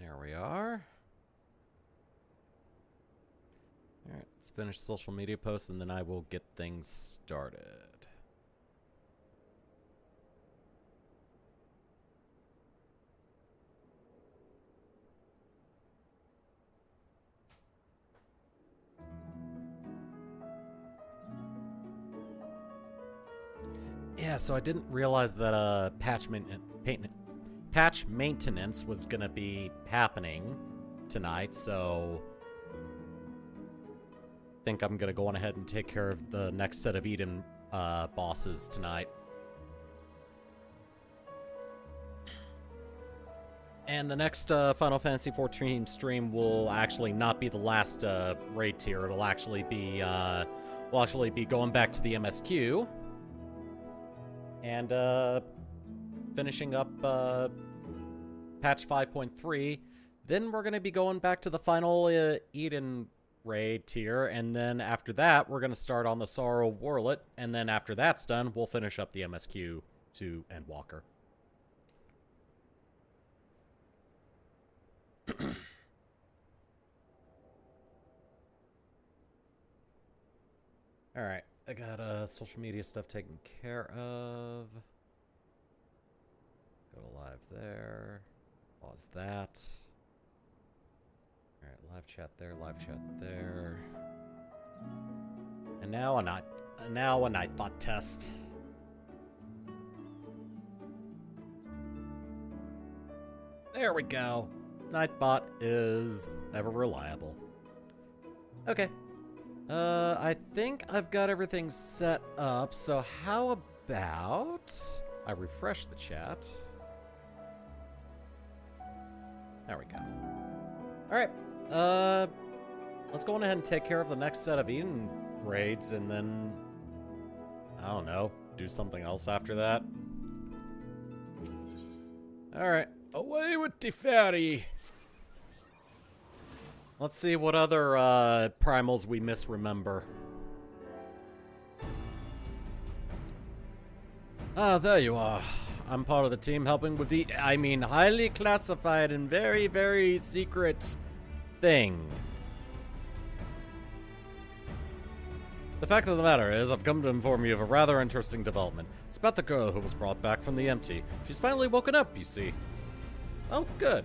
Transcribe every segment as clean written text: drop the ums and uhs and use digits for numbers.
There we are. Alright, let's finish social media posts and then I will get things started. Yeah, so I didn't realize that patch maintenance was gonna be happening tonight, so I think I'm gonna go on ahead and take care of the next set of Eden bosses tonight. And the next Final Fantasy XIV stream will actually not be the last raid tier. It'll actually be we'll actually be going back to the MSQ and finishing up patch 5.3. Then we're gonna be going back to the final Eden raid tier, and then after that we're gonna start on the Sorrow Warlet, and then after that's done, we'll finish up the MSQ to Endwalker. Alright, I got social media stuff taken care of. Go to live there. Pause that. Alright, live chat there, live chat there. And now a Nightbot test. There we go. Nightbot is ever reliable. Okay. I think I've got everything set up, so how about I refresh the chat? There we go. Alright, let's go on ahead and take care of the next set of Eden raids, and then, I don't know, do something else after that. Alright, away with the ferry! Let's see what other primals we misremember. Ah, there you are. I'm part of the team helping with the, highly classified and very, very secret thing. The fact of the matter is, I've come to inform you of a rather interesting development. It's about the girl who was brought back from the empty. She's finally woken up, you see. Oh, good.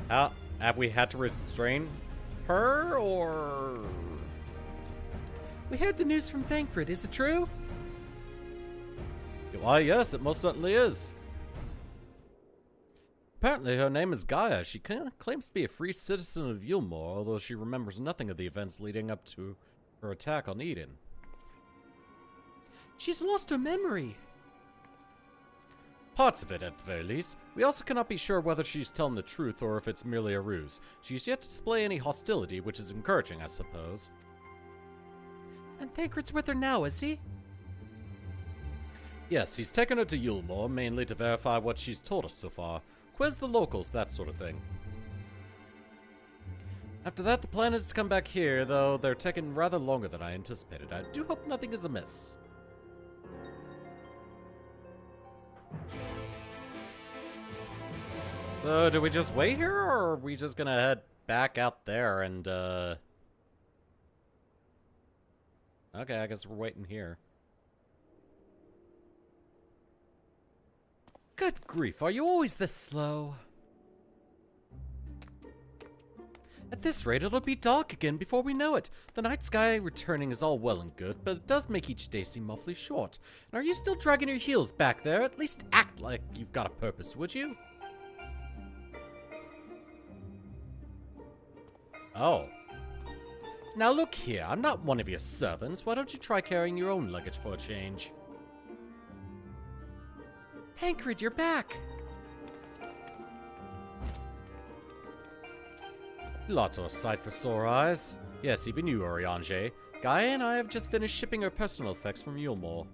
Have we had to restrain her, or...? We heard the news from Thancred. Is it true? Why, yes, it most certainly is. Apparently, her name is Gaia. She claims to be a free citizen of Yulmore, although she remembers nothing of the events leading up to her attack on Eden. She's lost her memory. Parts of it, at the very least. We also cannot be sure whether she's telling the truth or if it's merely a ruse. She's yet to display any hostility, which is encouraging, I suppose. And Thancred's with her now, is he? Yes, he's taken her to Yulmore, mainly to verify what she's told us so far. Quiz the locals, that sort of thing. After that, the plan is to come back here, though they're taking rather longer than I anticipated. I do hope nothing is amiss. So, do we just wait here, or are we just gonna head back out there and, Okay, I guess we're waiting here. Good grief, are you always this slow? At this rate, it'll be dark again before we know it. The night sky returning is all well and good, but it does make each day seem awfully short. And are you still dragging your heels back there? At least act like you've got a purpose, would you? Oh. Now look here, I'm not one of your servants. Why don't you try carrying your own luggage for a change? Thancred, you're back! Lots of sight for sore eyes. Yes, even you, Oriange. Gaia and I have just finished shipping our personal effects from Yulmore.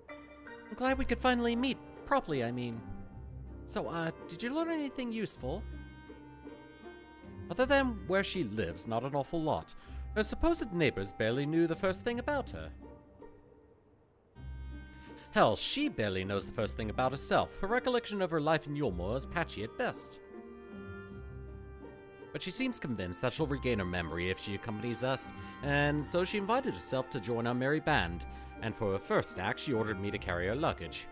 I'm glad we could finally meet. Properly, I mean. So, did you learn anything useful? Other than where she lives, not an awful lot. Her supposed neighbors barely knew the first thing about her. Hell, she barely knows the first thing about herself. Her recollection of her life in Yulmore is patchy at best. But she seems convinced that she'll regain her memory if she accompanies us, and so she invited herself to join our merry band, and for her first act, she ordered me to carry her luggage.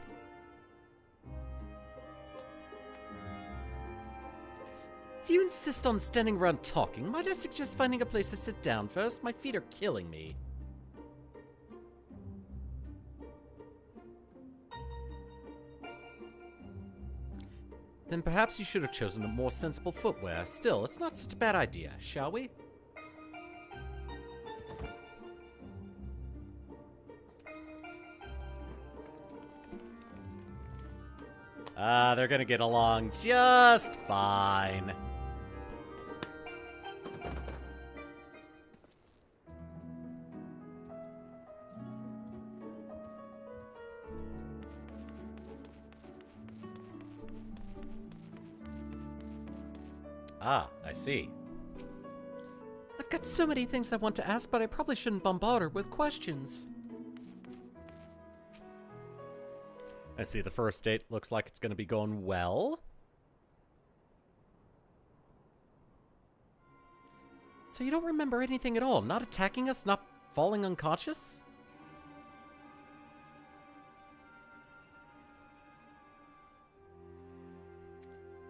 If you insist on standing around talking, might I suggest finding a place to sit down first? My feet are killing me. Then perhaps you should have chosen a more sensible footwear. Still, it's not such a bad idea, shall we? They're gonna get along just fine. Ah, I see. I've got so many things I want to ask, but I probably shouldn't bombard her with questions. I see the first date looks like it's going to be going well. So you don't remember anything at all? Not attacking us? Not falling unconscious?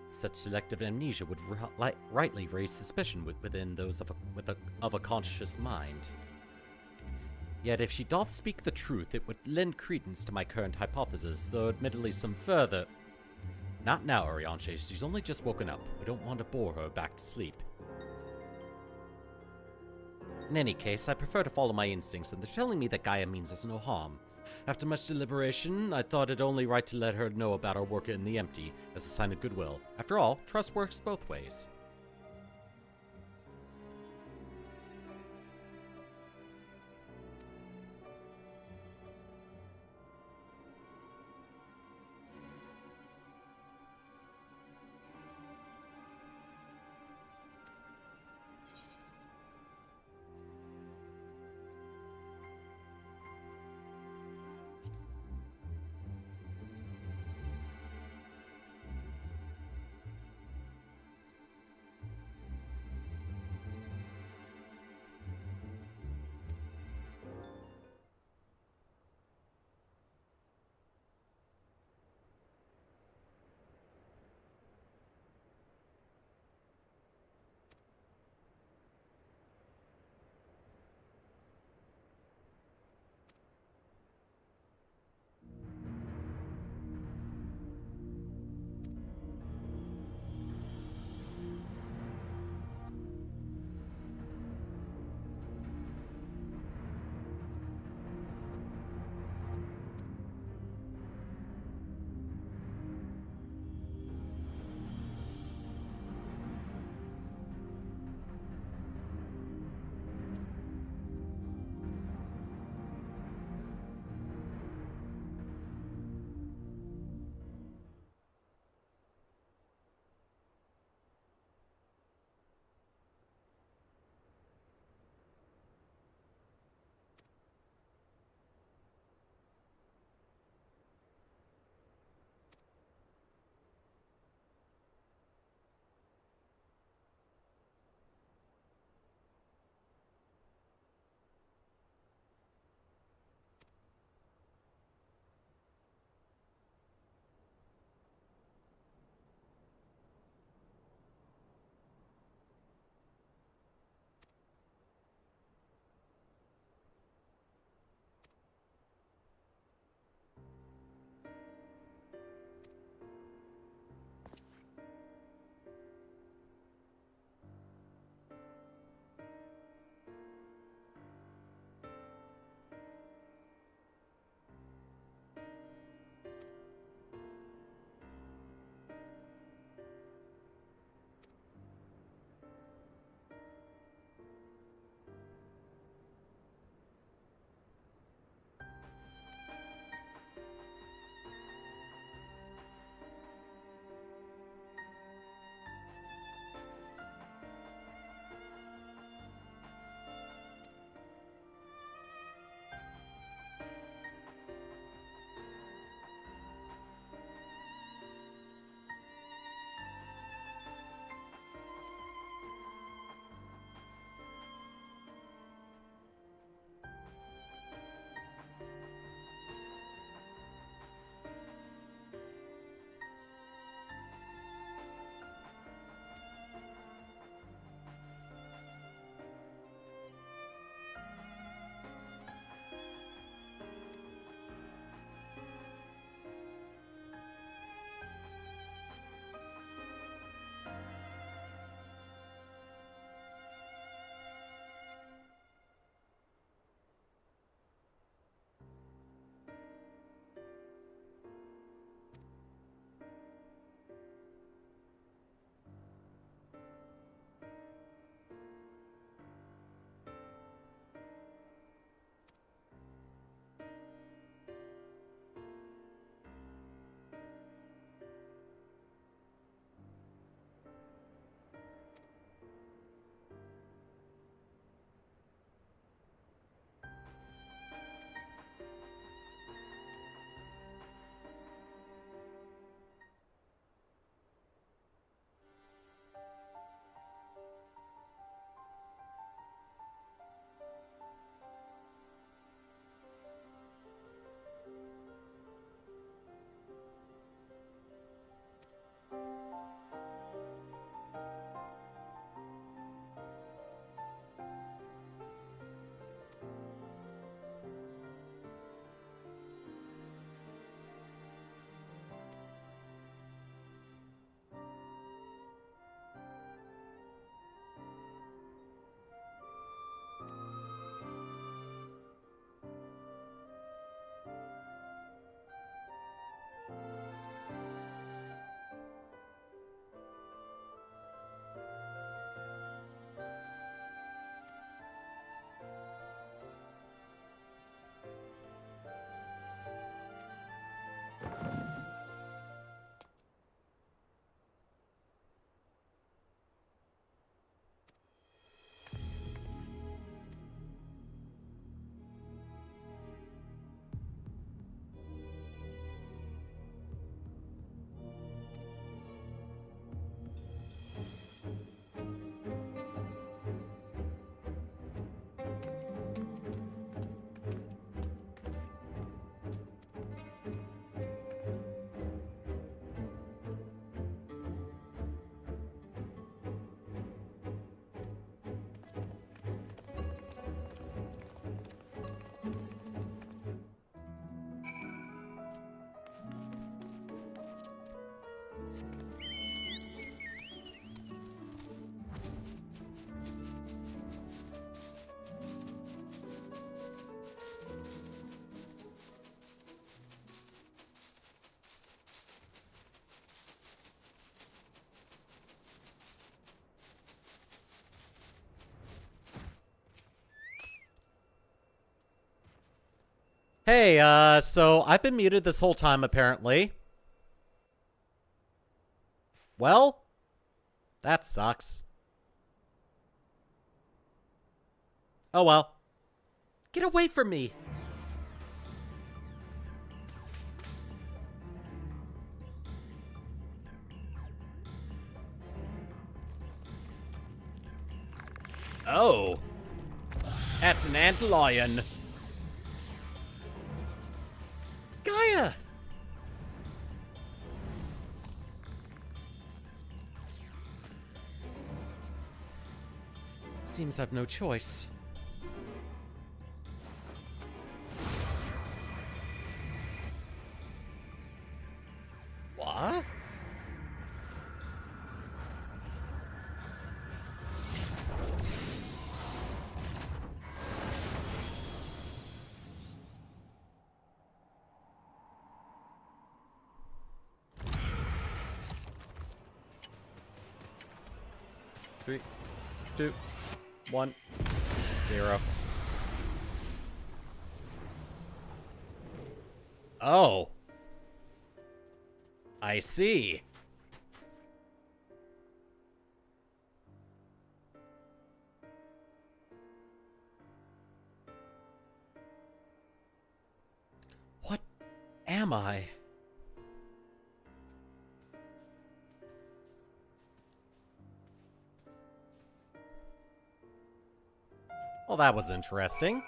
Such selective amnesia would rightly raise suspicion within those of a conscious mind. Yet if she doth speak the truth, it would lend credence to my current hypothesis, though admittedly some further... Not now, Arianche. She's only just woken up. We don't want to bore her back to sleep. In any case, I prefer to follow my instincts, and they're telling me that Gaia means us no harm. After much deliberation, I thought it only right to let her know about our work in the empty, as a sign of goodwill. After all, trust works both ways. Hey, so I've been muted this whole time, apparently. Well, that sucks. Oh well. Get away from me! Oh. That's an antlion. Gaia! Seems I've no choice. What? Three, 2, 1, 0. Oh. I see. What am I? Well, that was interesting.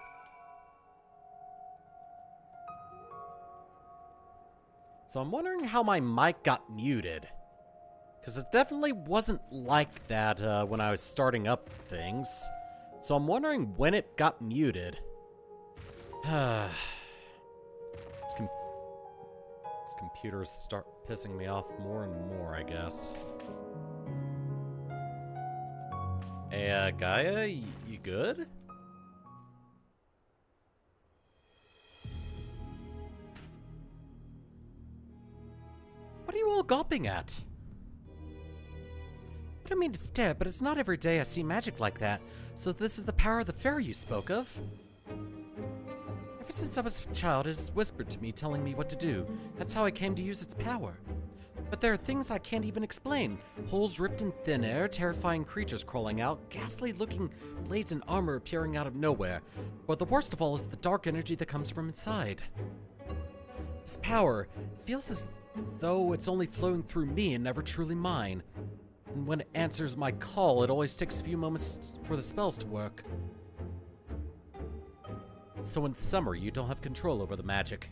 So I'm wondering how my mic got muted. Because it definitely wasn't like that when I was starting up things. So I'm wondering when it got muted. This computers start pissing me off more and more, I guess. Hey, Gaia, you good? What are you all gawping at? I don't mean to stare, but it's not every day I see magic like that. So this is the power of the fairy you spoke of? Ever since I was a child, it has whispered to me, telling me what to do. That's how I came to use its power. But there are things I can't even explain. Holes ripped in thin air, terrifying creatures crawling out, ghastly-looking blades and armor appearing out of nowhere. But the worst of all is the dark energy that comes from inside. This power feels as though it's only flowing through me and never truly mine. And when it answers my call, it always takes a few moments for the spells to work. So in summer, you don't have control over the magic.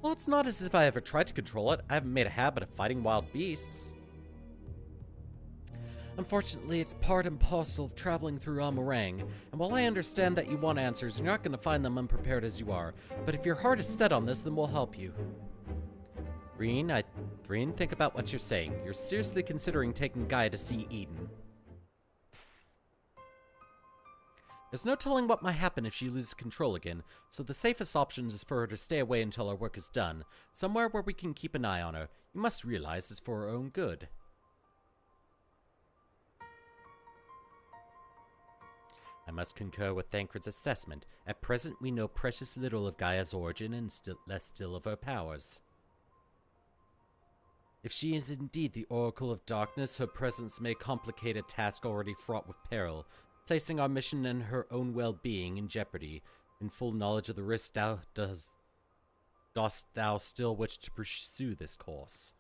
Well, it's not as if I ever tried to control it. I haven't made a habit of fighting wild beasts. Unfortunately, it's part and parcel of traveling through Amarang, and while I understand that you want answers, you're not going to find them unprepared as you are. But if your heart is set on this, then we'll help you. Reen, think about what you're saying. You're seriously considering taking Gaia to see Eden. There's no telling what might happen if she loses control again, so the safest option is for her to stay away until our work is done, somewhere where we can keep an eye on her. You must realize it's for her own good. I must concur with Thancred's assessment. At present, we know precious little of Gaia's origin and less still of her powers. If she is indeed the Oracle of Darkness, her presence may complicate a task already fraught with peril, placing our mission and her own well-being in jeopardy. In full knowledge of the risk, dost thou still wish to pursue this course?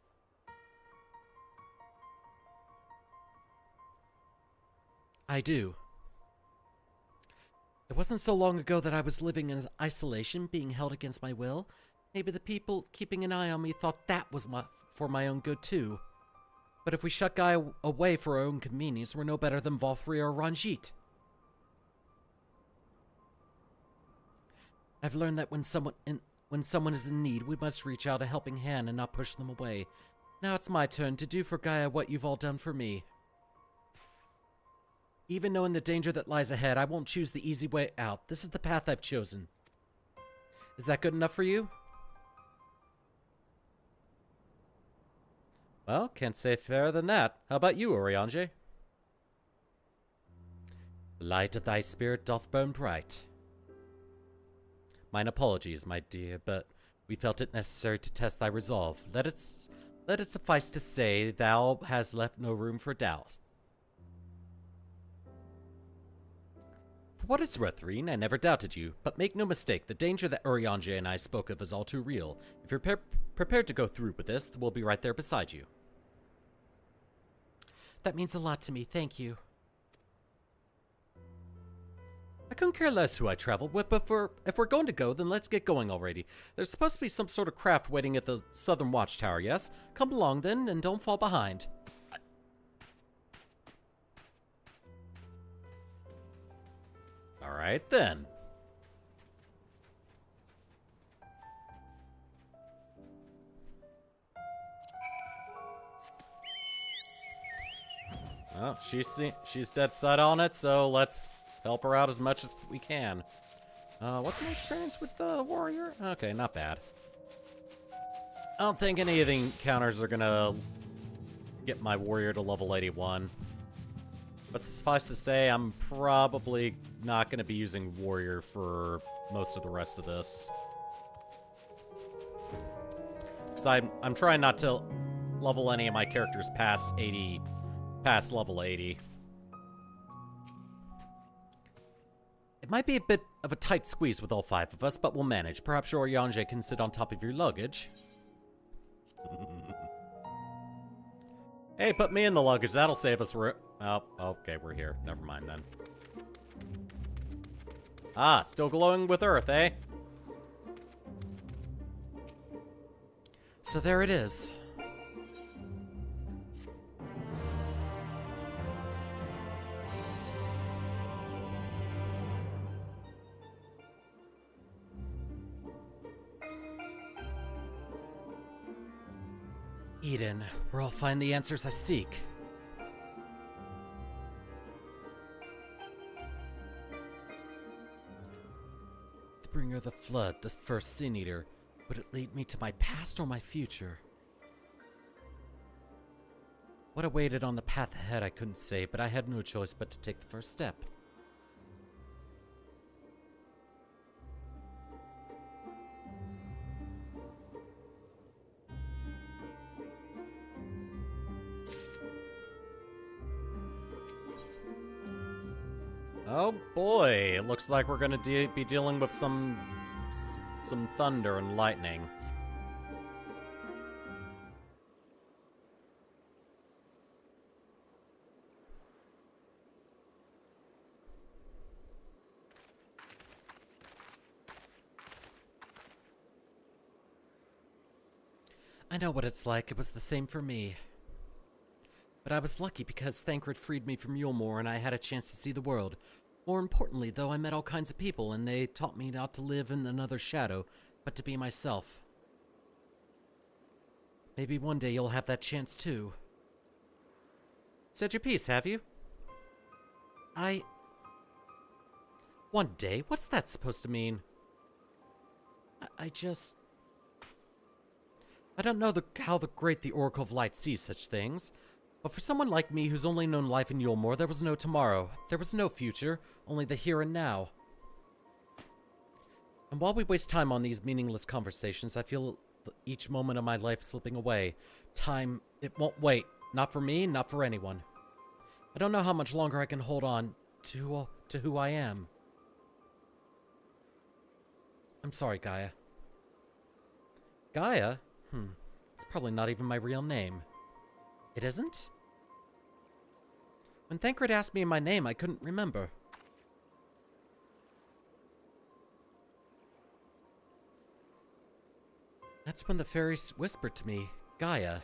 I do. It wasn't so long ago that I was living in isolation, being held against my will. Maybe the people keeping an eye on me thought that was for my own good too. But if we shut Gaia away for our own convenience, we're no better than Valkyrie or Ranjit. I've learned that when someone is in need, we must reach out a helping hand and not push them away. Now it's my turn to do for Gaia what you've all done for me. Even knowing the danger that lies ahead, I won't choose the easy way out. This is the path I've chosen. Is that good enough for you? Well, can't say fairer than that. How about you, Oriange? The light of thy spirit doth burn bright. Mine apologies, my dear, but we felt it necessary to test thy resolve. Let it suffice to say, thou hast left no room for doubt. For what it's worth, Reen, I never doubted you, but make no mistake, the danger that Urianger and I spoke of is all too real. If you're prepared to go through with this, we'll be right there beside you. That means a lot to me, thank you. I couldn't care less who I travel with, but if we're going to go, then let's get going already. There's supposed to be some sort of craft waiting at the southern watchtower, yes? Come along then, and don't fall behind. Alright then. Well, she's dead set on it, so let's help her out as much as we can. What's my experience with the warrior? Okay, not bad. I don't think any of the encounters are gonna get my warrior to level 81. But suffice to say, I'm probably not gonna be using warrior for most of the rest of this. Because I'm trying not to level any of my characters past level 80. It might be a bit of a tight squeeze with all 5 of us, but we'll manage. Perhaps Urianger can sit on top of your luggage. Hey, put me in the luggage. That'll save us room. Oh, okay, we're here. Never mind then. Ah, still glowing with earth, eh? So there it is. Eden, where I'll find the answers I seek. The bringer of the flood, this first sin eater, would it lead me to my past or my future? What awaited on the path ahead I couldn't say, but I had no choice but to take the first step. Oh boy, it looks like we're gonna be dealing with some thunder and lightning. I know what it's like. It was the same for me. But I was lucky because Thancred freed me from Yulmore and I had a chance to see the world. More importantly, though, I met all kinds of people and they taught me not to live in another shadow, but to be myself. Maybe one day you'll have that chance too. Said your piece, have you? One day? What's that supposed to mean? I don't know how the great the Oracle of Light sees such things. But for someone like me who's only known life in Yulmore, there was no tomorrow. There was no future, only the here and now. And while we waste time on these meaningless conversations, I feel each moment of my life slipping away. Time, it won't wait. Not for me, not for anyone. I don't know how much longer I can hold on to who I am. I'm sorry, Gaia. Gaia? It's probably not even my real name. It isn't? When Thancred asked me my name, I couldn't remember. That's when the fairies whispered to me, Gaia.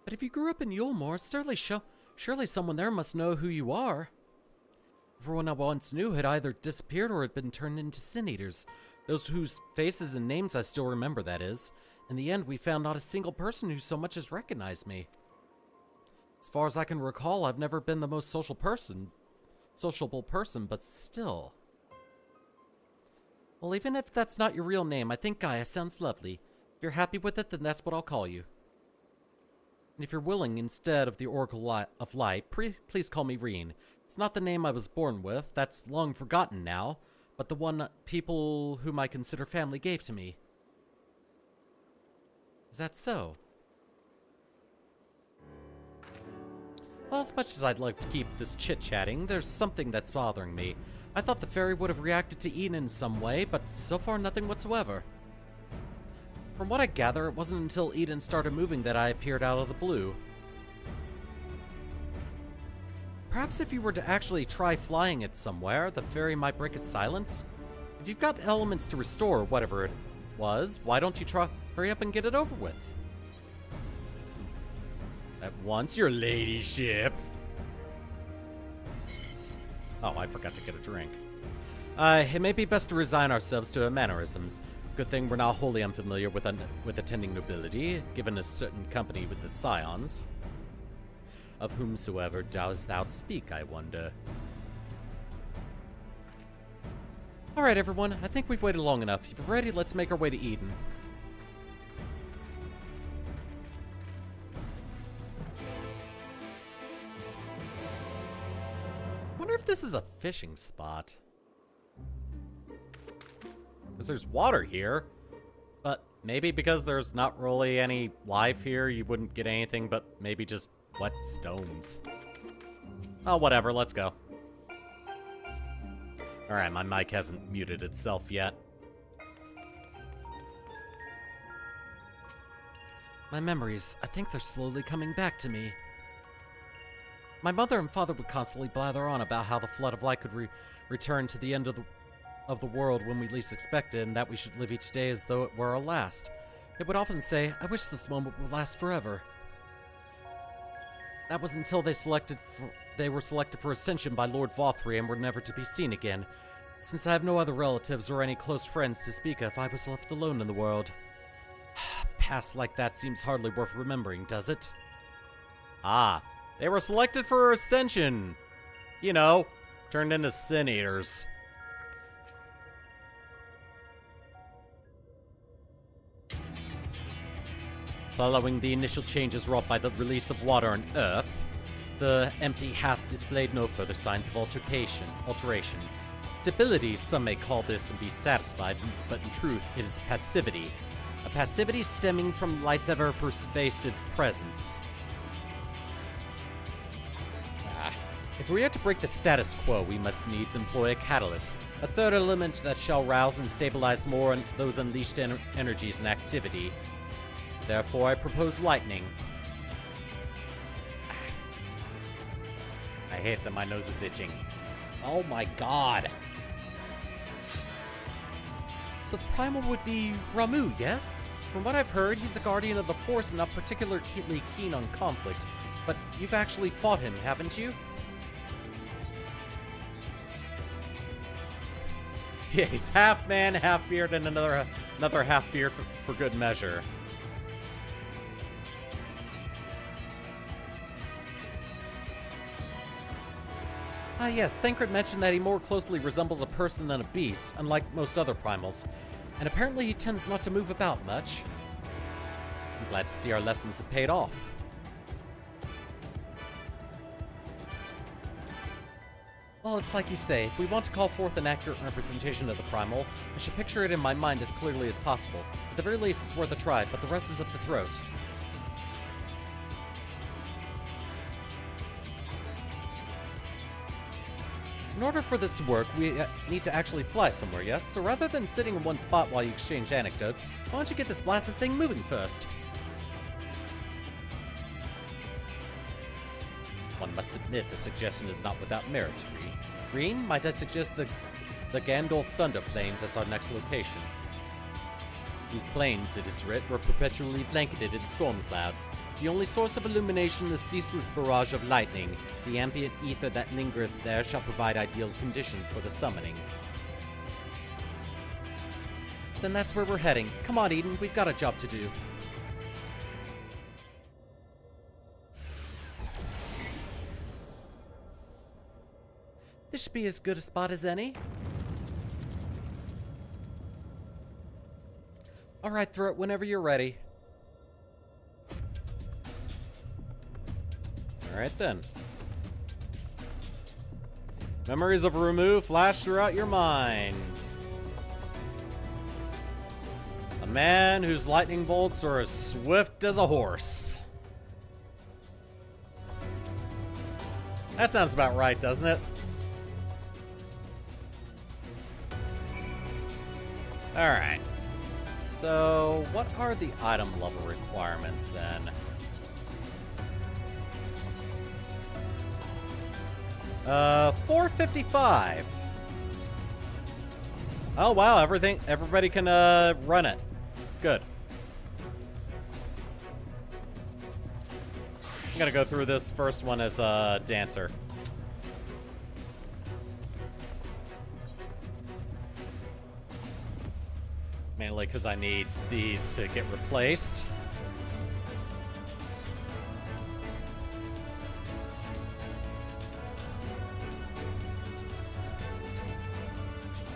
But if you grew up in Yulmore, surely someone there must know who you are. Everyone I once knew had either disappeared or had been turned into sin eaters. Those whose faces and names I still remember, that is. In the end, we found not a single person who so much as recognized me. As far as I can recall, I've never been the most sociable person, but still. Well, even if that's not your real name, I think Gaia sounds lovely. If you're happy with it, then that's what I'll call you. And if you're willing, instead of the Oracle of Light, please call me Reen. It's not the name I was born with, that's long forgotten now, but the one people whom I consider family gave to me. Is that so? Well, as much as I'd like to keep this chit-chatting, there's something that's bothering me. I thought the fairy would have reacted to Eden in some way, but so far nothing whatsoever. From what I gather, it wasn't until Eden started moving that I appeared out of the blue. Perhaps if you were to actually try flying it somewhere, the fairy might break its silence? If you've got elements to restore whatever it was, why don't you hurry up and get it over with? At once, your ladyship. Oh, I forgot to get a drink. It may be best to resign ourselves to her mannerisms. Good thing we're not wholly unfamiliar with attending nobility, given a certain company with the scions. Of whomsoever dost thou speak, I wonder. Alright, everyone, I think we've waited long enough. If you're ready, let's make our way to Eden. Wonder if this is a fishing spot. Because there's water here. But maybe because there's not really any life here, you wouldn't get anything but maybe just wet stones. Oh, whatever, let's go. Alright, my mic hasn't muted itself yet. My memories, I think they're slowly coming back to me. My mother and father would constantly blather on about how the flood of light could return to the end of the world when we least expected, and that we should live each day as though it were our last. They would often say, I wish this moment would last forever. That was until they were selected for ascension by Lord Vothri and were never to be seen again. Since I have no other relatives or any close friends to speak of, I was left alone in the world. Past like that seems hardly worth remembering, does it? Ah. They were selected for ascension. You know, turned into sin eaters. Following the initial changes wrought by the release of water on Earth, the empty hath displayed no further signs of alteration. Stability, some may call this and be satisfied, but in truth, it is passivity. A passivity stemming from light's ever-pervasive presence. If we are to break the status quo, we must needs employ a catalyst, a third element that shall rouse and stabilize more on those unleashed energies and activity. Therefore, I propose lightning. I hate that my nose is itching. Oh my god. So the Primal would be Ramu, yes? From what I've heard, he's a guardian of the Force and not particularly keen on conflict. But you've actually fought him, haven't you? Yeah, he's half man, half beard, and another half beard for good measure. Ah yes, Thancred mentioned that he more closely resembles a person than a beast, unlike most other primals. And apparently he tends not to move about much. I'm glad to see our lessons have paid off. Well, it's like you say, if we want to call forth an accurate representation of the Primal, I should picture it in my mind as clearly as possible. At the very least, it's worth a try, but the rest is up the throat. In order for this to work, we need to actually fly somewhere, yes? So rather than sitting in one spot while you exchange anecdotes, why don't you get this blasted thing moving first? One must admit the suggestion is not without merit. Green, might I suggest the Gandalf Thunder Plains as our next location? These plains, it is writ, were perpetually blanketed in storm clouds. The only source of illumination, the ceaseless barrage of lightning. The ambient ether that lingereth there shall provide ideal conditions for the summoning. Then that's where we're heading. Come on, Eden, we've got a job to do. This should be as good a spot as any. Alright, throw it whenever you're ready. Alright then. Memories of Rumu flash throughout your mind. A man whose lightning bolts are as swift as a horse. That sounds about right, doesn't it? Alright. So, what are the item level requirements then? 455. Oh wow, everybody can run it. Good. I'm gonna go through this first one as a dancer. Mainly because I need these to get replaced.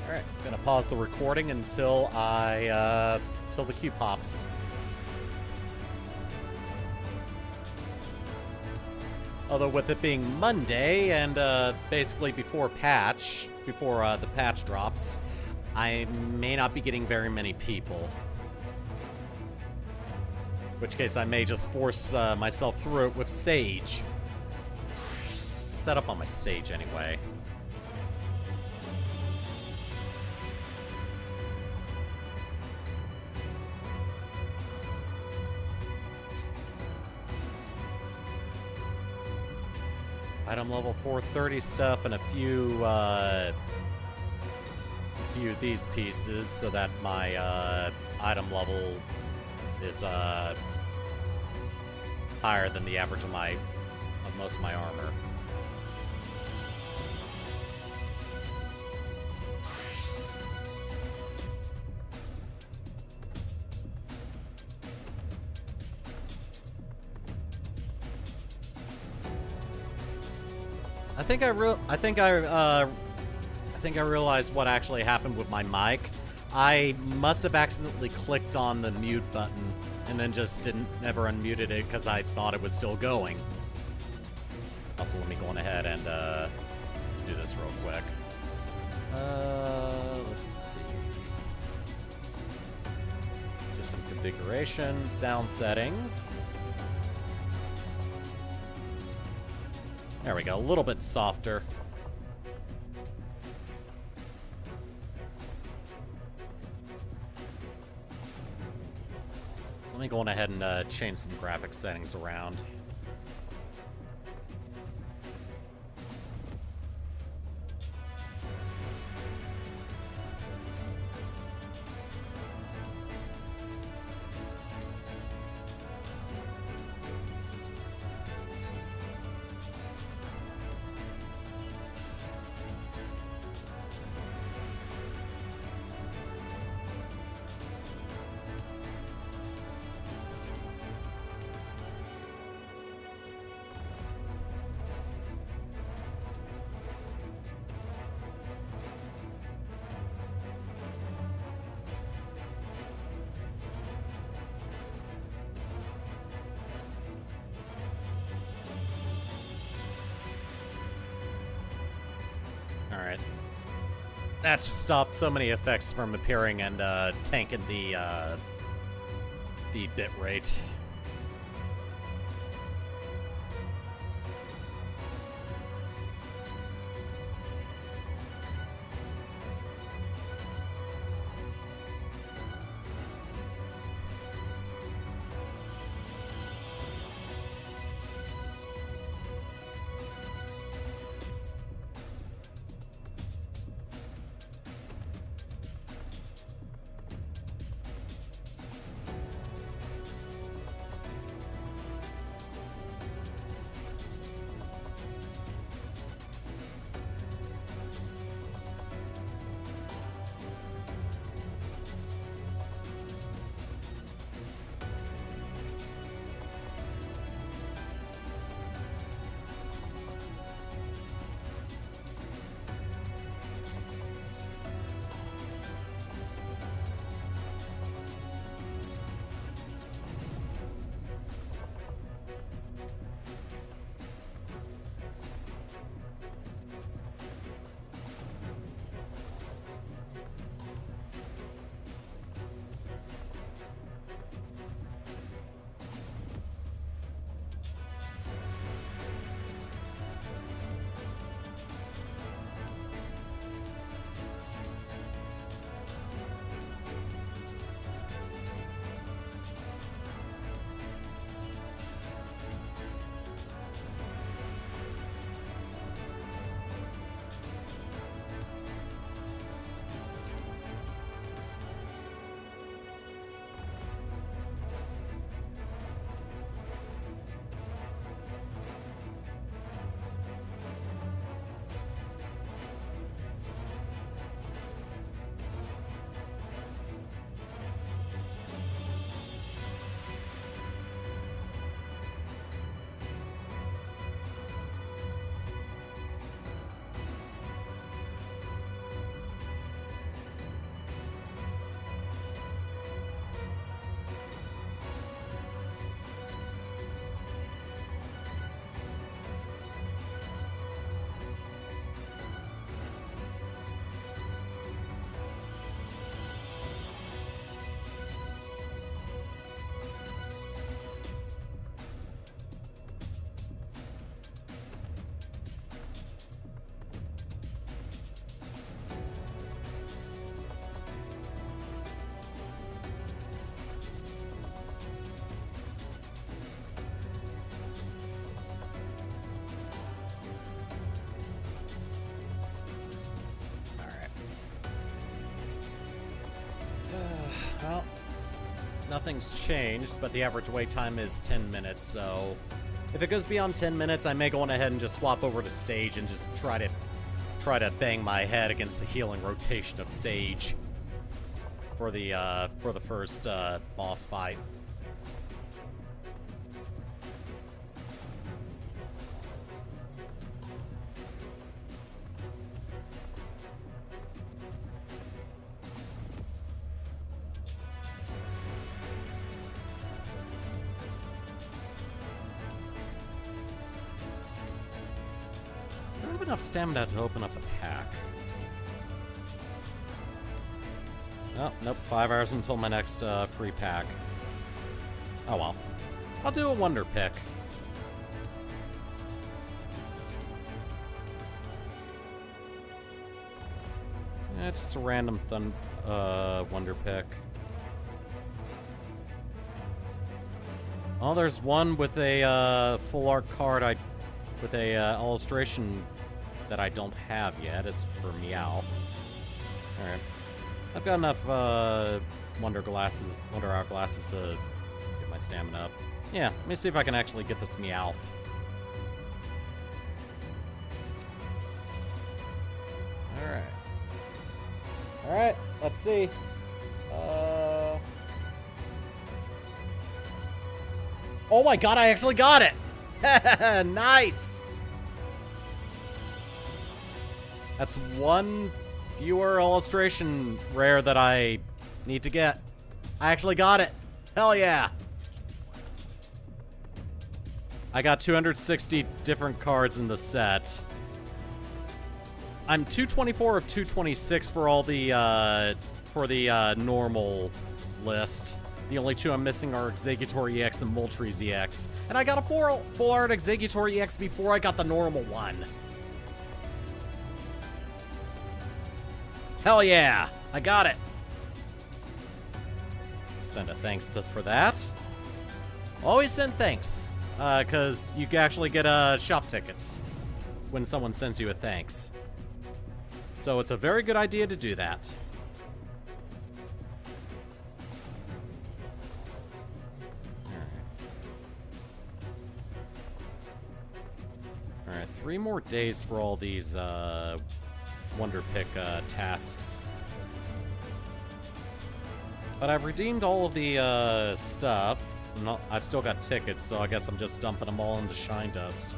Alright, gonna pause the recording until till the queue pops. Although with it being Monday and basically before the patch drops, I may not be getting very many people. In which case I may just force myself through it with Sage. Set up on my Sage anyway. Item level 430 stuff and a few of these pieces so that my item level is higher than the average of most of my armor. I think I realized what actually happened with my mic. I must have accidentally clicked on the mute button and then just never unmuted it because I thought it was still going. Also, let me go on ahead and do this real quick. Let's see. System configuration, sound settings. There we go, a little bit softer. Let me go on ahead and change some graphic settings around. Alright. That should stop so many effects from appearing and tanking the bit rate. Well, nothing's changed, but the average wait time is 10 minutes, so if it goes beyond 10 minutes, I may go on ahead and just swap over to Sage and just try to bang my head against the healing rotation of Sage for the first boss fight. I don't have enough stamina to open up a pack. Oh, nope, 5 hours until my next free pack. Oh well. I'll do a wonder pick. Yeah, just a random wonder pick. Oh, there's one with a full art card with a illustration that I don't have yet. It's for Meowth. Alright. I've got enough wonder art glasses to get my stamina up. Yeah, let me see if I can actually get this Meowth. Alright. Alright, let's see. Oh my god, I actually got it! Nice! That's one fewer illustration rare that I need to get. I actually got it. Hell yeah. I got 260 different cards in the set. I'm 224 of 226 for all the normal list. The only two I'm missing are Executor EX and Moltres EX. And I got a full art Executor EX before I got the normal one. Hell yeah! I got it! Send a thanks for that. Always send thanks. Because you can actually get shop tickets when someone sends you a thanks. So it's a very good idea to do that. Alright, 3 more days for all these Wonder Pick tasks. But I've redeemed all of the stuff. I've still got tickets, so I guess I'm just dumping them all into Shine Dust.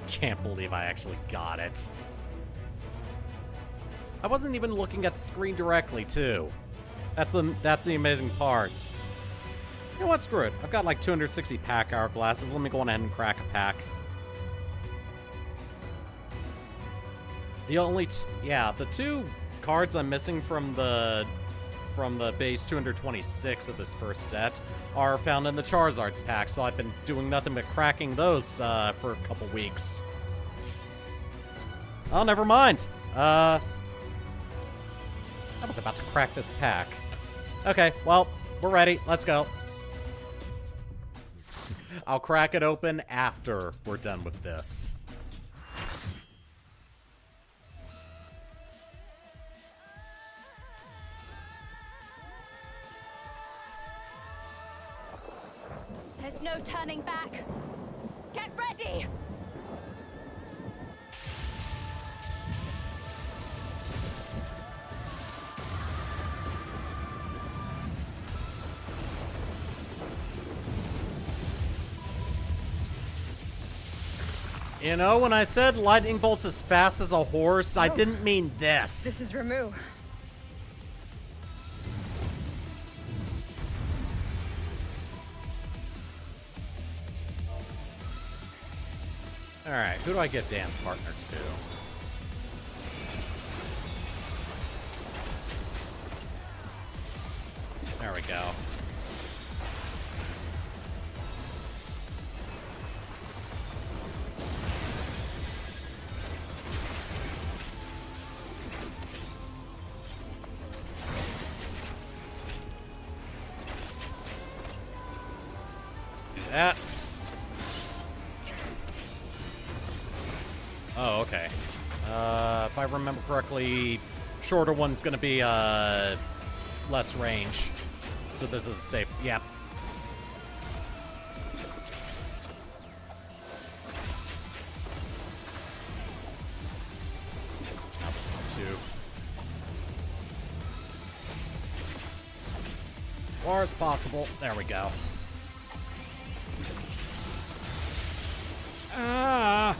Can't believe I actually got it. I wasn't even looking at the screen directly, too. That's the amazing part. You know what? Screw it. I've got like 260 pack hourglasses. Let me go on ahead and crack a pack. The only the 2 cards I'm missing from the base 226 of this first set are found in the Charizard's pack, so I've been doing nothing but cracking those for a couple weeks. Oh, never mind. I was about to crack this pack. Okay, well, we're ready. Let's go. I'll crack it open after we're done with this. There's no turning back. Get ready! You know, when I said lightning bolts as fast as a horse, I didn't mean this. This is Ramu. Alright, who do I get dance partner to? There we go. that. Oh, okay. If I remember correctly, shorter one's gonna be, less range. So this is safe. Yep. That was fun too. As far as possible. There we go. Ah!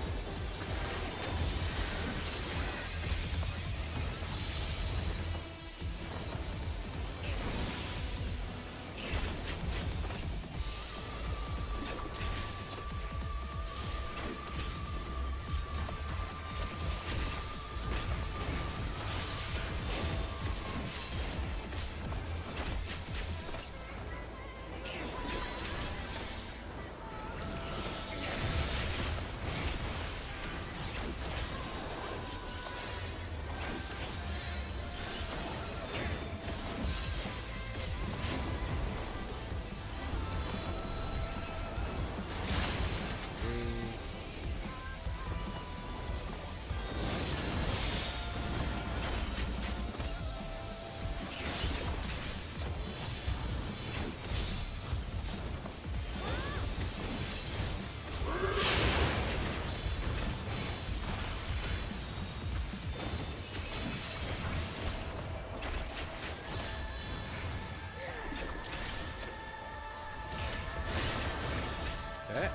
Okay.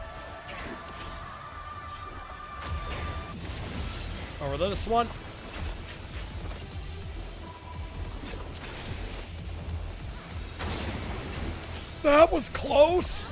Over this one. That was close.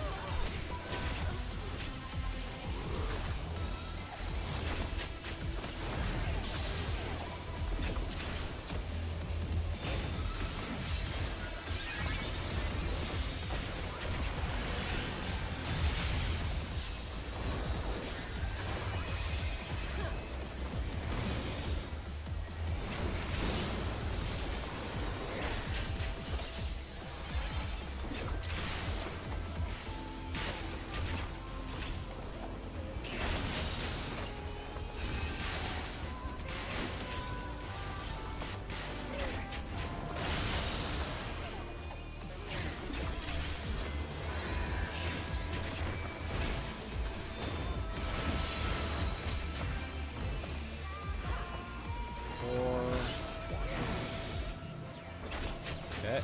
Okay.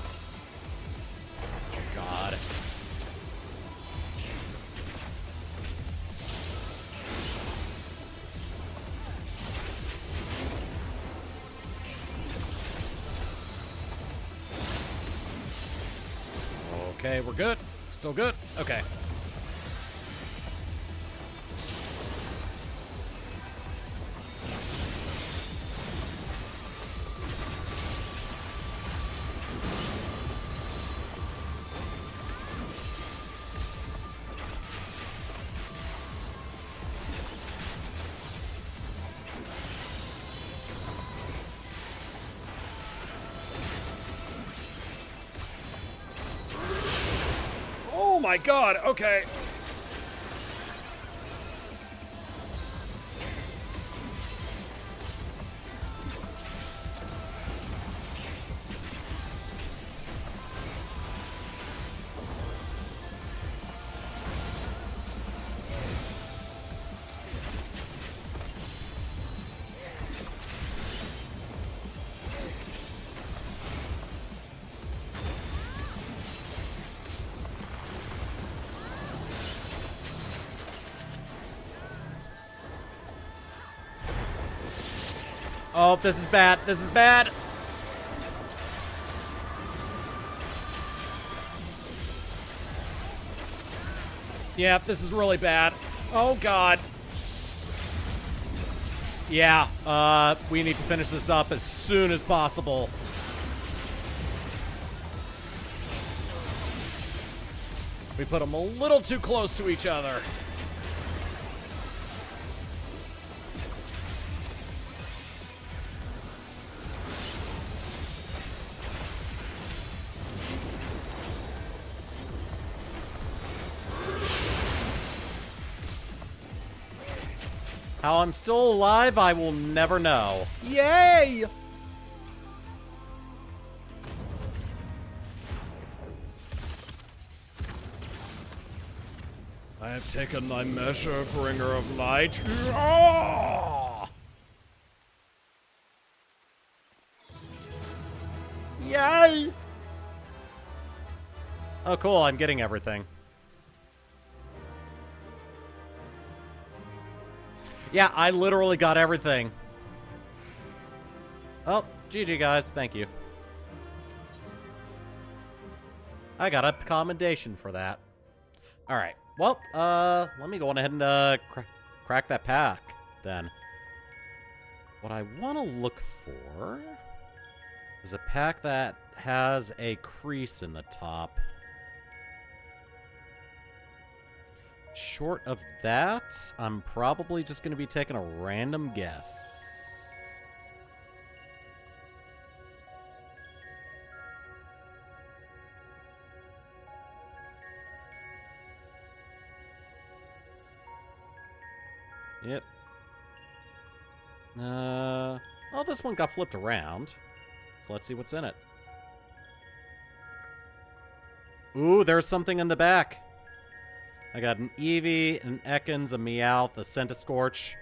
Oh, God. Okay, we're good. Still good? Okay. Oh my God, okay. Oh, this is bad. This is bad. Yeah, this is really bad. Oh, God. Yeah, we need to finish this up as soon as possible. We put them a little too close to each other. How I'm still alive, I will never know. Yay! I have taken thy measure, bringer of light. Oh! Yay! Oh, cool, I'm getting everything. Yeah, I literally got everything. Well, GG, guys. Thank you. I got a commendation for that. All right. Well, let me go on ahead and crack that pack, then. What I want to look for is a pack that has a crease in the top. Short of that, I'm probably just going to be taking a random guess. Yep. Oh, this one got flipped around. So let's see what's in it. Ooh, there's something in the back. I got an Eevee, an Ekans, a Meowth, a Centiskorch.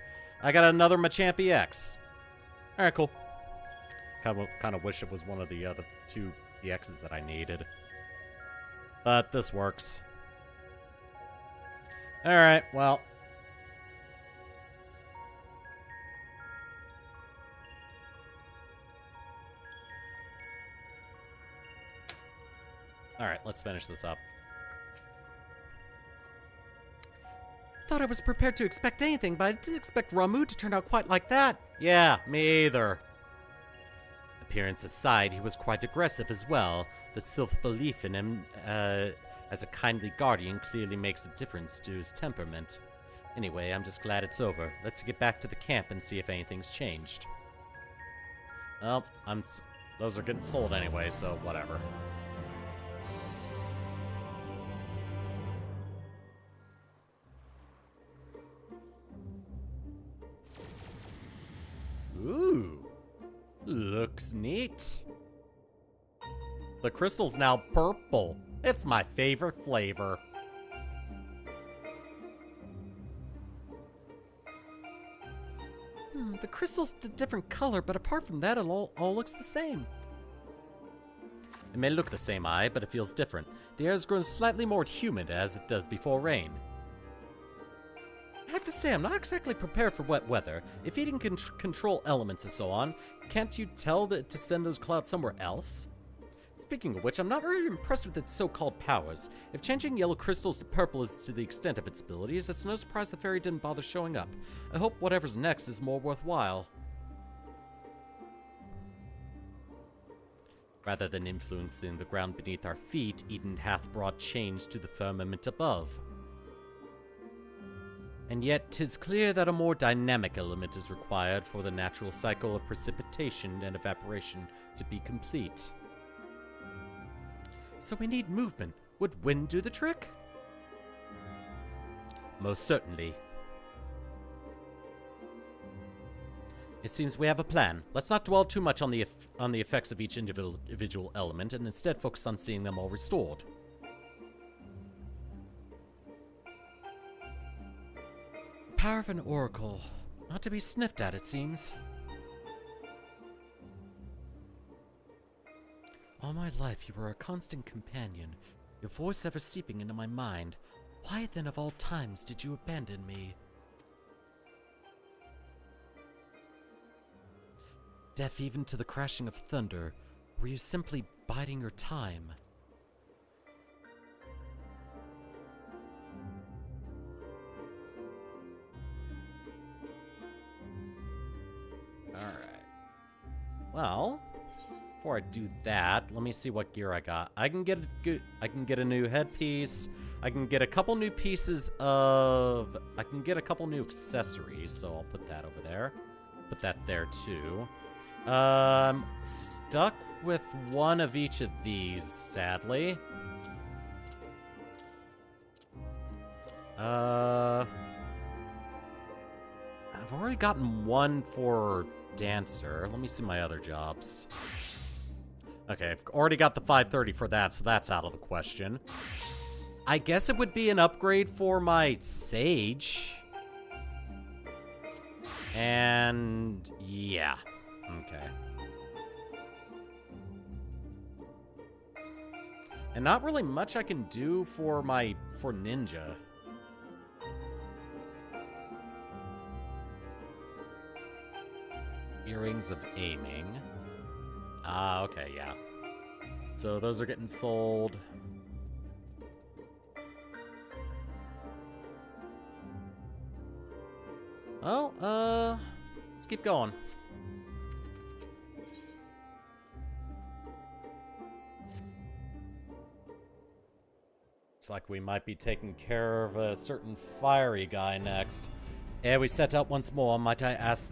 I got another Machamp EX. Alright, cool. Kind of wish it was one of the other two EXs that I needed. But this works. Alright, well. Alright, let's finish this up. Thought I was prepared to expect anything, but I didn't expect Ramuh to turn out quite like that. Yeah, me either. Appearance aside, he was quite aggressive as well. The Sylph belief in him as a kindly guardian clearly makes a difference to his temperament. Anyway, I'm just glad it's over. Let's get back to the camp and see if anything's changed. Well, those are getting sold anyway, so whatever. Ooh, looks neat. The crystal's now purple. It's my favorite flavor. The crystal's a different color, but apart from that, it all looks the same. It may look the same, but it feels different. The air has grown slightly more humid as it does before rain. I have to say, I'm not exactly prepared for wet weather. If he can control elements and so on, can't you tell that to send those clouds somewhere else? Speaking of which, I'm not very impressed with its so-called powers. If changing yellow crystals to purple is to the extent of its abilities, it's no surprise the fairy didn't bother showing up. I hope whatever's next is more worthwhile. Rather than influencing the ground beneath our feet, Eden hath brought change to the firmament above. And yet, 'tis clear that a more dynamic element is required for the natural cycle of precipitation and evaporation to be complete. So we need movement. Would wind do the trick? Most certainly. It seems we have a plan. Let's not dwell too much on the effects of each individual element, and instead focus on seeing them all restored. Power of an oracle. Not to be sniffed at, it seems. All my life you were a constant companion, your voice ever seeping into my mind. Why then of all times did you abandon me? Deaf even to the crashing of thunder, were you simply biding your time? Alright. Well, before I do that, let me see what gear I got. I can get a new headpiece. I can get a couple new pieces of... I can get a couple new accessories, so I'll put that over there. Put that there, too. Stuck with one of each of these, sadly. I've already gotten one for Dancer. Let me see my other jobs. Okay, I've already got the 530 for that, so that's out of the question. I guess it would be an upgrade for my Sage. And yeah. Okay. And not really much I can do for Ninja. Earrings of Aiming. Ah, okay, yeah. So those are getting sold. Well, let's keep going. Looks like we might be taking care of a certain fiery guy next. Ere we set out once more, might I ask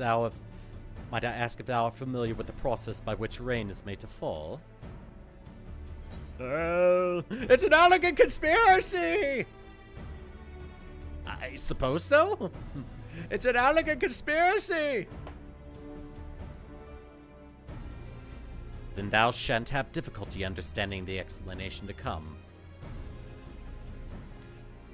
if thou art familiar with the process by which rain is made to fall? It's an elegant conspiracy! I suppose so? It's an elegant conspiracy! Then thou shan't have difficulty understanding the explanation to come.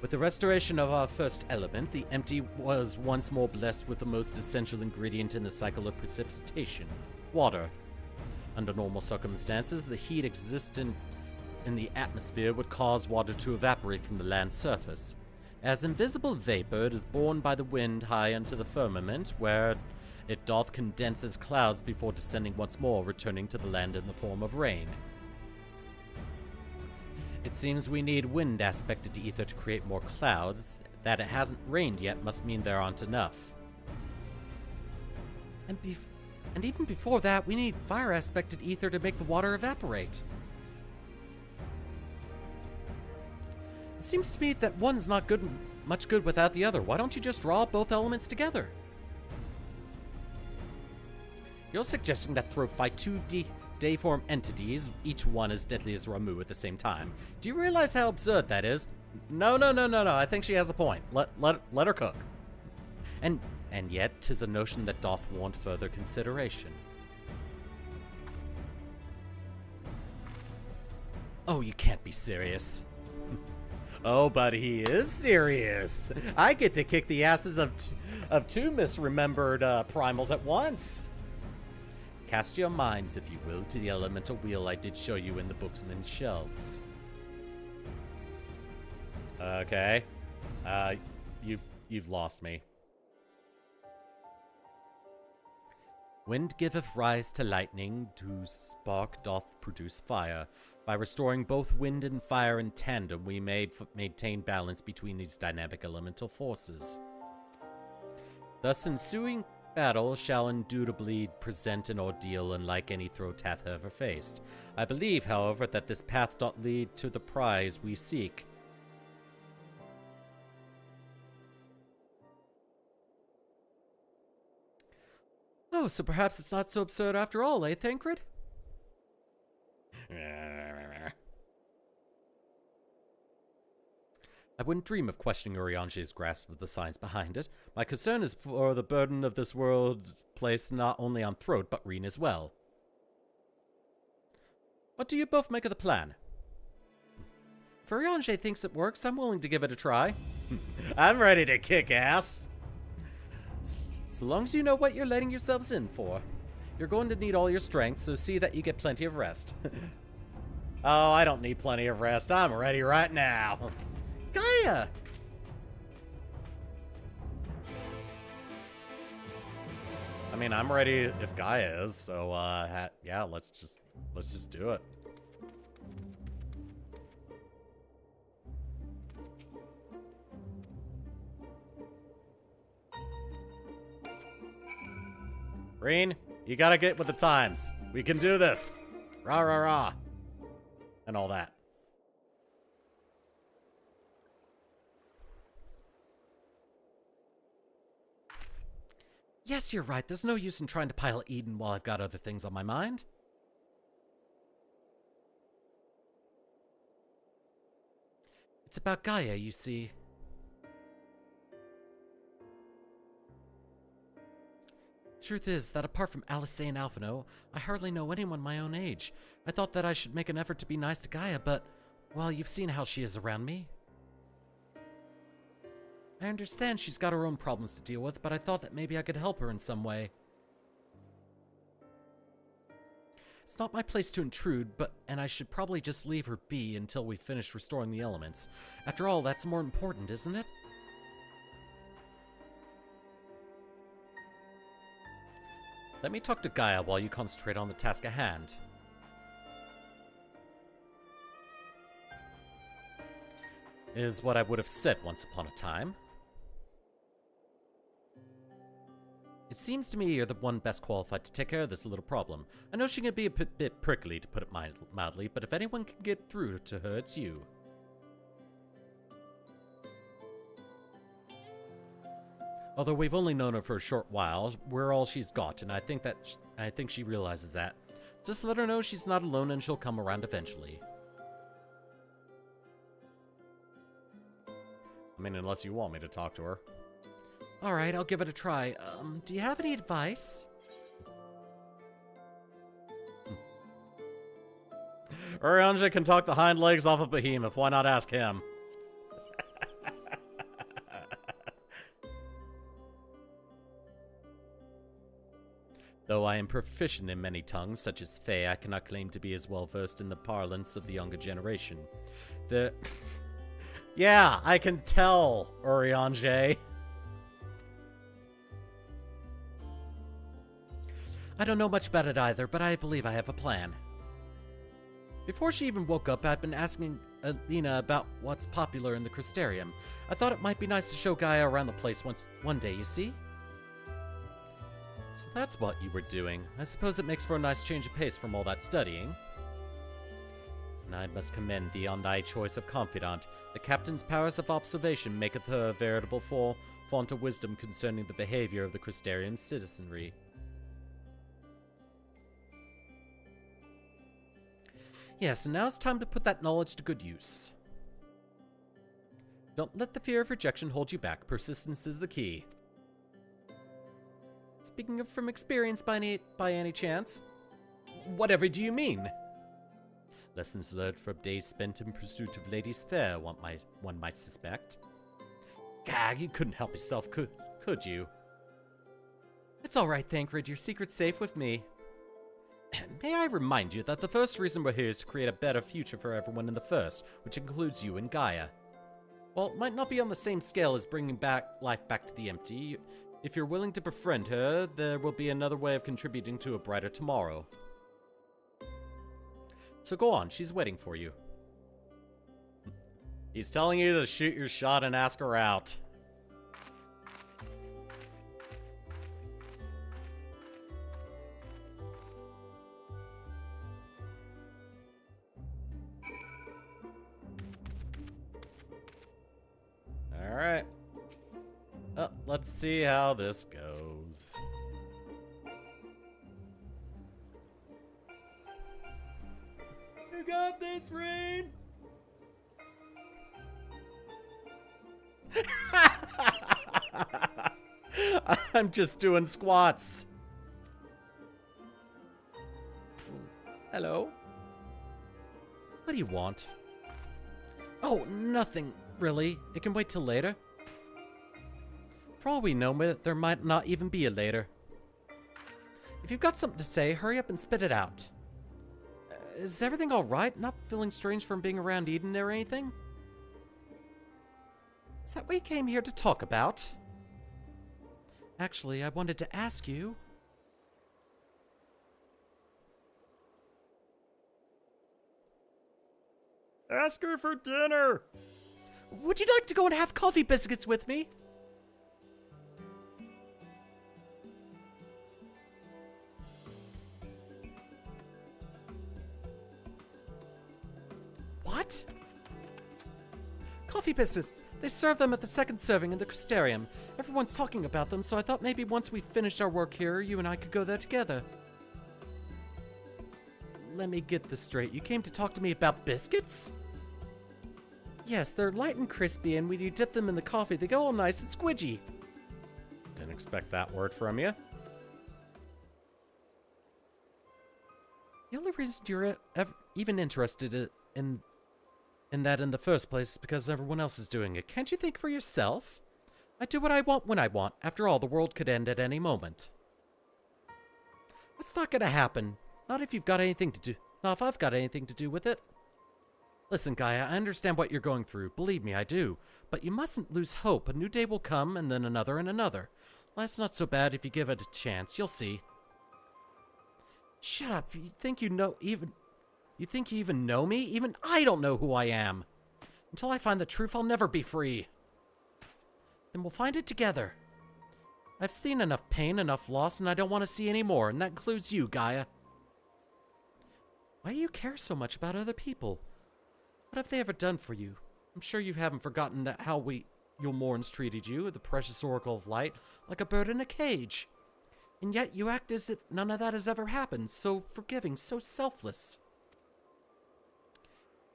With the restoration of our first element, the empty was once more blessed with the most essential ingredient in the cycle of precipitation, water. Under normal circumstances, the heat existent in the atmosphere would cause water to evaporate from the land's surface. As invisible vapor, it is borne by the wind high unto the firmament, where it doth condense as clouds before descending once more, returning to the land in the form of rain. It seems we need wind-aspected ether to create more clouds. That it hasn't rained yet must mean there aren't enough. And even before that, we need fire-aspected ether to make the water evaporate. It seems to me that one's not much good without the other. Why don't you just draw both elements together? You're suggesting that throw fight two deiform entities, each one as deadly as Ramu at the same time. Do you realize how absurd that is? No. I think she has a point. Let her cook. And yet, 'tis a notion that doth warrant further consideration. Oh, you can't be serious. Oh, but he is serious. I get to kick the asses of two misremembered primals at once. Cast your minds, if you will, to the elemental wheel I did show you in the bookman's shelves. Okay. You've lost me. Wind giveth rise to lightning, to spark doth produce fire. By restoring both wind and fire in tandem, we may maintain balance between these dynamic elemental forces. Thus ensuing battle shall indubitably present an ordeal unlike any Throat hath ever faced. I believe, however, that this path doth lead to the prize we seek. Oh, so perhaps it's not so absurd after all, eh, Thancred? I wouldn't dream of questioning Urianger's grasp of the science behind it. My concern is for the burden of this world placed not only on Throat, but Reen as well. What do you both make of the plan? If Urianger thinks it works, I'm willing to give it a try. I'm ready to kick ass. So long as you know what you're letting yourselves in for. You're going to need all your strength, so see that you get plenty of rest. Oh, I don't need plenty of rest. I'm ready right now. Gaia! I mean, I'm ready if Gaia is, so yeah, let's just do it. Reen, you gotta get with the times. We can do this. Rah, rah, rah. And all that. Yes, you're right. There's no use in trying to pilot Eden while I've got other things on my mind. It's about Gaia, you see. truth is that apart from Alice and Alphino, I hardly know anyone my own age. I thought that I should make an effort to be nice to Gaia, but, well, you've seen how she is around me. I understand she's got her own problems to deal with, but I thought that maybe I could help her in some way. It's not my place to intrude, and I should probably just leave her be until we finish restoring the elements. After all, that's more important, isn't it? Let me talk to Gaia while you concentrate on the task at hand. Is what I would have said once upon a time. It seems to me you're the one best qualified to take care of this little problem. I know she can be a bit prickly, to put it mildly, but if anyone can get through to her, it's you. Although we've only known her for a short while, we're all she's got, and I think she realizes that. Just let her know she's not alone and she'll come around eventually. I mean, unless you want me to talk to her. Alright, I'll give it a try. Do you have any advice? Urianger can talk the hind legs off of Behemoth. Why not ask him? Though I am proficient in many tongues, such as Fey, I cannot claim to be as well versed in the parlance of the younger generation. Yeah, I can tell, Urianger. I don't know much about it either, but I believe I have a plan. Before she even woke up, I'd been asking Alina about what's popular in the Crystarium. I thought it might be nice to show Gaia around the place one day, you see? So that's what you were doing. I suppose it makes for a nice change of pace from all that studying. And I must commend thee on thy choice of confidant. The captain's powers of observation maketh her a veritable font of wisdom concerning the behavior of the Crystarian citizenry. Yes, and now it's time to put that knowledge to good use. Don't let the fear of rejection hold you back. Persistence is the key. Speaking of from experience by any chance? Whatever do you mean? Lessons learned from days spent in pursuit of ladies fair, one might suspect. Gag, you couldn't help yourself, could you? It's alright, Thancred. Your secret's safe with me. May I remind you that the first reason we're here is to create a better future for everyone in the First, which includes you and Gaia. While it might not be on the same scale as bringing life back to the empty, if you're willing to befriend her, there will be another way of contributing to a brighter tomorrow. So go on, she's waiting for you. He's telling you to shoot your shot and ask her out. Alright. Well, let's see how this goes. You got this, Rain! I'm just doing squats. Hello? What do you want? Oh, nothing, really. It can wait till later. For all we know, there might not even be a later. If you've got something to say, hurry up and spit it out. Is everything alright? Not feeling strange from being around Eden or anything? Is that what you came here to talk about? Actually, I wanted to ask you... Ask her for dinner! Would you like to go and have coffee biscuits with me? What? Coffee biscuits. They serve them at the second serving in the Crystarium. Everyone's talking about them, so I thought maybe once we finished our work here, you and I could go there together. Let me get this straight. You came to talk to me about biscuits? Yes, they're light and crispy, and when you dip them in the coffee, they go all nice and squidgy. Didn't expect that word from you. The only reason you're even interested in that in the first place is because everyone else is doing it. Can't you think for yourself? I do what I want when I want. After all, the world could end at any moment. That's not gonna happen. Not if you've got anything to do. Not if I've got anything to do with it. Listen, Gaia, I understand what you're going through. Believe me, I do. But you mustn't lose hope. A new day will come, and then another and another. Life's not so bad if you give it a chance. You'll see. Shut up. You think you even know me? Even I don't know who I am. Until I find the truth, I'll never be free. Then we'll find it together. I've seen enough pain, enough loss, and I don't want to see any more, and that includes you, Gaia. Why do you care so much about other people? What have they ever done for you? I'm sure you haven't forgotten that how your Morns treated you, the precious Oracle of Light, like a bird in a cage. And yet you act as if none of that has ever happened, so forgiving, so selfless.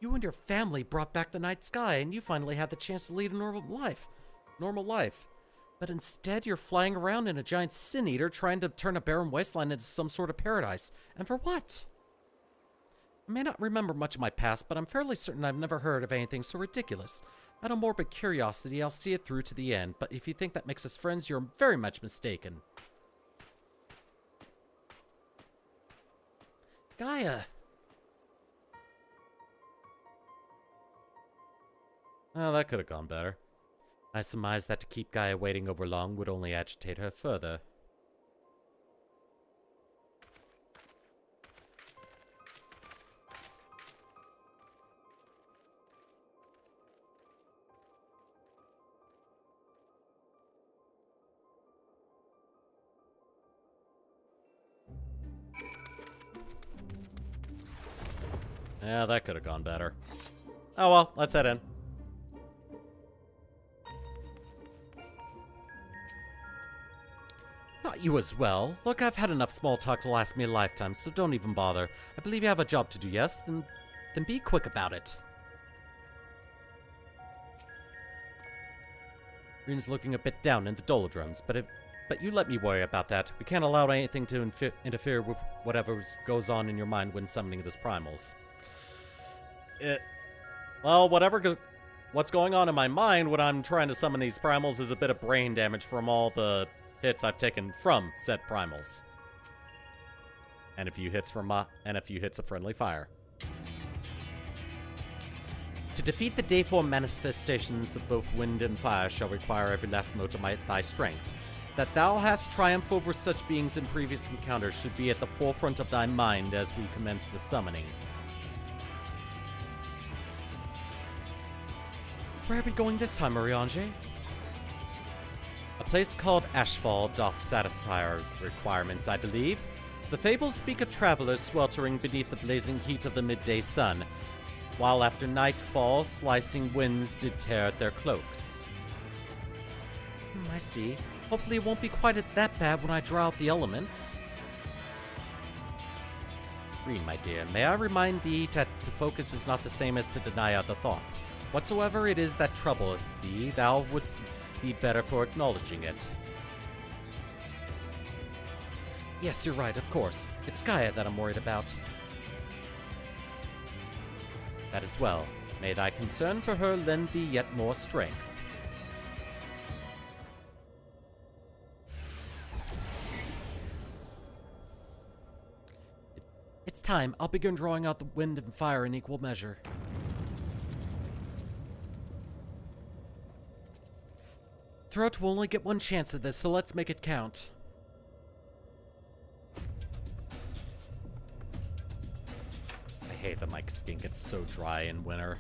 You and your family brought back the night sky, and you finally had the chance to lead a normal life. But instead, you're flying around in a giant sin-eater trying to turn a barren wasteland into some sort of paradise. And for what? I may not remember much of my past, but I'm fairly certain I've never heard of anything so ridiculous. Out of morbid curiosity, I'll see it through to the end, but if you think that makes us friends, you're very much mistaken. Gaia! Well, that could have gone better. I surmised that to keep Gaia waiting over long would only agitate her further. Yeah, that could have gone better. Oh well, let's head in. Not you as well. Look, I've had enough small talk to last me a lifetime, so don't even bother. I believe you have a job to do, yes? Then be quick about it. Reen's looking a bit down in the doldrums, but you let me worry about that. We can't allow anything to interfere with whatever goes on in your mind when summoning this Primals. Well, what's going on in my mind when I'm trying to summon these Primals is a bit of brain damage from all the hits I've taken from said Primals. And a few hits of friendly fire. To defeat the Day 4 manifestations of both wind and fire shall require every last mote of thy strength. That thou hast triumphed over such beings in previous encounters should be at the forefront of thy mind as we commence the summoning. Where are we going this time, Mariange? A place called Ashfall doth satisfy our requirements, I believe. The fables speak of travelers sweltering beneath the blazing heat of the midday sun, while after nightfall, slicing winds did tear at their cloaks. I see. Hopefully it won't be quite that bad when I draw out the elements. Reen, my dear, may I remind thee that the focus is not the same as to deny other thoughts. Whatsoever it is that troubleth thee, thou wouldst be better for acknowledging it. Yes, you're right, of course. It's Gaia that I'm worried about. That as well. May thy concern for her lend thee yet more strength. It's time. I'll begin drawing out the wind and fire in equal measure. Throat will only get one chance at this, so let's make it count. I hate that my skin gets so dry in winter.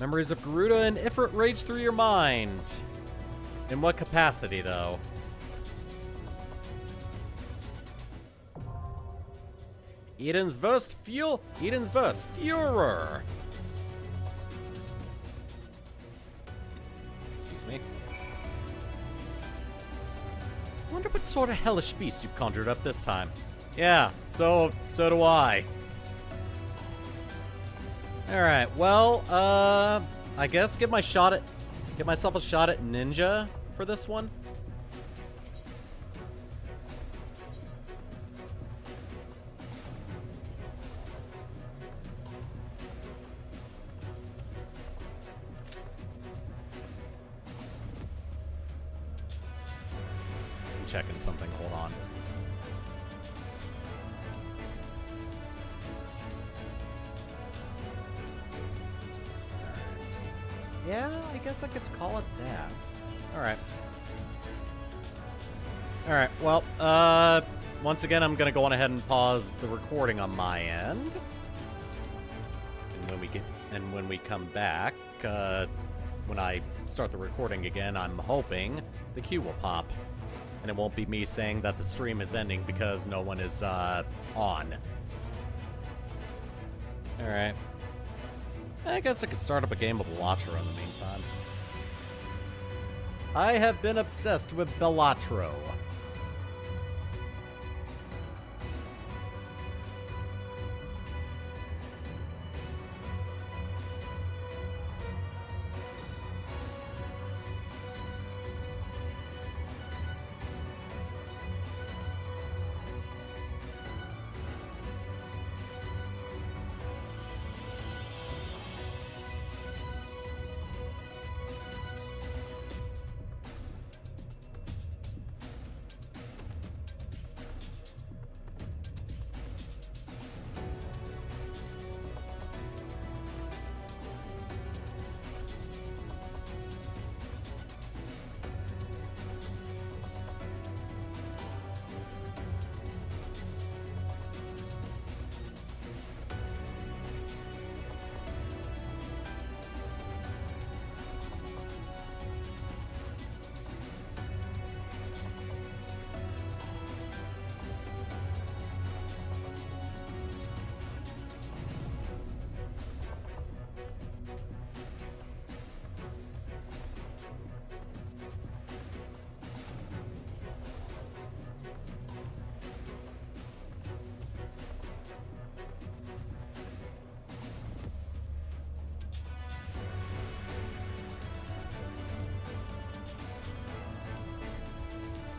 Memories of Garuda and Ifrit rage through your mind. In what capacity, though? Eden's verse Furor. Excuse me. I wonder what sort of hellish beast you've conjured up this time. Yeah, so do I. Alright, well, I guess get myself a shot at ninja for this one. checking something. Hold on. Yeah, I guess I could call it that. Alright. Alright, well, once again, I'm gonna go on ahead and pause the recording on my end. And when we come back, when I start the recording again, I'm hoping the queue will pop. And it won't be me saying that the stream is ending because no one is, on. Alright. I guess I could start up a game of Bellatro in the meantime. I have been obsessed with Bellatro.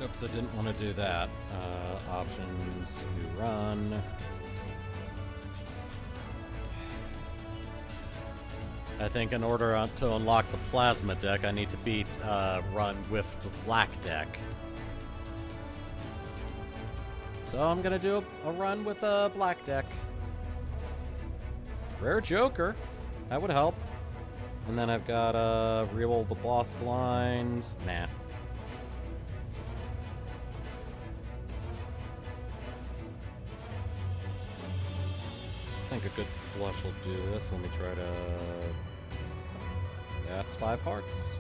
Oops, I didn't want to do that. Options, new run. I think in order to unlock the plasma deck, I need to beat run with the black deck. So I'm gonna do a run with a black deck. Rare Joker. That would help. And then I've got reroll the boss blind. Nah. I think a good flush will do this. Let me try to... Yeah, it's 5 hearts.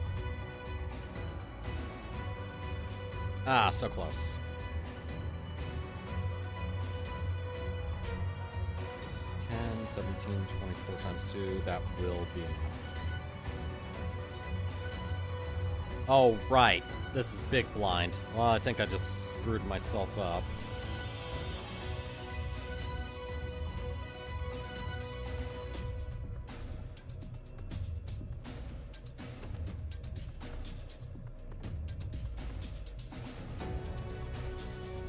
Ah, so close. 10, 17, 24 times 2. That will be enough. Oh, right. This is big blind. Well, I think I just screwed myself up.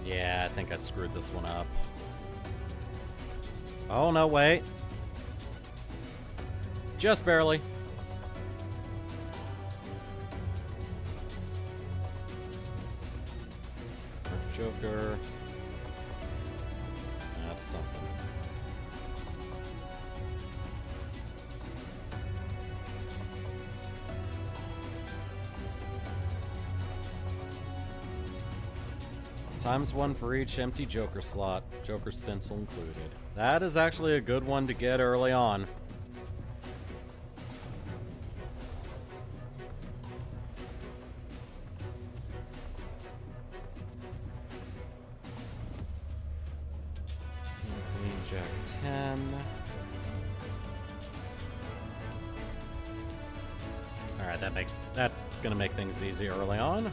Yeah, I think I screwed this one up. Oh, no, wait. Just barely. Joker. That's something. ×1 for each empty Joker slot. Joker stencil included. That is actually a good one to get early on. Queen, Jack 10. Alright, that's gonna make things easy early on.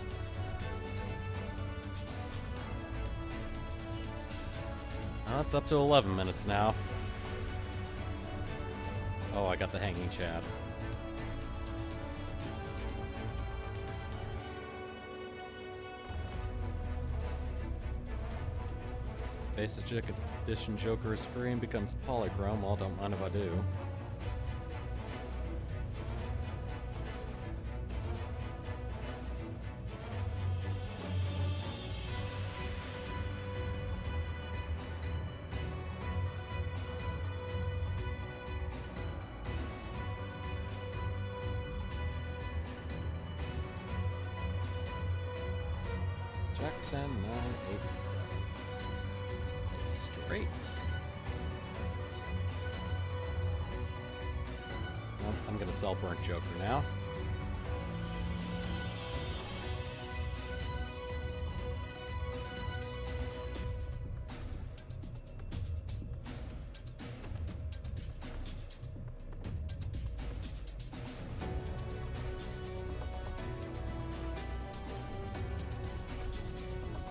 It's up to 11 minutes now. Oh, I got the hanging Chad. Basic Edition Joker is free and becomes polychrome. Well, don't mind if I do. Jack 10, 9, 8, 7. A straight. Well, I'm gonna sell Burnt Joker now.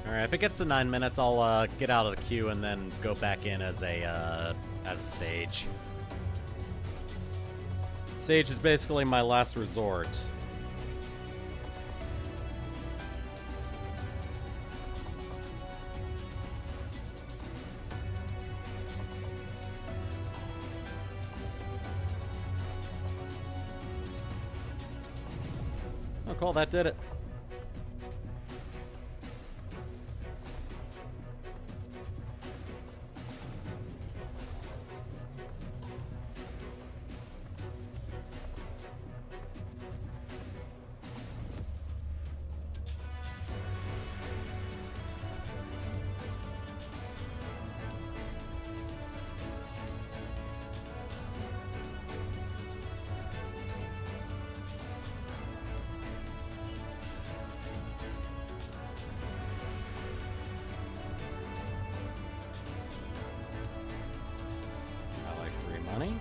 Alright, if it gets to 9 minutes, I'll get out of the queue and then go back in as a Sage. Sage is basically my last resort. Oh, cool, that did it. Money.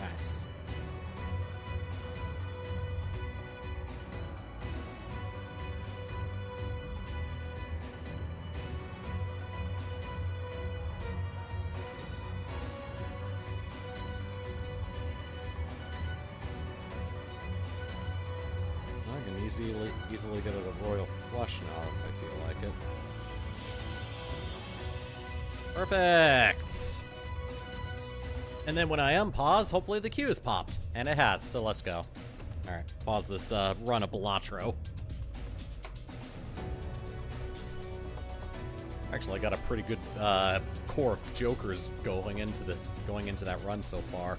Nice. I can easily get a royal flush now if I feel like it. Perfect! And then when I unpause, hopefully the queue is popped. And it has, so let's go. Alright, pause this run of Balatro. Actually, I got a pretty good core of Jokers going into that run so far.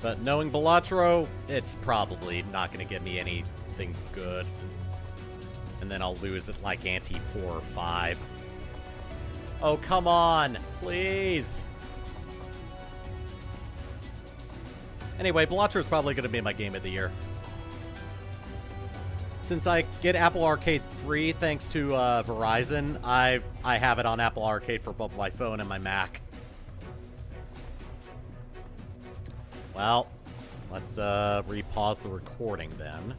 But knowing Balatro, it's probably not going to get me anything good. And then I'll lose at like ante 4 or 5. Oh, come on! Please! Anyway, Balatro is probably going to be my game of the year. Since I get Apple Arcade free thanks to Verizon, I have it on Apple Arcade for both my phone and my Mac. Well, let's repause the recording then.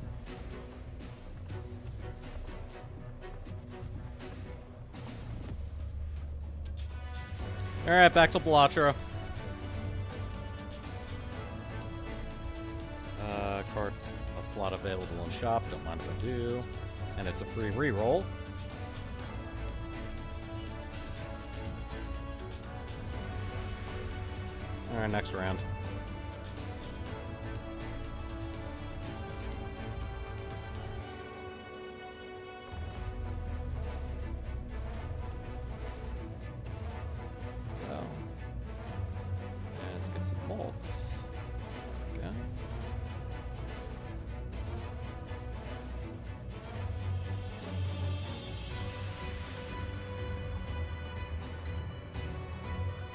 Alright, back to Balatro. Cards, a slot available in shop, don't mind if I do. And it's a free reroll. Alright, next round. Go. And let's get some bolts. Okay.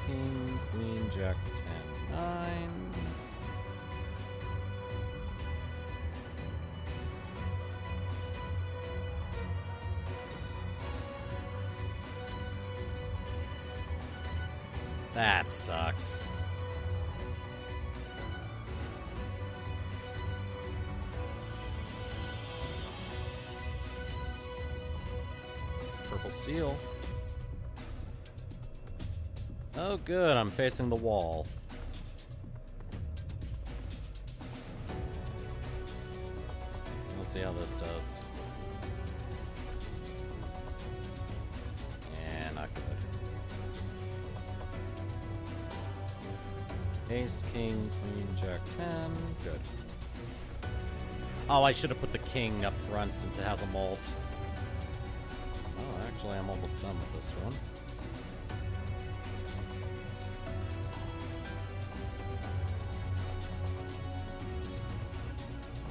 King, Queen, Jack, 10, 9. That sucks. Purple seal. Oh, good. I'm facing the wall. Let's see how this does. Yeah, not good. Ace, King, Queen, Jack, 10. Good. Oh, I should have put the king up front since it has a molt. Oh, actually, I'm almost done with this one.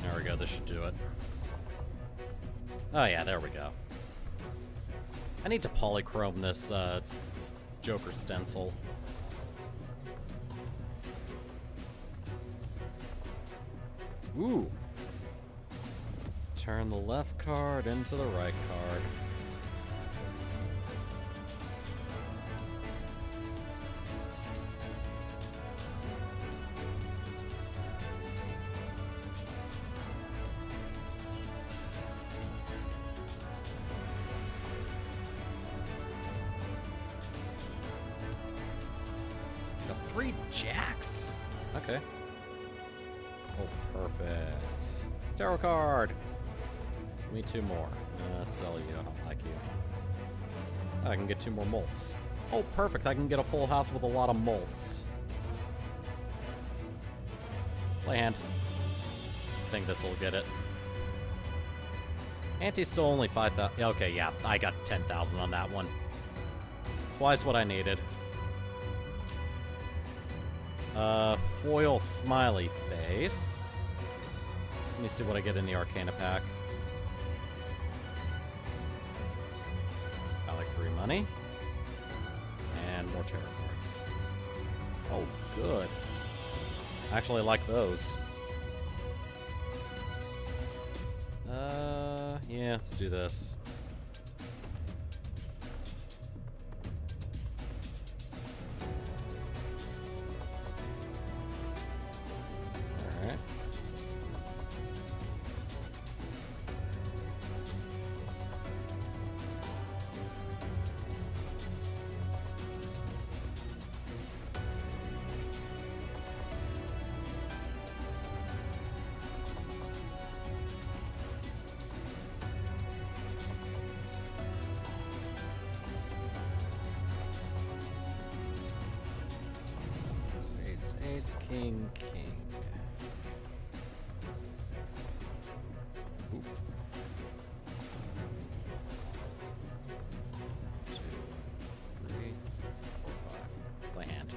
There we go, this should do it. Oh yeah, there we go. I need to polychrome this Joker stencil. Ooh. Turn the left card into the right card. Got 3 jacks. Okay. Oh, perfect. Tarot card. Give me 2 more. Sell you. I don't like you. I can get 2 more molts. Oh, perfect. I can get a full house with a lot of molts. Play hand. I think this will get it. Ante's still only 5,000. Okay, yeah. I got 10,000 on that one. Twice what I needed. Foil smiley face. Let me see what I get in the Arcana pack. I like free money. And more tarot cards. Oh, good. I actually like those. Yeah, let's do this. Alright. Ace, king, king. Ooh. 2, 3, 4, 5. Play hand.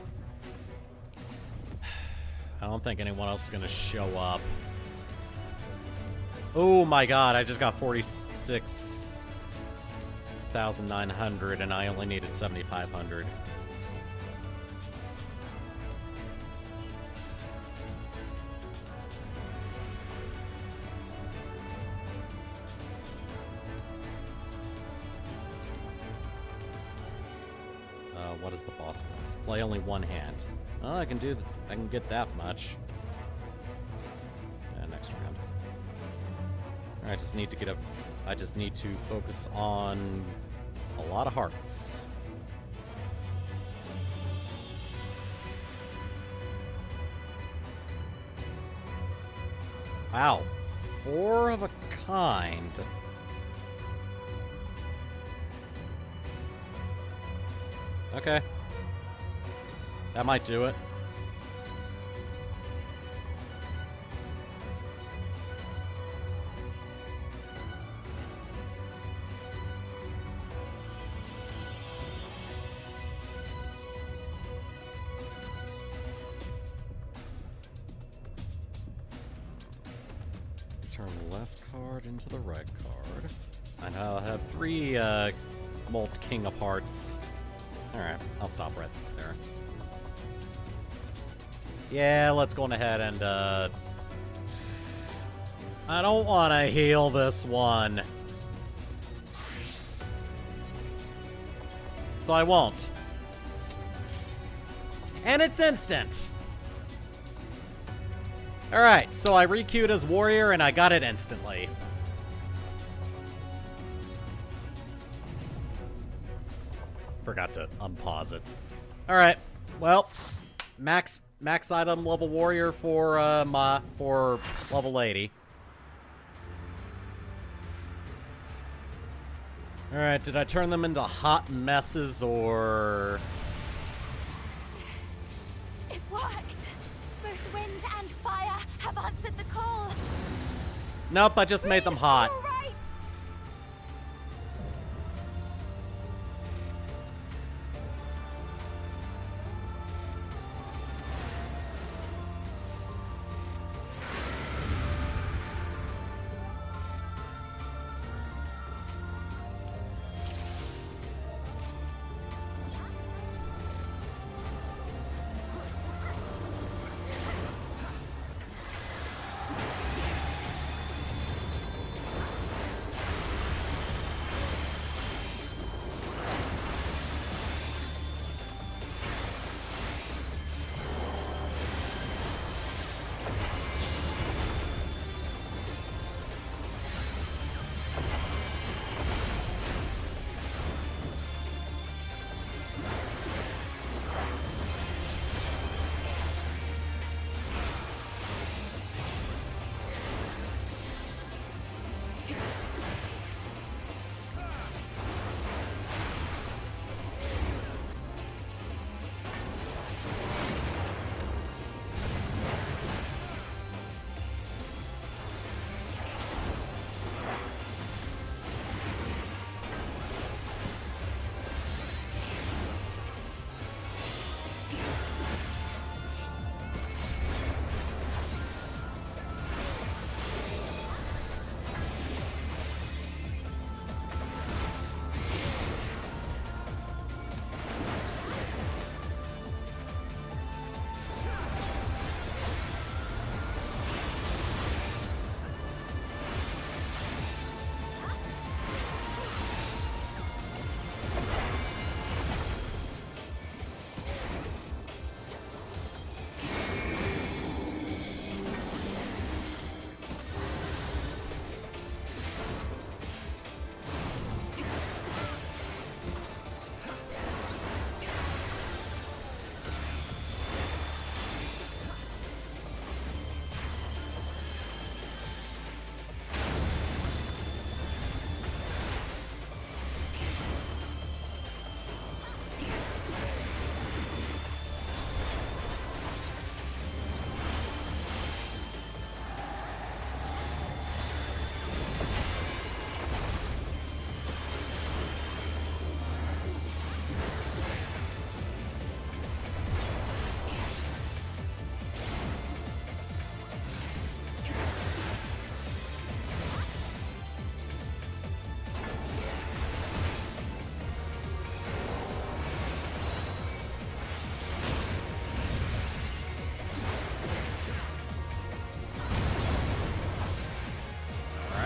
I don't think anyone else is gonna show up. Oh my god, I just got 46,900 and I only needed 7,500. What is the boss plan? Play only 1 hand. Oh, I can get that much. Next round. I just need to I just need to focus on a lot of hearts. Wow, 4 of a kind. Okay. That might do it. Turn the left card into the right card. And I'll have 3 Molt King of Hearts. Alright, I'll stop right there. Yeah, let's go on ahead and, I don't want to heal this one. So I won't. And it's instant! Alright, so I requeued as warrior and I got it instantly. Forgot to unpause it. Alright, well, max item level warrior for for level 80. Alright, did I turn them into hot messes or... It worked! Both wind and fire have answered the call. Nope, I just made them hot.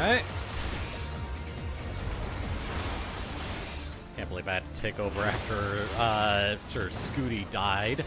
All right. Believe I had to take over after Sir Scooty died.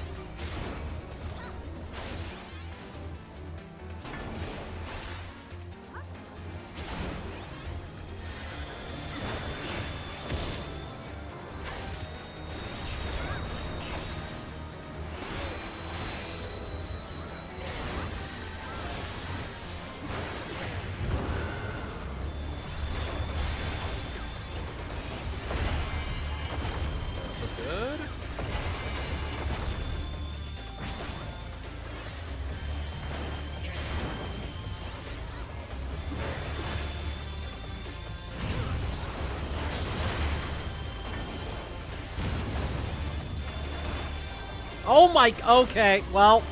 Oh my, okay, well.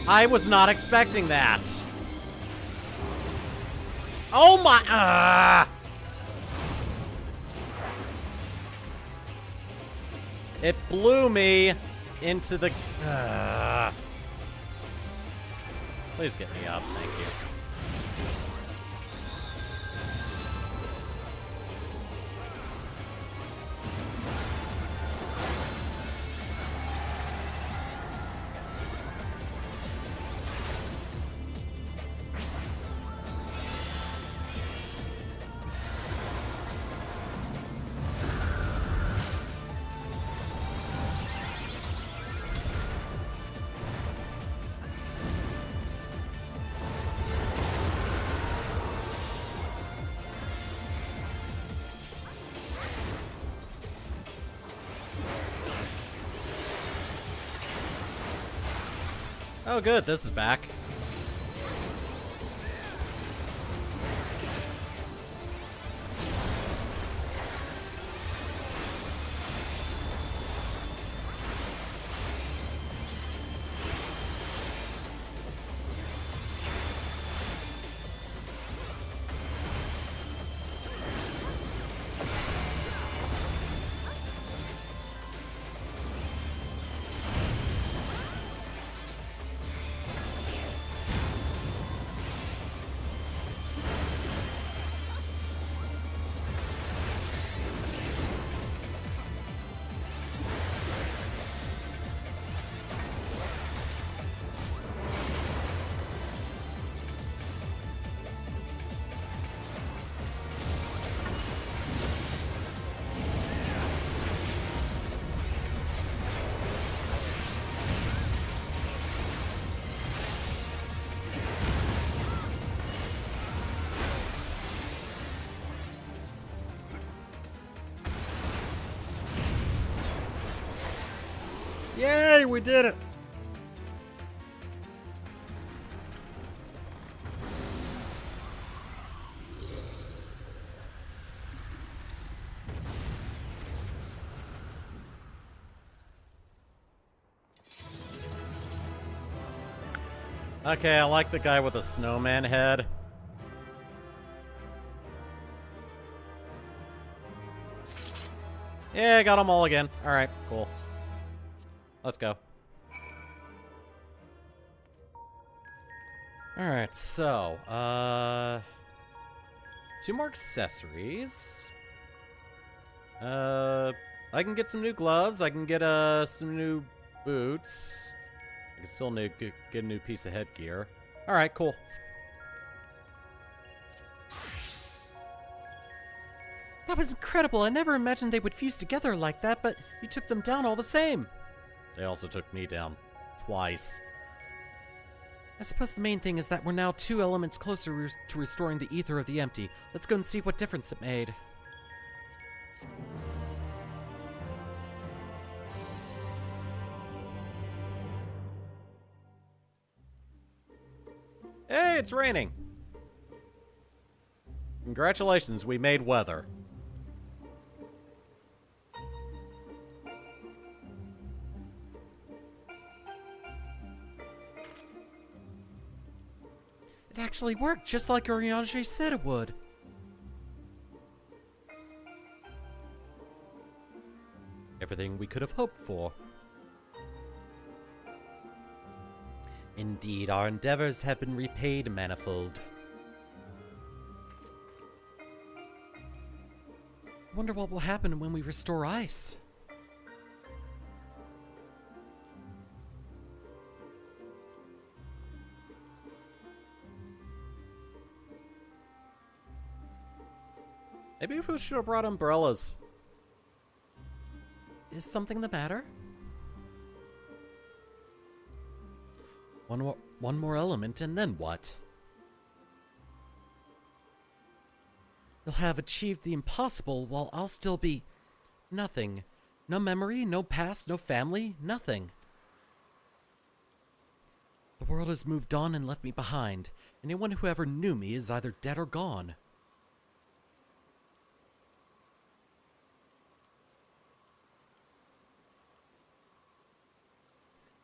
I was not expecting that. Oh my, It blew me into the, Please get me up, thank you. Oh good, this is back. Yay, we did it! Okay, I like the guy with the snowman head. Yeah, got them all again. Alright, cool. Let's go. Alright, so, 2 more accessories. I can get some new gloves. I can get, some new boots. I can still get a new piece of headgear. Alright, cool. That was incredible. I never imagined they would fuse together like that, but you took them down all the same. They also took me down. Twice. I suppose the main thing is that we're now 2 elements closer to restoring the ether of the empty. Let's go and see what difference it made. Hey, it's raining! Congratulations, we made weather. It actually worked, just like Oriange said it would. Everything we could have hoped for. Indeed, our endeavors have been repaid manifold. Wonder what will happen when we restore ice. Maybe we should have brought umbrellas. Is something the matter? One more element, and then what? You'll have achieved the impossible while I'll still be nothing. No memory, no past, no family, nothing. The world has moved on and left me behind. Anyone who ever knew me is either dead or gone.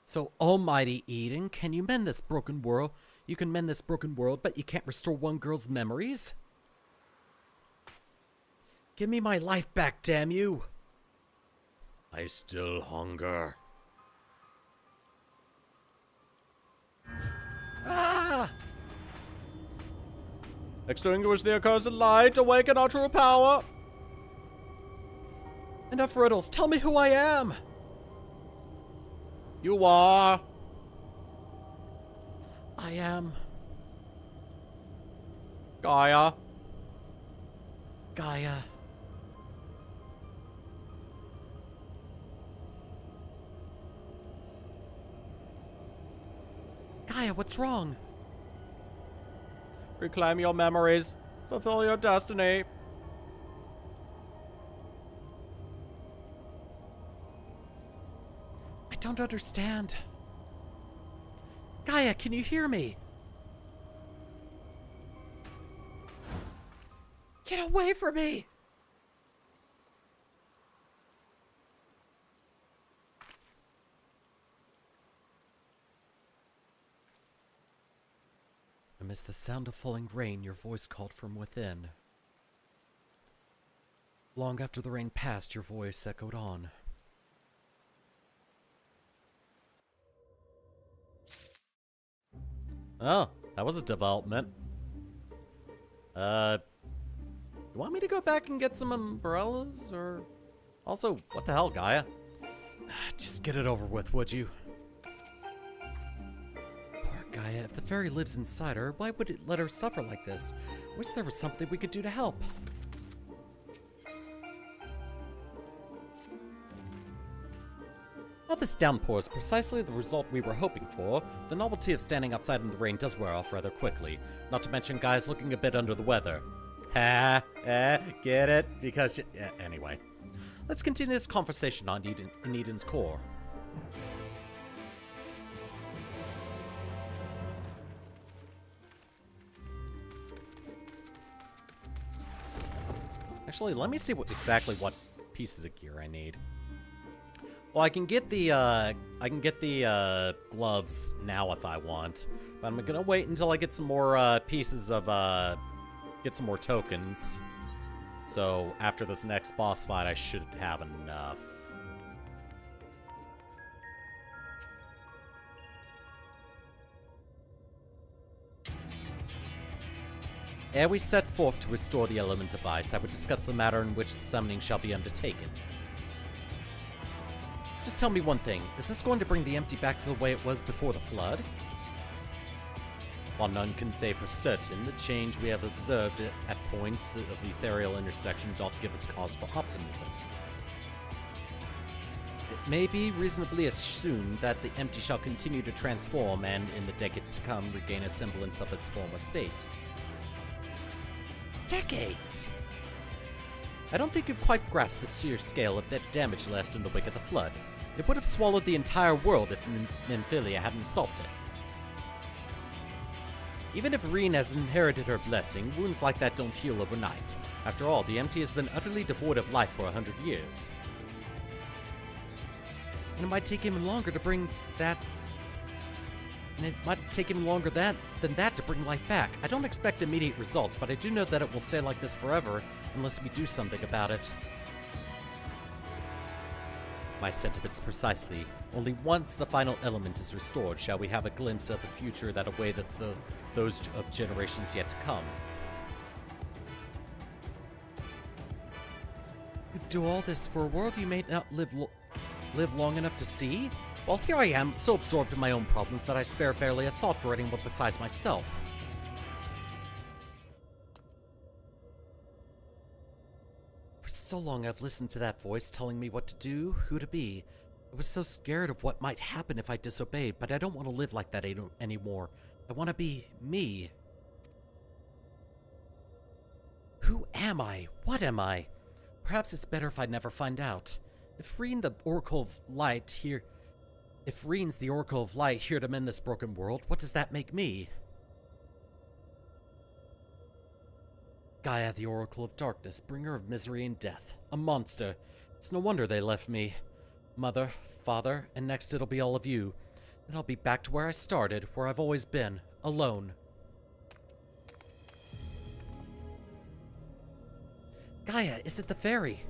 So, Almighty Eden, can you mend this broken world? You can mend this broken world, but you can't restore one girl's memories? Give me my life back, damn you! I still hunger. Ah! Extinguish the accursed light, awaken our true power! Enough riddles, tell me who I am! You are. I am. Gaia. Gaia. Gaia, what's wrong? Reclaim your memories. Fulfill your destiny. I don't understand. Gaia, can you hear me? Get away from me! Amidst the sound of falling rain, your voice called from within. Long after the rain passed, your voice echoed on. Oh, that was a development. You want me to go back and get some umbrellas, or... Also, what the hell, Gaia? Just get it over with, would you? Poor Gaia, if the fairy lives inside her, why would it let her suffer like this? Wish there was something we could do to help. While this downpour is precisely the result we were hoping for, the novelty of standing outside in the rain does wear off rather quickly. Not to mention Gaia's looking a bit under the weather. Get it? Because anyway. Let's continue this conversation on in Eden's core. Actually, let me see exactly what pieces of gear I need. Well, I can get the gloves now if I want, but I'm gonna wait until I get some more pieces of get some more tokens. So after this next boss fight, I should have enough. Ere we set forth to restore the element device, I would discuss the manner in which the summoning shall be undertaken. Just tell me one thing, is this going to bring the empty back to the way it was before the flood? While none can say for certain, the change we have observed at points of the ethereal intersection doth give us cause for optimism. It may be reasonably assumed that the empty shall continue to transform and, in the decades to come, regain a semblance of its former state. Decades! I don't think you've quite grasped the sheer scale of that damage left in the wake of the flood. It would have swallowed the entire world if Nymphilia hadn't stopped it. Even if Reen has inherited her blessing, wounds like that don't heal overnight. After all, the Empty has been utterly devoid of life for 100 years. And it might take even longer to bring that... And it might take even longer than that to bring life back. I don't expect immediate results, but I do know that it will stay like this forever unless we do something about it. My sentiments precisely. Only once the final element is restored shall we have a glimpse of the future that awaiteth those of generations yet to come. You do all this for a world you may not live long enough to see? Well, here I am, so absorbed in my own problems that I spare barely a thought for anyone besides myself. For so long I've listened to that voice telling me what to do, who to be. I was so scared of what might happen if I disobeyed, but I don't want to live like that anymore. I want to be me. Who am I? What am I? Perhaps it's better if I never find out. If Reen's the Oracle of Light here to mend this broken world, what does that make me? Gaia, the Oracle of Darkness, bringer of misery and death. A monster. It's no wonder they left me. Mother, father, and next it'll be all of you. Then I'll be back to where I started, where I've always been, alone. Gaia, is it the fairy?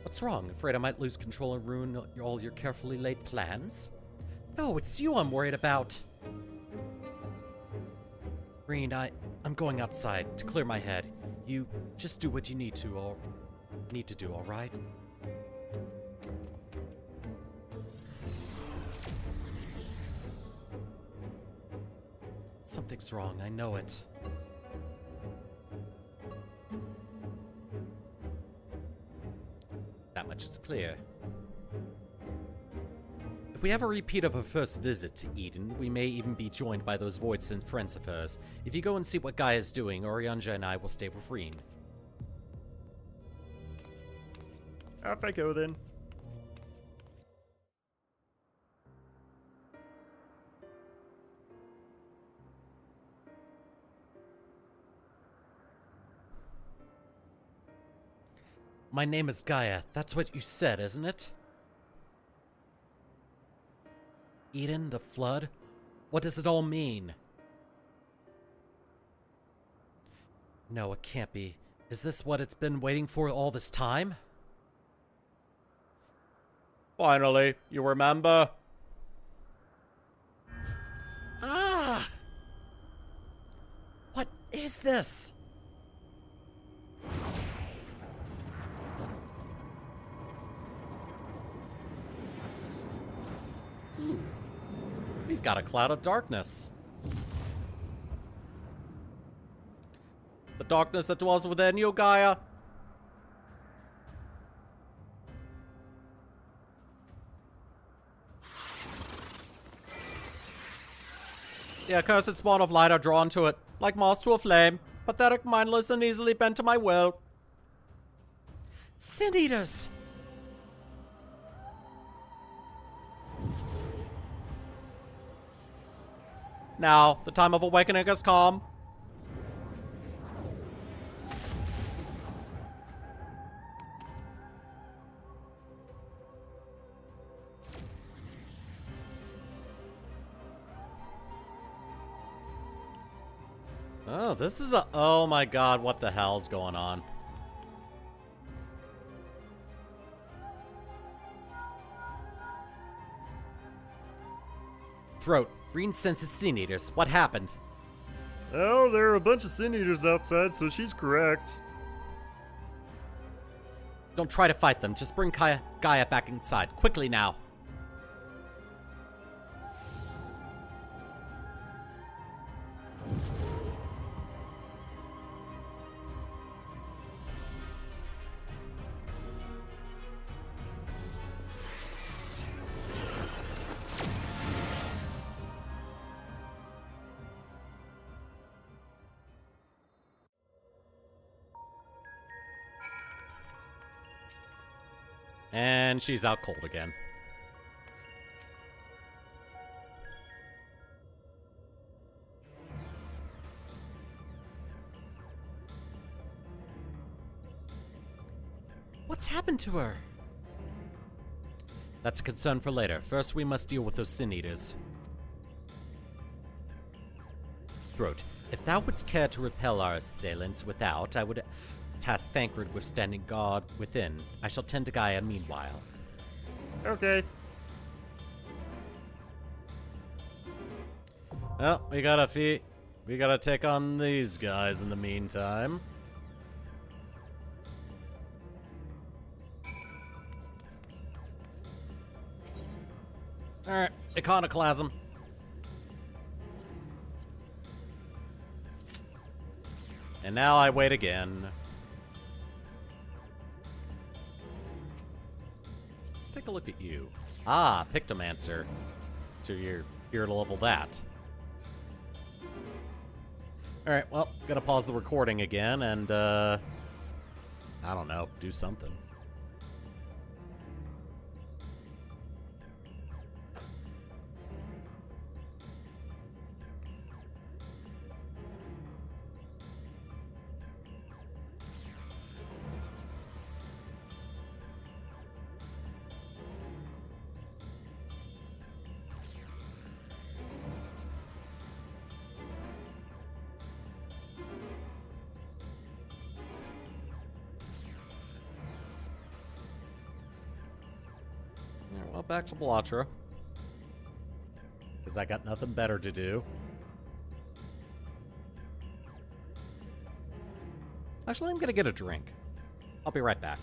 What's wrong? Afraid I might lose control and ruin all your carefully laid plans? No, it's you I'm worried about. Reen, I'm going outside to clear my head. You just do what you need to do, all right? Something's wrong, I know it. That much is clear. If we have a repeat of her first visit to Eden, we may even be joined by those Void-sent friends of hers. If you go and see what Gaia's doing, Orianja and I will stay with Reen. Off I go then. My name is Gaia. That's what you said, isn't it? Eden, the flood? What does it all mean? No, it can't be. Is this what it's been waiting for all this time? Finally, you remember? Ah! What is this? Ooh. We've got a cloud of darkness. The darkness that dwells within you, Gaia. The accursed spawn of light are drawn to it, like moths to a flame, pathetic, mindless, and easily bent to my will. Sin Eaters! Now, the time of awakening has come. Oh, this is a... Oh my god, what the hell's going on? Throat, Green senses Sin Eaters. What happened? Oh, there are a bunch of Sin Eaters outside, so she's correct. Don't try to fight them. Just bring Gaia back inside. Quickly now. And she's out cold again. What's happened to her? That's a concern for later. First, we must deal with those Sin Eaters. Throat, if thou wouldst care to repel our assailants without, I would task Thancred with standing guard within. I shall tend to Gaia meanwhile. Okay. Well, we gotta take on these guys in the meantime. Alright, Iconoclasm. And now I wait again. Let's take a look at you. Ah, Pictomancer. So you're here to level that. Alright, well, gonna pause the recording again and, I don't know, do something. Alright, well, back to Blottra. Because I got nothing better to do. Actually, I'm gonna get a drink. I'll be right back.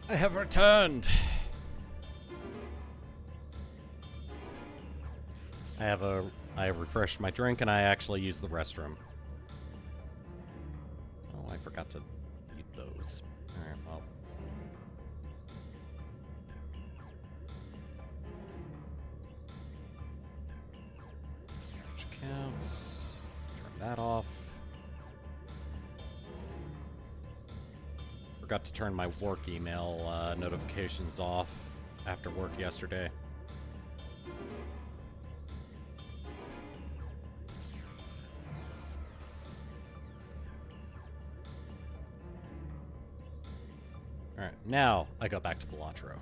I have returned. I have refreshed my drink and I actually used the restroom. Oh, I forgot to eat those. Alright, well. Accounts. Turn that off. Forgot to turn my work email notifications off after work yesterday. Alright, now I go back to Belatro.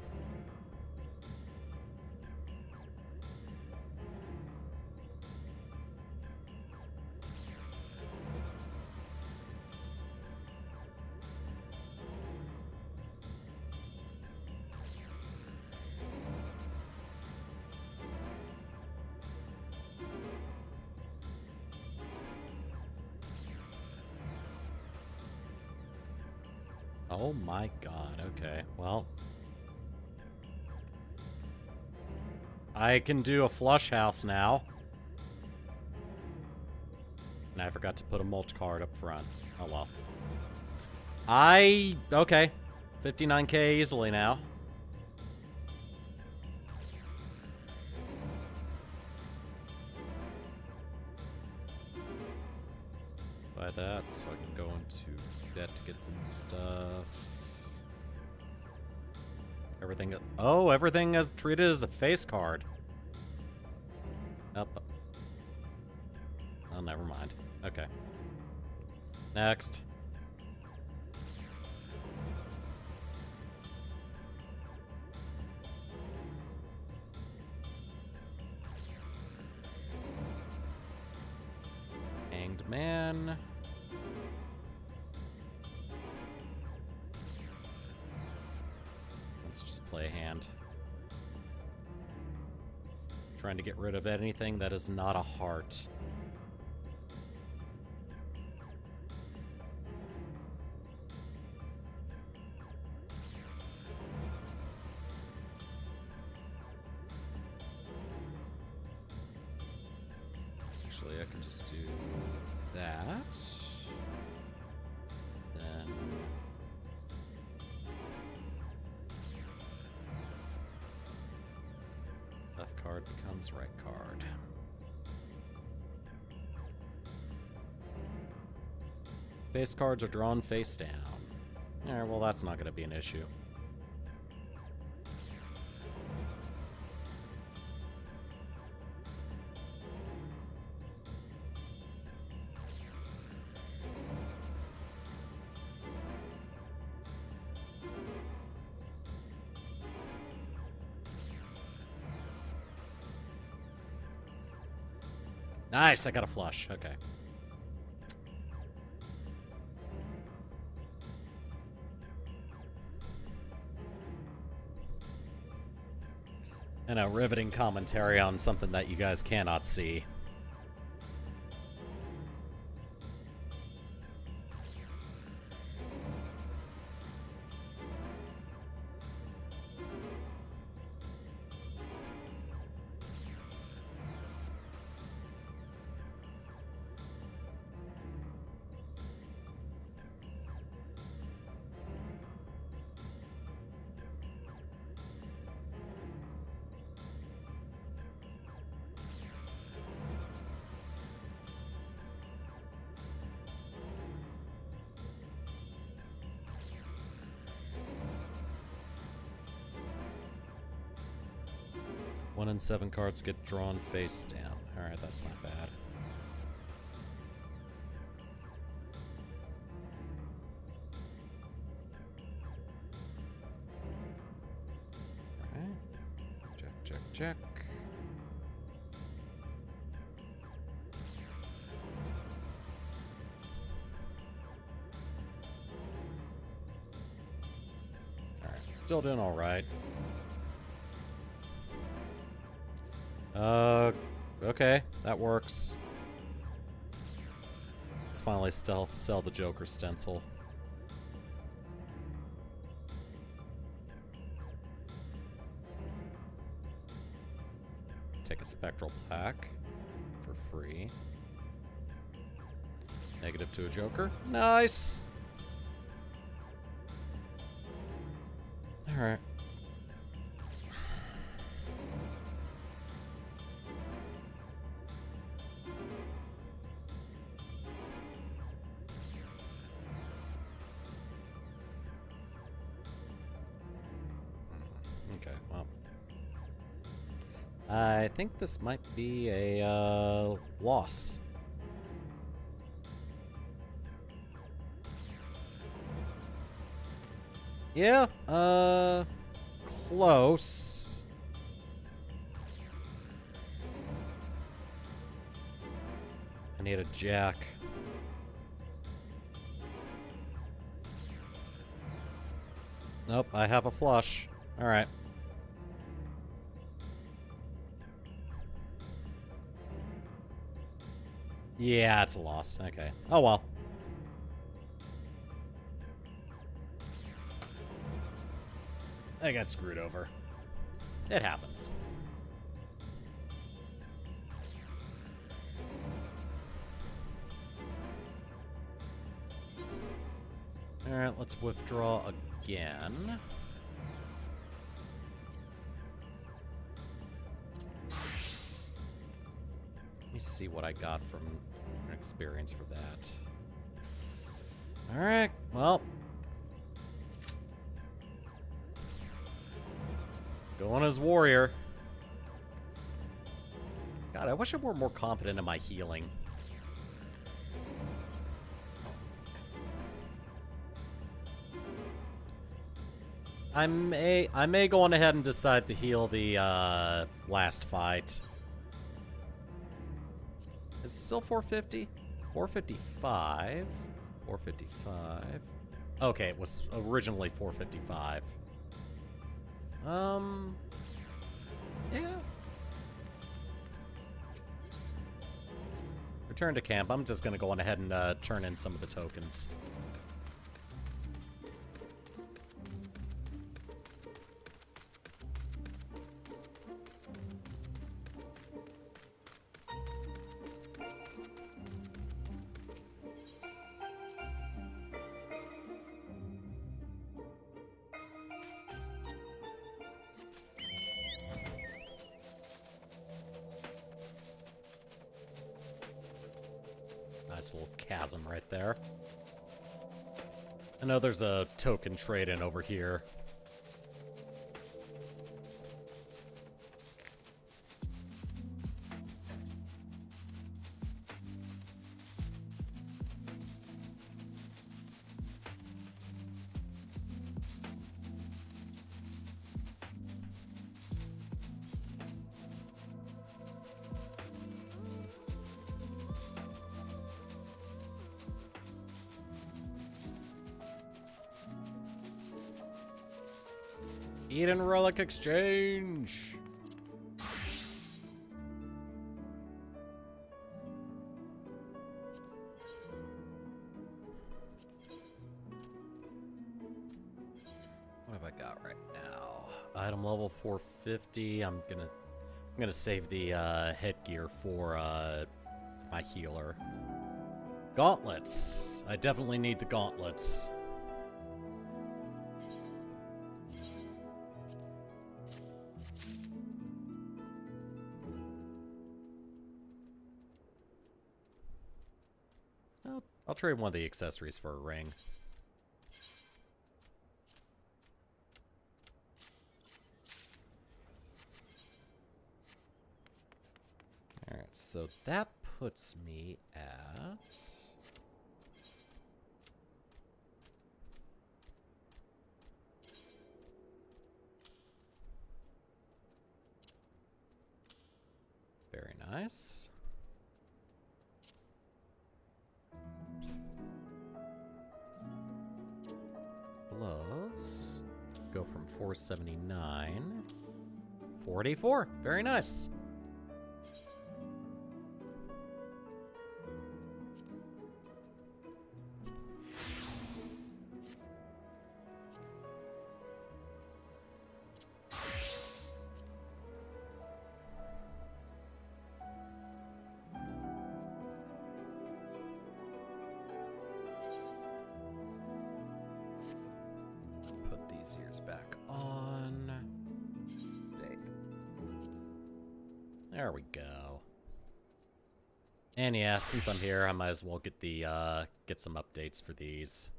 Oh my god, okay. Well, I can do a flush house now. And I forgot to put a mulch card up front. Oh well. Okay. 59k easily now. Buy that so I can go into debt to get some stuff. Everything is treated as a face card. Oh, never mind. Okay. Next. Hanged Man. Let's just play a hand. Trying to get rid of anything that is not a heart. Actually, I can just do that. Then left card becomes right card. Face cards are drawn face down. Alright, well that's not going to be an issue. Nice, I got a flush. Okay. And a riveting commentary on something that you guys cannot see. One in 7 cards get drawn face down. Alright, that's not bad. Alright. Check, check, check. Alright, still doing alright. Okay, that works. Let's finally sell the Joker stencil. Take a spectral pack for free. Negative to a joker. Nice! Alright. Okay, well. I think this might be a loss. Yeah, close. I need a jack. Nope, I have a flush. All right. Yeah, it's a loss. Okay. Oh well. I got screwed over. It happens. Alright, let's withdraw again. Let me see what I got from an experience for that. Alright, well. Going as warrior. God, I wish I were more confident in my healing. I may go on ahead and decide to heal the last fight. It's still 450? 455. 455. Okay, it was originally 455. Yeah. Return to camp. I'm just gonna go on ahead and turn in some of the tokens. Nice little chasm right there. I know there's a token trade-in over here. Eden Relic Exchange! What have I got right now? Item level 450. I'm gonna save the headgear for my healer. Gauntlets. I definitely need the gauntlets. I'll trade one of the accessories for a ring. Alright, so that puts me at... Very nice. Gloves go from 479 484. Very nice. these ears back on. Date. There we go. And yeah, since I'm here, I might as well get the get some updates for these.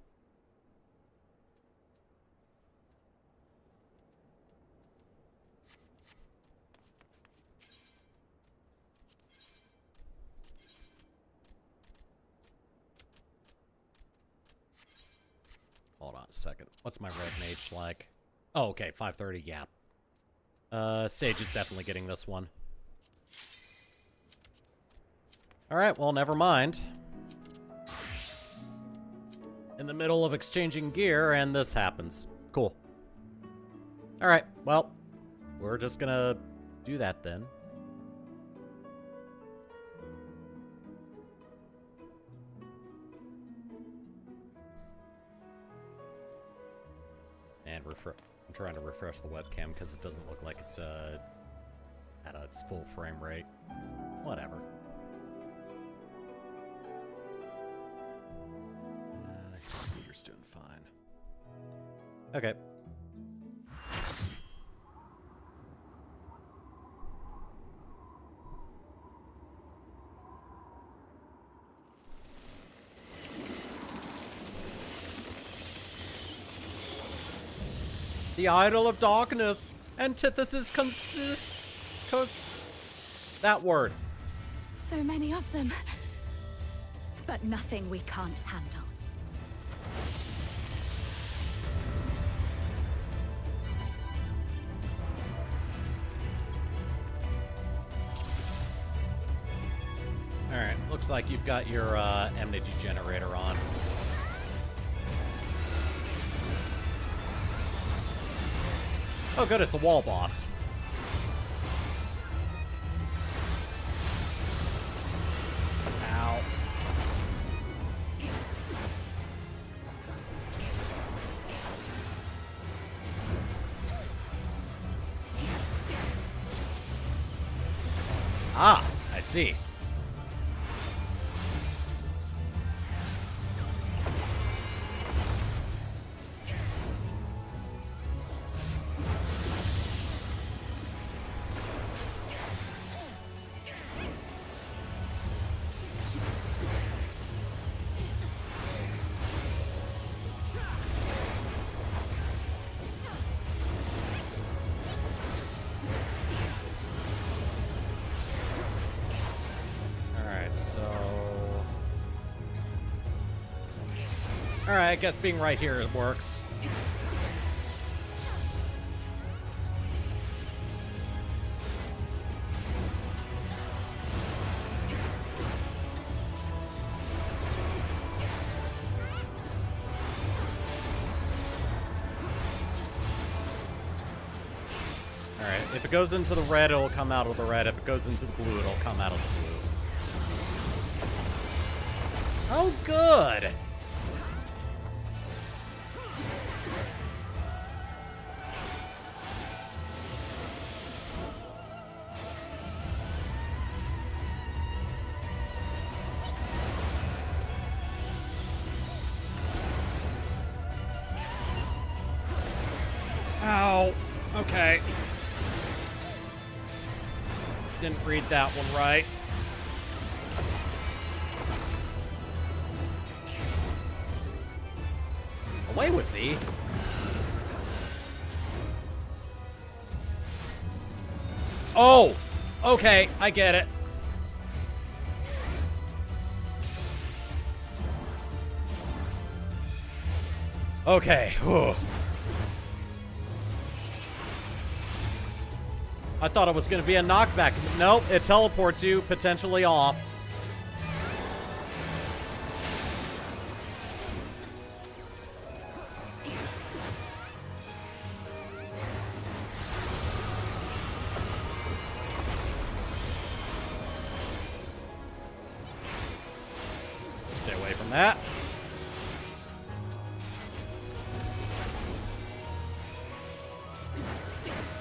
Hold on a second. What's my red mage like? Oh, okay, 530, yeah. Sage is definitely getting this one. Alright, well, never mind. In the middle of exchanging gear, and this happens. Cool. Alright, well, we're just gonna do that then. And I'm trying to refresh the webcam because it doesn't look like it's at its full frame rate. Whatever. Computer's doing fine. Okay. The idol of darkness, antithesis that word. So many of them. But nothing we can't handle. Alright, looks like you've got your enmity generator on. Oh good, it's a wall boss. Ow. Ah, I see. Alright, I guess being right here, it works. Alright, if it goes into the red, it'll come out of the red. If it goes into the blue, it'll come out of the blue. Oh, good! Ow. Okay. Didn't read that one right. Away with thee. Oh! Okay, I get it. Okay. Whew. I thought it was going to be a knockback. Nope, it teleports you potentially off. Stay away from that.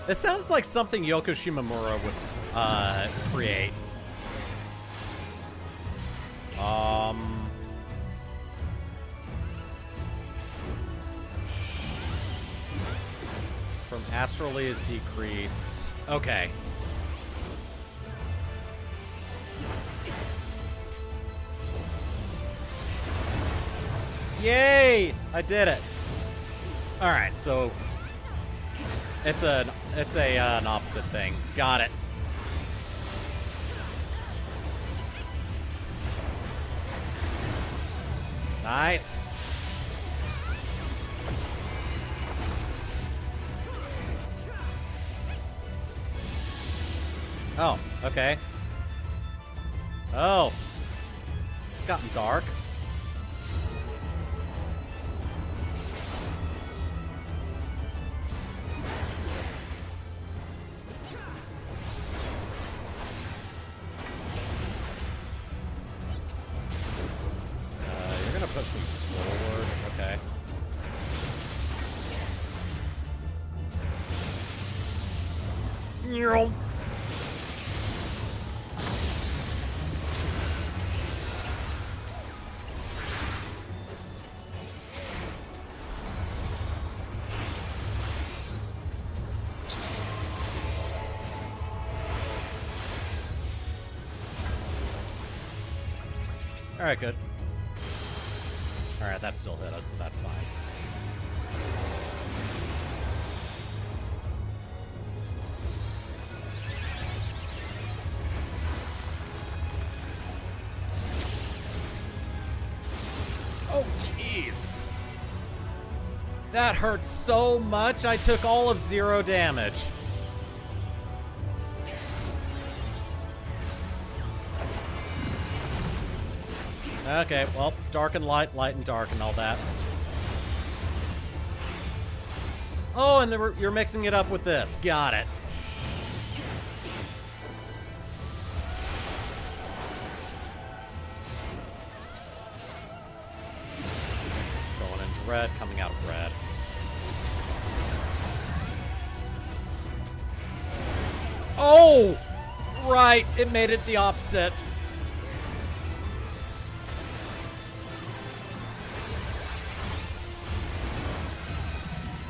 This sounds like something Yoko Shimomura would create. from astrally is decreased. Okay. Yay! I did it. All right, so it's an opposite thing. Got it. Nice. Oh, okay. Oh. It's gotten dark. You're gonna push me forward. Okay. Neural. Alright, good. Alright, that still hit us, but that's fine. Oh, jeez. That hurt so much, I took all of 0 damage. Okay, well, dark and light, light and dark and all that. Oh, and you're mixing it up with this. Got it. Going into red, coming out of red. Oh! Right, it made it the opposite.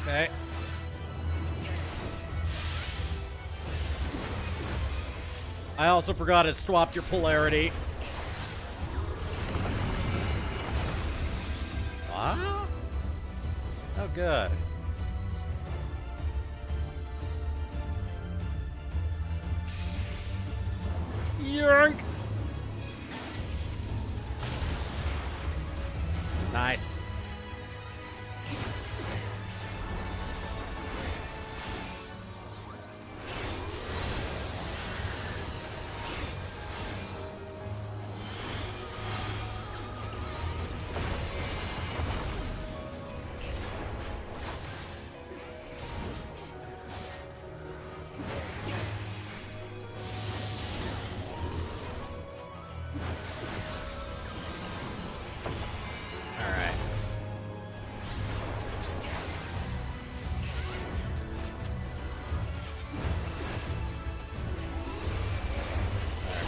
Okay. I also forgot it swapped your polarity. Wow. Oh, good. Yerk. Nice.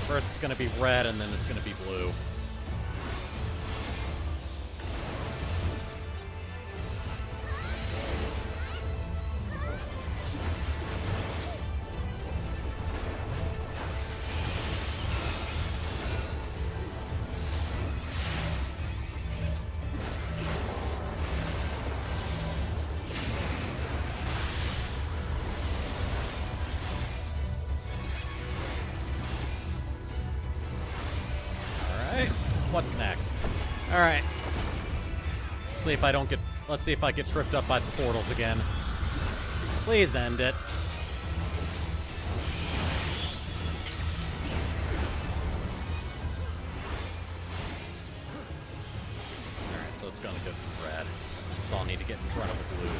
First it's gonna be red, and then it's gonna be blue. What's next? All right. Let's see if I don't get. Let's see if I get tripped up by the portals again. Please end it. All right, so it's gonna go to red. So I'll need to get in front of the blue.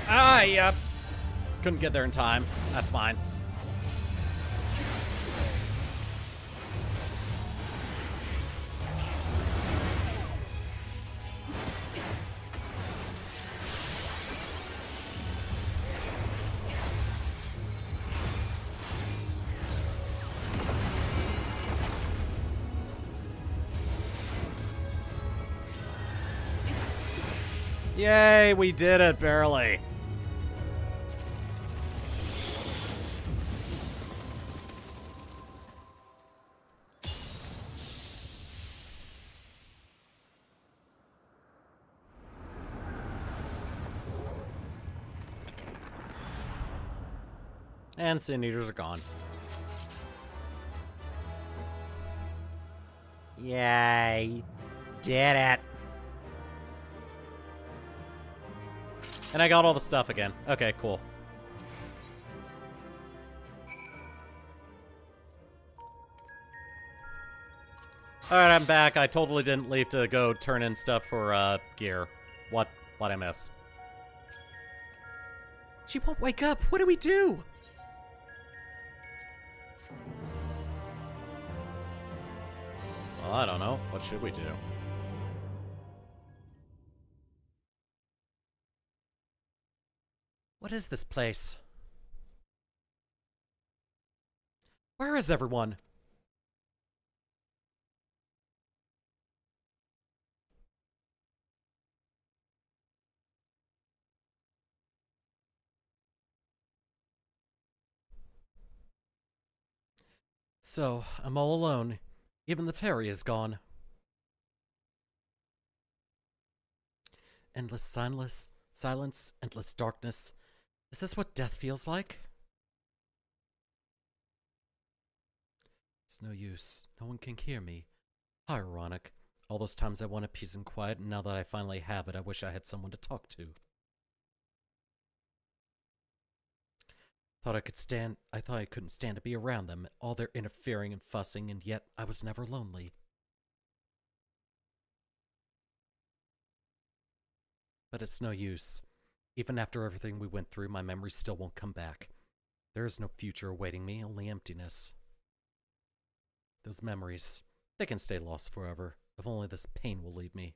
Ah, yep. Couldn't get there in time. That's fine. Yay, we did it, barely. And Sin Eaters are gone. Yay. Did it. And I got all the stuff again. Okay, cool. Alright, I'm back. I totally didn't leave to go turn in stuff for, gear. What'd I miss? She won't wake up. What do we do? Well, I don't know. What should we do? What is this place? Where is everyone? So, I'm all alone. Even the fairy is gone. Endless silence, endless darkness. Is this what death feels like? It's no use. No one can hear me. How ironic. All those times I wanted peace and quiet, and now that I finally have it, I wish I had someone to talk to. I thought I couldn't stand to be around them, all their interfering and fussing, and yet I was never lonely. But it's no use. Even after everything we went through, my memories still won't come back. There is no future awaiting me, only emptiness. Those memories, they can stay lost forever, if only this pain will leave me.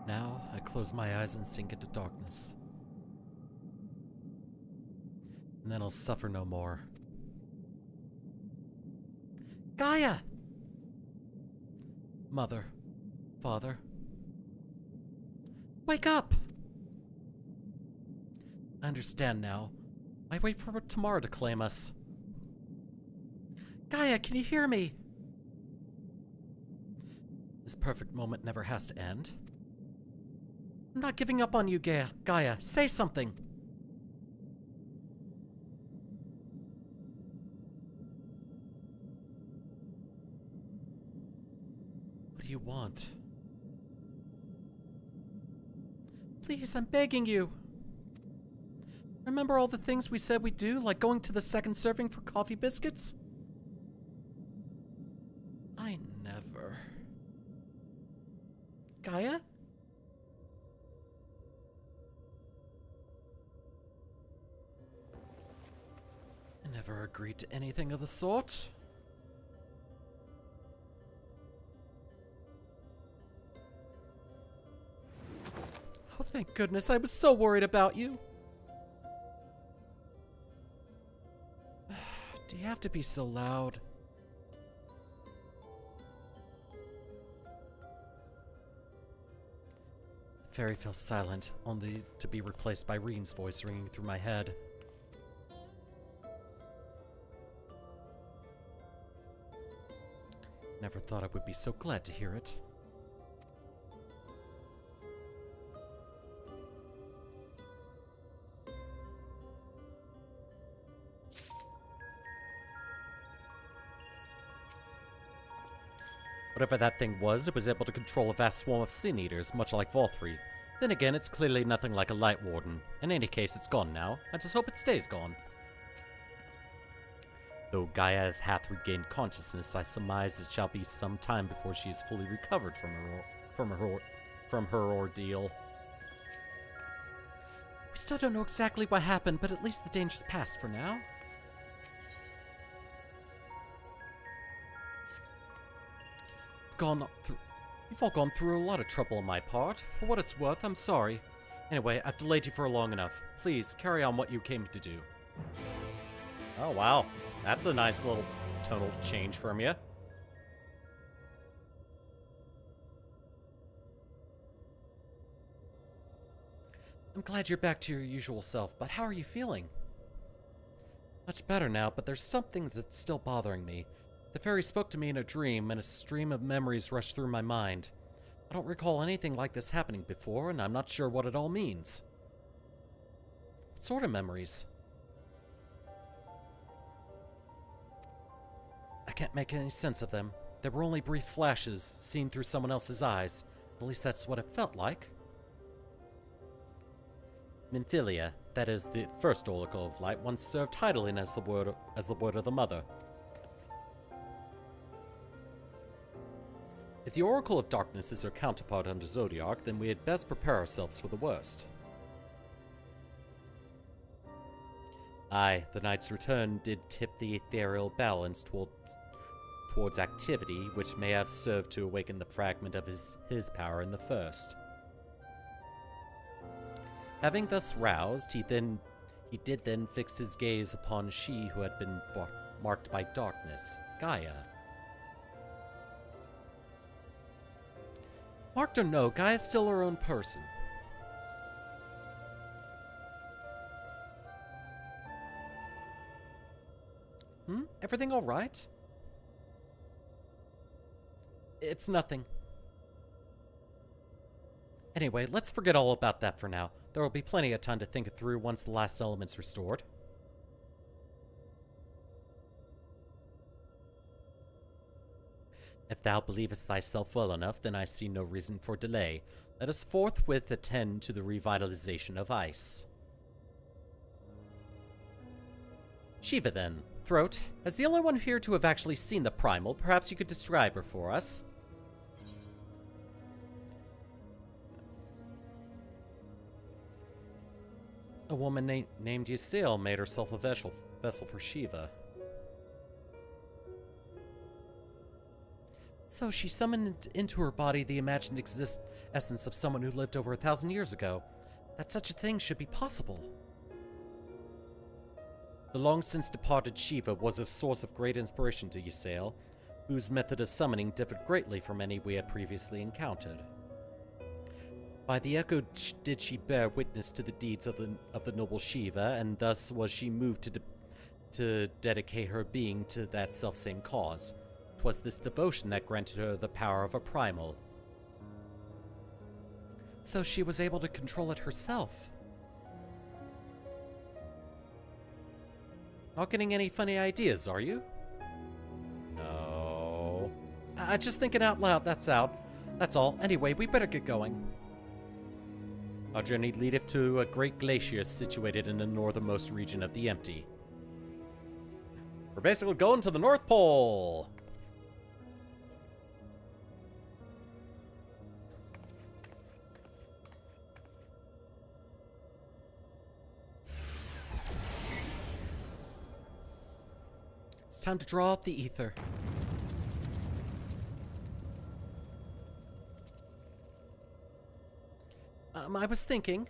Now, I close my eyes and sink into darkness. And then I'll suffer no more. Gaia! Mother. Father. Wake up! I understand now. I wait for tomorrow to claim us. Gaia, can you hear me? This perfect moment never has to end. I'm not giving up on you, Gaia. Say something. What do you want? Please, I'm begging you. Remember all the things we said we'd do, like going to the second serving for coffee biscuits? I never... Gaia? I never agreed to anything of the sort. Oh, thank goodness, I was so worried about you. Do you have to be so loud? The fairy fell silent, only to be replaced by Reen's voice ringing through my head. Never thought I would be so glad to hear it. Whatever that thing was, it was able to control a vast swarm of sin eaters, much like Volthree. Then again, it's clearly nothing like a light warden. In any case, it's gone now. I just hope it stays gone. Though Gaia has half regained consciousness, I surmise it shall be some time before she is fully recovered from her ordeal. We still don't know exactly what happened, but at least the danger's past for now. You've all gone through a lot of trouble on my part. For what it's worth, I'm sorry. Anyway, I've delayed you for long enough. Please, carry on what you came to do. Oh, wow. That's a nice little tonal change from you. I'm glad you're back to your usual self, but how are you feeling? Much better now, but there's something that's still bothering me. The fairy spoke to me in a dream, and a stream of memories rushed through my mind. I don't recall anything like this happening before, and I'm not sure what it all means. What sort of memories? I can't make any sense of them. There were only brief flashes, seen through someone else's eyes. At least that's what it felt like. Minfilia, that is the first Oracle of Light, once served Hydaelyn as the word of the Mother. If the Oracle of Darkness is her counterpart under Zodiac, then we had best prepare ourselves for the worst. Aye, the Knight's return did tip the ethereal balance towards activity, which may have served to awaken the fragment of his power in the first. Having thus roused, he did then fix his gaze upon she who had been marked by darkness, Gaia. Marked or no, Gaia's still her own person. Everything all right? It's nothing. Anyway, let's forget all about that for now. There will be plenty of time to think it through once the last element's restored. If thou believest thyself well enough, then I see no reason for delay. Let us forthwith attend to the revitalization of ice. Shiva, then. Throat, as the only one here to have actually seen the Primal, perhaps you could describe her for us? A woman named Ysayle made herself a vessel for Shiva. So she summoned into her body the imagined essence of someone who lived over 1,000 years ago. That such a thing should be possible. The long-since departed Shiva was a source of great inspiration to Ysayle, whose method of summoning differed greatly from any we had previously encountered. By the echo did she bear witness to the deeds of the noble Shiva, and thus was she moved to dedicate her being to that selfsame cause. 'Twas this devotion that granted her the power of a primal. So she was able to control it herself. Not getting any funny ideas, are you? No. Just thinking out loud, that's all. Anyway, we better get going. Our journey leadeth to a great glacier situated in the northernmost region of the Empty. We're basically going to the North Pole! It's time to draw out the ether. I was thinking...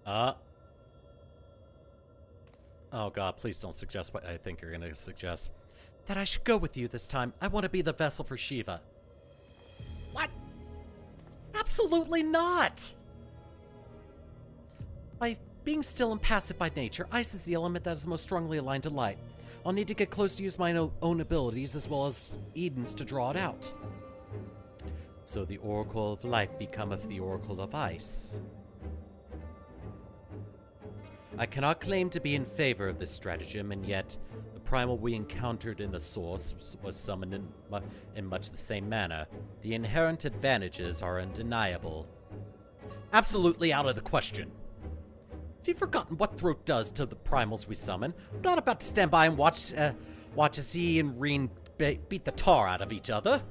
Oh god, please don't suggest what I think you're gonna suggest. That I should go with you this time. I want to be the vessel for Shiva. What? Absolutely not! By being still and passive by nature, ice is the element that is most strongly aligned to light. I'll need to get close to use my own abilities as well as Eden's to draw it out. So the Oracle of Life becometh the Oracle of Ice. I cannot claim to be in favor of this stratagem, and yet the primal we encountered in the source was summoned in much the same manner. The inherent advantages are undeniable. Absolutely out of the question. Have you forgotten what Throat does to the primals we summon? I'm not about to stand by and watch as he and Reen beat the tar out of each other.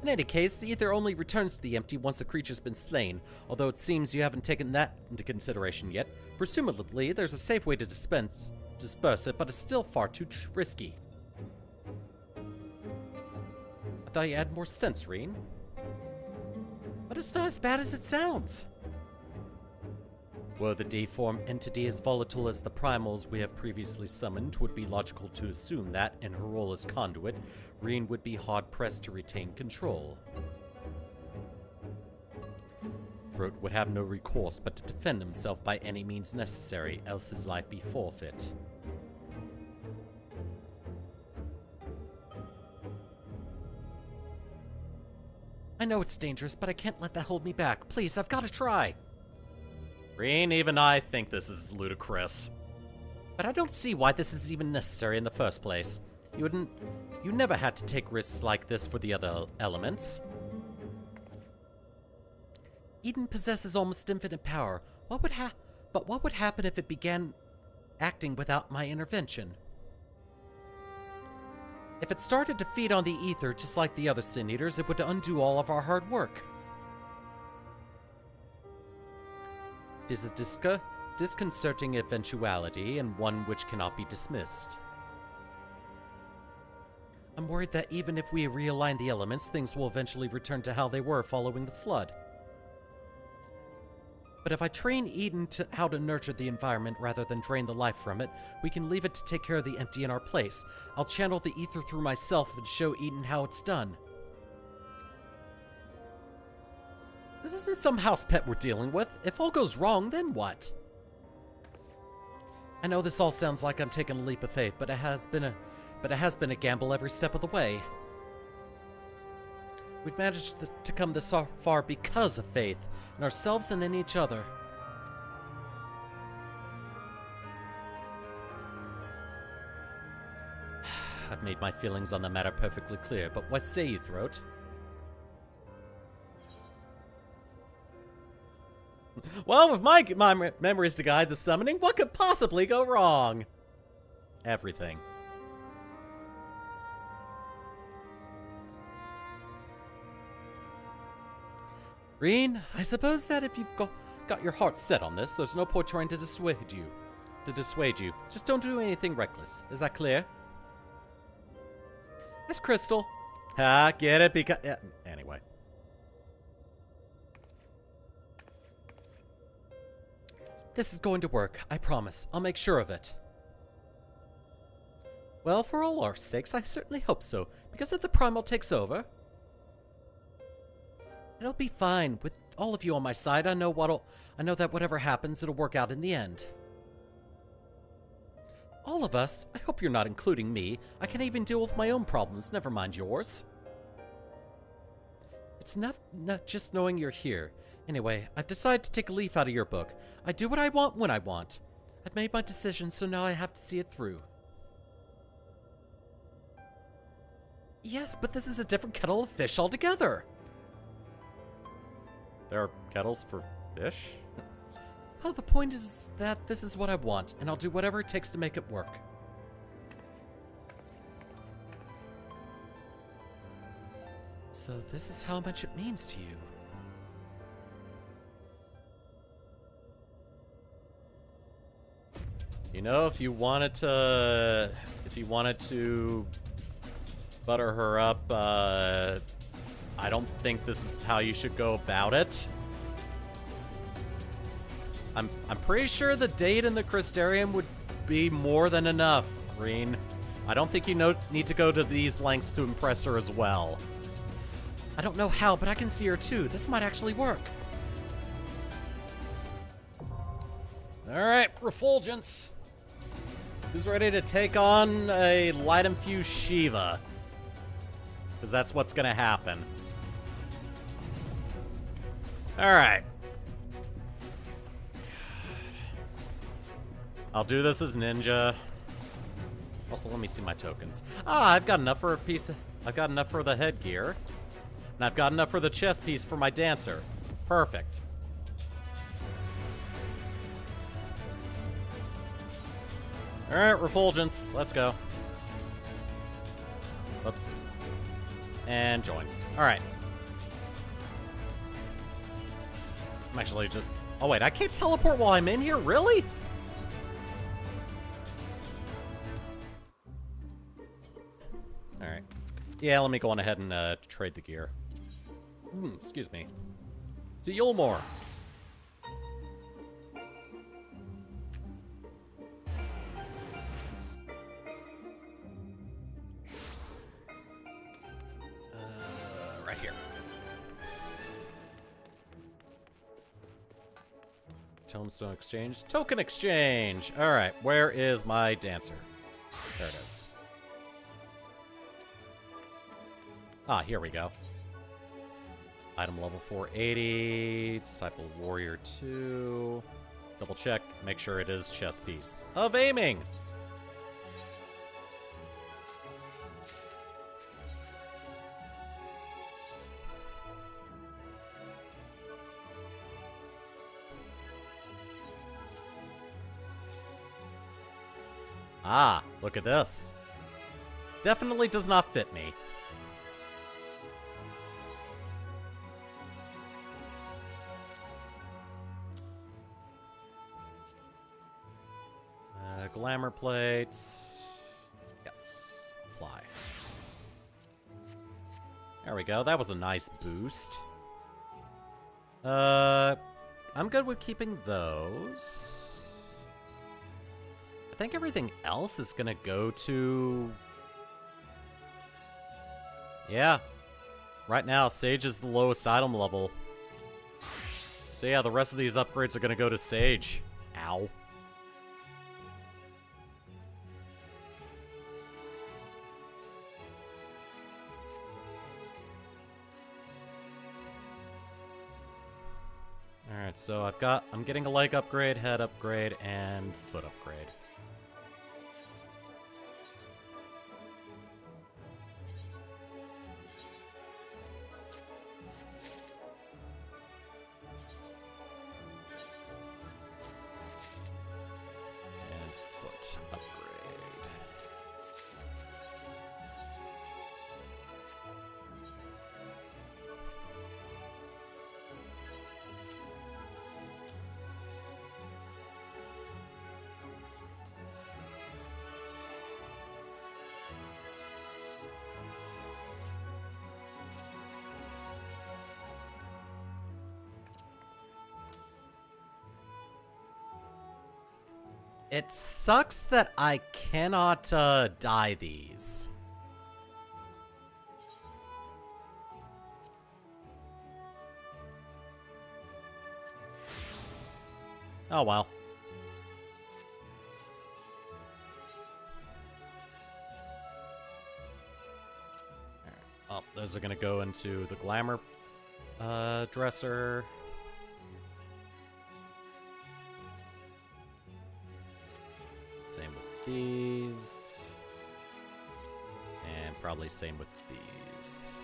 In any case, the ether only returns to the Empty once the creature's been slain, although it seems you haven't taken that into consideration yet. Presumably, there's a safe way to disperse it, but it's still far too risky. I thought you had more sense, Reen. But it's not as bad as it sounds. Were the deformed entity as volatile as the primals we have previously summoned, would be logical to assume that, in her role as conduit, Reen would be hard-pressed to retain control. Throat would have no recourse but to defend himself by any means necessary, else his life be forfeit. I know it's dangerous, but I can't let that hold me back. Please, I've got to try. Reen, even I think this is ludicrous. But I don't see why this is even necessary in the first place. You never had to take risks like this for the other elements. Eden possesses almost infinite power. But what would happen if it began acting without my intervention? If it started to feed on the ether just like the other Sin Eaters, it would undo all of our hard work. It is a disconcerting eventuality, and one which cannot be dismissed. I'm worried that even if we realign the elements, things will eventually return to how they were following the flood. But if I train Eden to how to nurture the environment rather than drain the life from it, we can leave it to take care of the empty in our place. I'll channel the ether through myself and show Eden how it's done. This isn't some house pet we're dealing with. If all goes wrong, then what? I know this all sounds like I'm taking a leap of faith, but it has been a gamble every step of the way. We've managed to come this far because of faith, in ourselves and in each other. I've made my feelings on the matter perfectly clear, but what say you, Throat? Well, with my memories to guide the summoning, what could possibly go wrong? Everything. Reen, I suppose that if you've got your heart set on this, there's no point trying to dissuade you. Just don't do anything reckless. Is that clear? Yes, Crystal. Ha, get it? Because yeah, anyway. This is going to work, I promise. I'll make sure of it. Well, for all our sakes, I certainly hope so. Because if the Primal takes over, it'll be fine. With all of you on my side, I know that whatever happens, it'll work out in the end. All of us? I hope you're not including me. I can't even deal with my own problems, never mind yours. It's not just knowing you're here. Anyway, I've decided to take a leaf out of your book. I do what I want when I want. I've made my decision, so now I have to see it through. Yes, but this is a different kettle of fish altogether. There are kettles for fish? Oh, the point is that this is what I want, and I'll do whatever it takes to make it work. So this is how much it means to you. You know, if you wanted to butter her up, I don't think this is how you should go about it. I'm pretty sure the date in the Crystarium would be more than enough, Reen. I don't think you need to go to these lengths to impress her as well. I don't know how, but I can see her too. This might actually work. Alright, Refulgence. Who's ready to take on a light-infused Shiva? Because that's what's going to happen. Alright. I'll do this as ninja. Also, let me see my tokens. Ah, I've got enough for I've got enough for the headgear. And I've got enough for the chest piece for my dancer. Perfect. Alright, Refulgence. Let's go. Whoops. And join. Alright. I'm actually just... Oh, wait. I can't teleport while I'm in here? Really? Alright. Yeah, let me go on ahead and trade the gear. Excuse me. To Yulmore. Tombstone exchange. Token exchange! Alright, where is my dancer? There it is. Ah, here we go. Item level 480. Disciple Warrior 2. Double check, make sure it is chess piece. Of aiming! Ah, look at this. Definitely does not fit me. Glamour plate. Yes. Fly. There we go. That was a nice boost. I'm good with keeping those. I think everything else is gonna go to... Yeah. Right now, Sage is the lowest item level. So yeah, the rest of these upgrades are gonna go to Sage. Ow. Alright, so I'm getting a leg upgrade, head upgrade, and foot upgrade. And foot upgrade. It sucks that I cannot dye these. Oh well. Alright. Well, those are gonna go into the glamour dresser. Same with these. And probably same with these.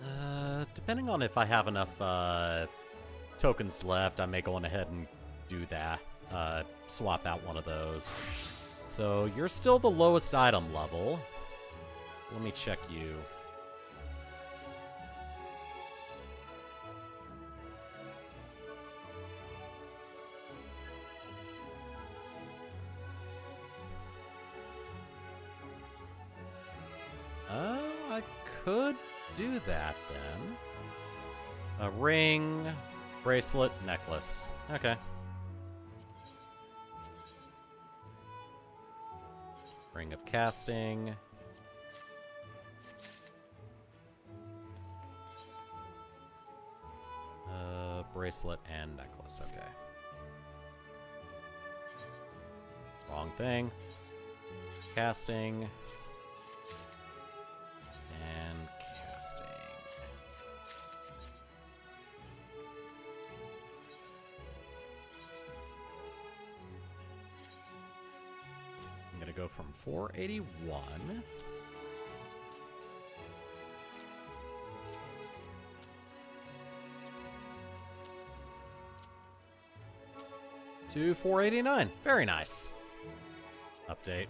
Alright. Depending on if I have enough tokens left, I may go on ahead and do that. Swap out one of those. So you're still the lowest item level. Let me check you. I could do that then. A ring, bracelet, necklace. Okay. Ring of casting. Bracelet and necklace. Okay. Wrong thing. Casting. And casting. I'm gonna go from 481 to 489. Very nice. Update.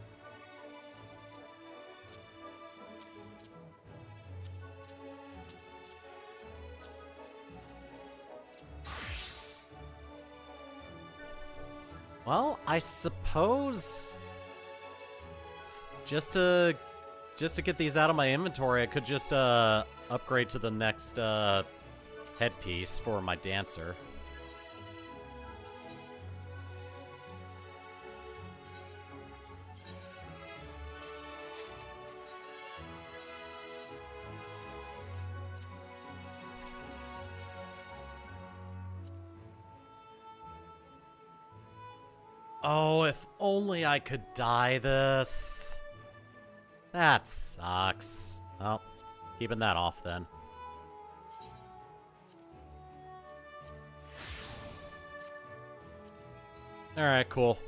Well, I suppose just to get these out of my inventory, I could just upgrade to the next headpiece for my dancer. Oh, if only I could dye this. That sucks. Well, keeping that off then. Alright, cool.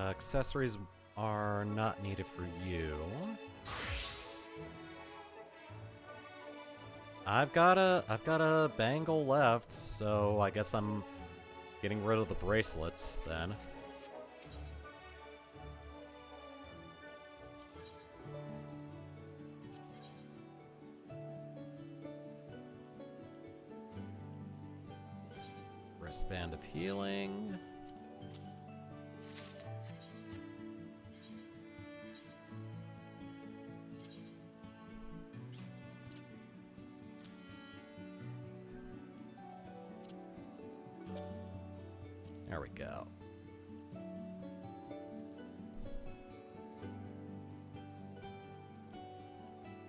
Accessories are not needed for you. I've got a bangle left, so I guess I'm getting rid of the bracelets then. Wristband of healing. There we go.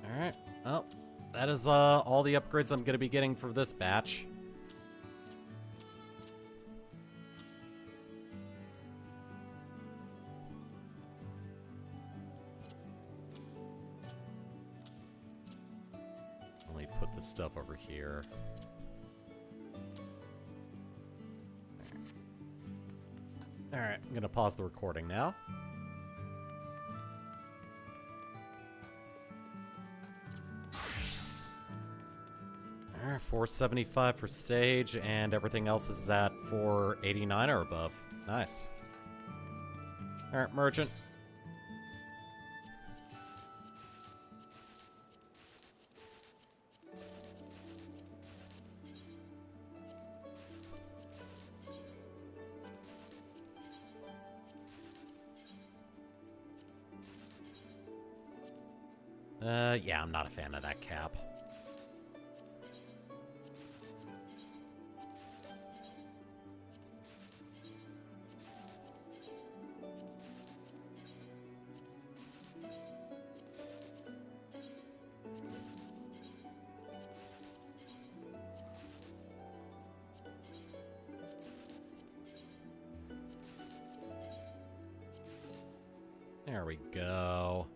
Alright, well, that is all the upgrades I'm going to be getting for this batch. Let me put this stuff over here. Alright, I'm gonna pause the recording now. Alright, 475 for Sage, and everything else is at 489 or above. Nice. Alright, Merchant. Yeah, I'm not a fan of that cap. There we go.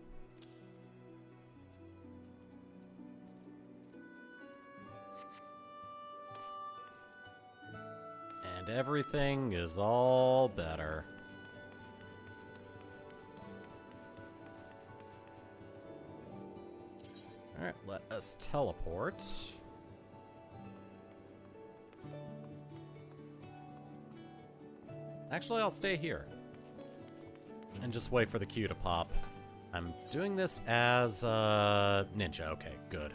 And everything is all better. Alright, let us teleport. Actually, I'll stay here. And just wait for the queue to pop. I'm doing this as ninja. Okay, good.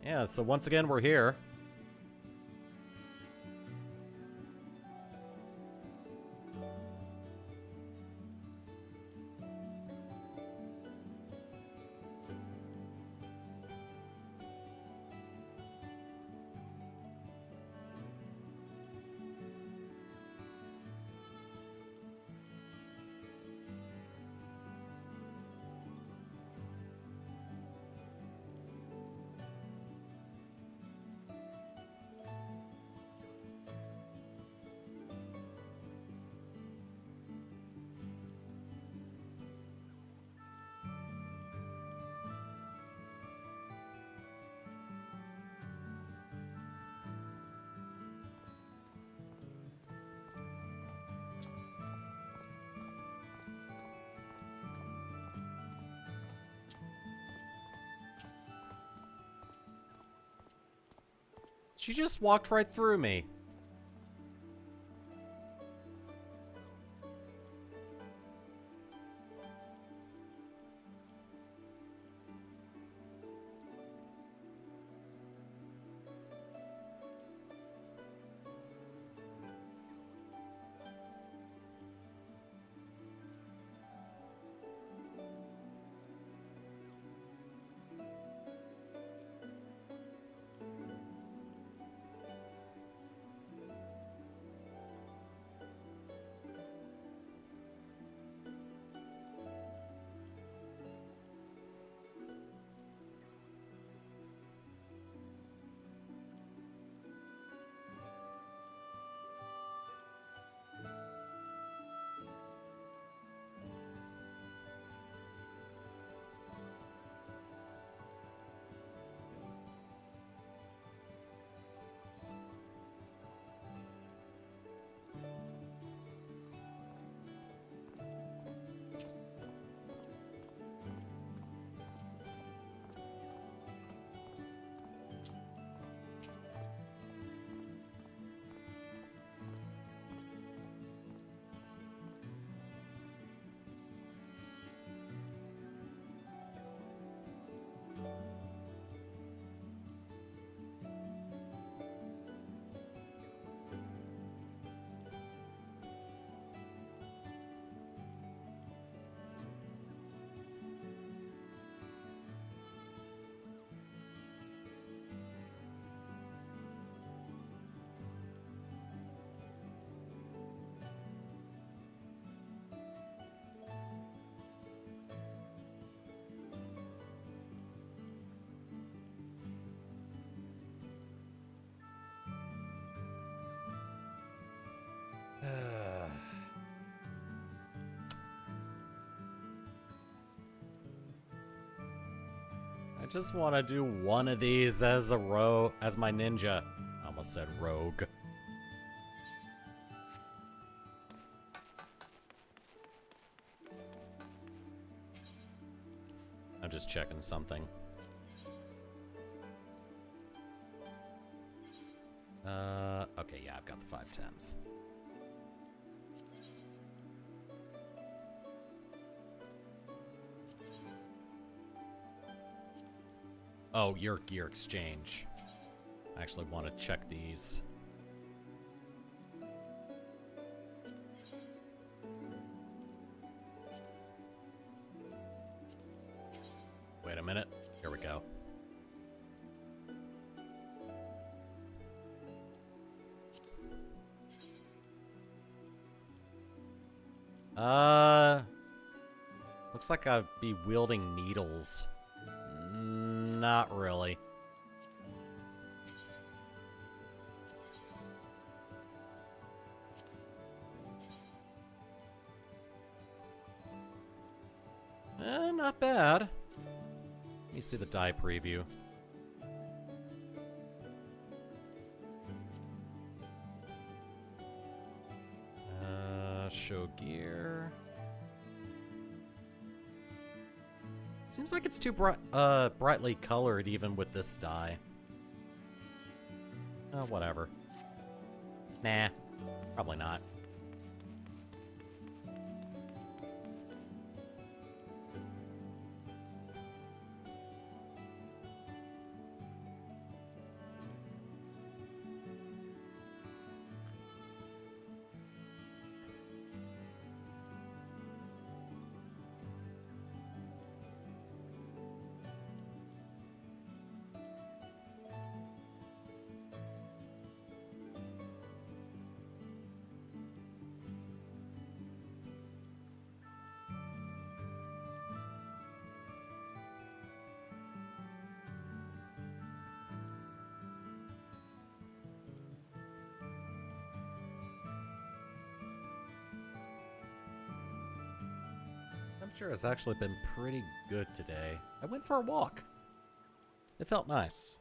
Yeah, so once again, we're here. She just walked right through me. just want to do one of these as as my ninja. I almost said rogue. I'm just checking something. Okay, yeah, I've got the 510s. Oh, your gear exchange. I actually want to check these. Wait a minute. Here we go. Looks like I'd be wielding needles. Not really. Not bad. Let me see the die preview. Show gear. Seems like it's too brightly colored even with this die. Oh, whatever. Nah, probably not. I'm sure it's actually been pretty good today. I went for a walk. It felt nice.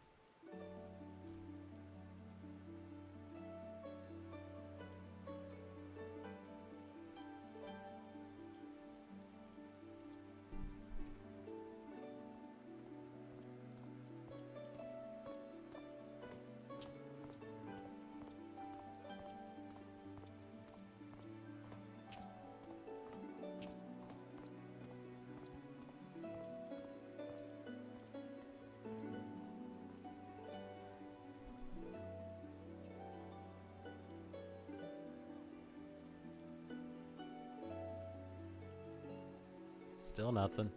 Still nothing.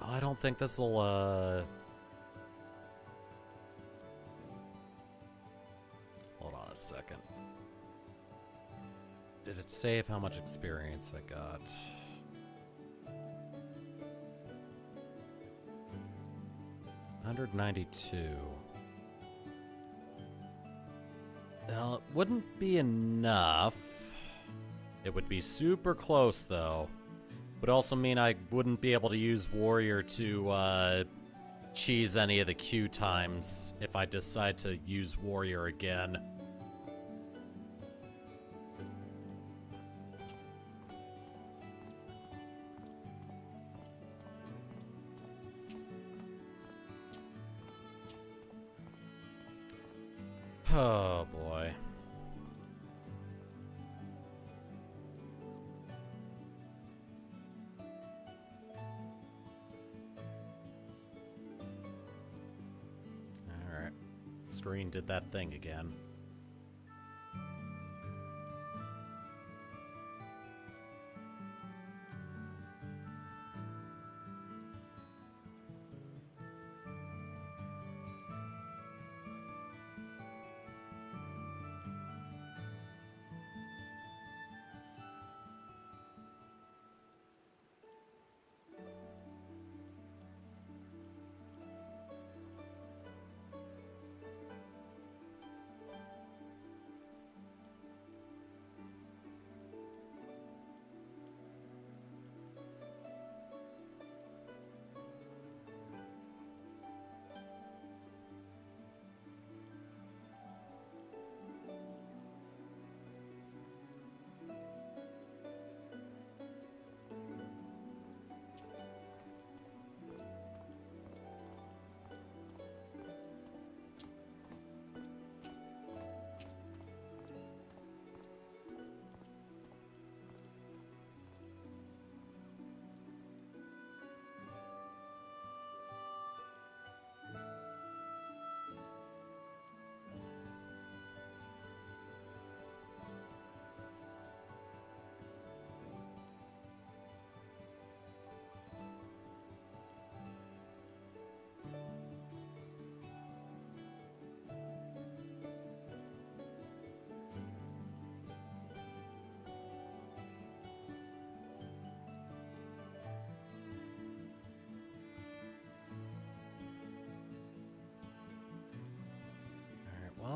I don't think this'll, Hold on a second. Did it save how much experience I got? $192. Well, it wouldn't be enough. It would be super close, though. Would also mean I wouldn't be able to use Warrior to cheese any of the queue times if I decide to use Warrior again. Oh boy. Alright. Screen did that thing again.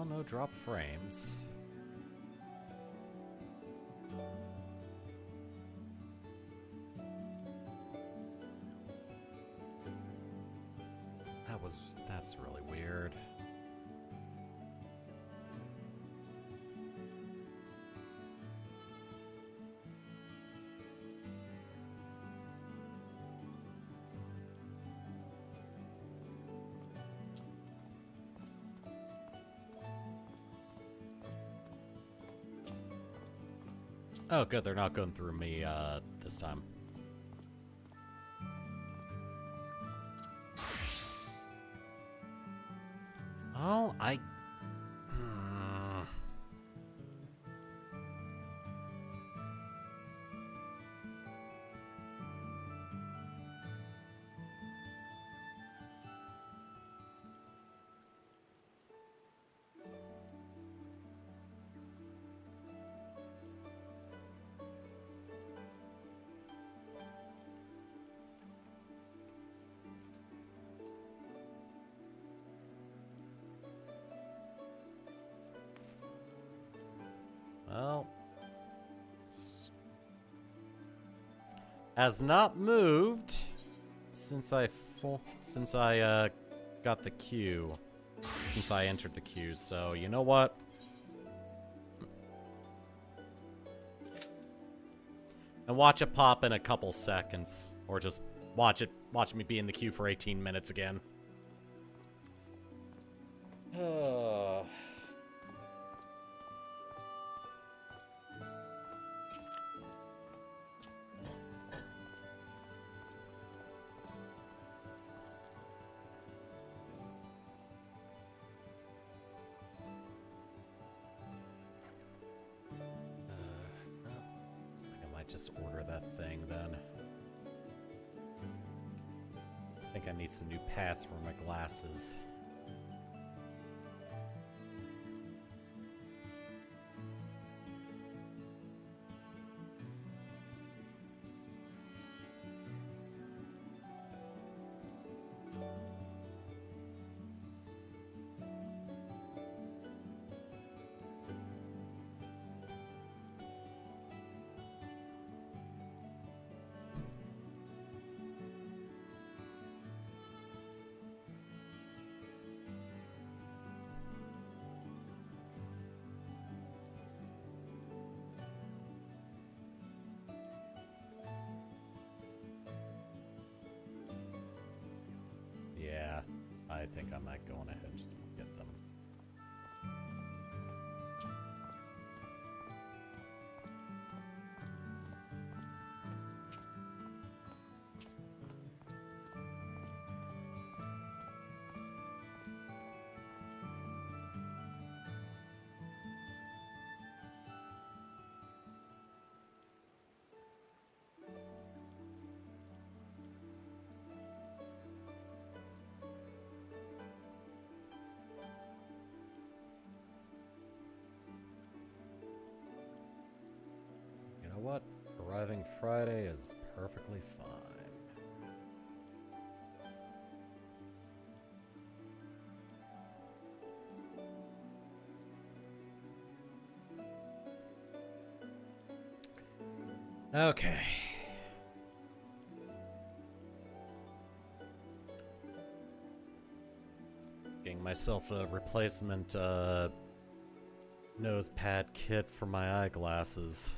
Well, no drop frames. That's really weird. Oh, good. They're not going through me this time. Oh, well, has not moved since I got the queue, since I entered the queue. So you know what? And watch it pop in a couple seconds, or just watch me be in the queue for 18 minutes again. Just order that thing then. I think I need some new pads for my glasses. Yeah, I think I might go on ahead and just get them. You know what? Arriving Friday is perfectly fine. Okay. Getting myself a replacement nose pad kit for my eyeglasses.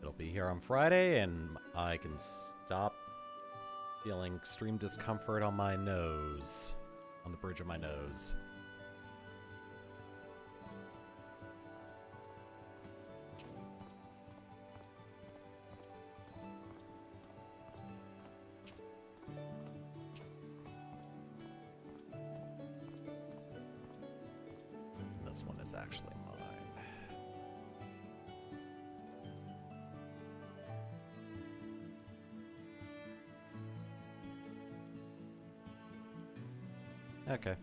It'll be here on Friday, and I can stop feeling extreme discomfort on my nose, on the bridge of my nose. This one is actually mine. Okay.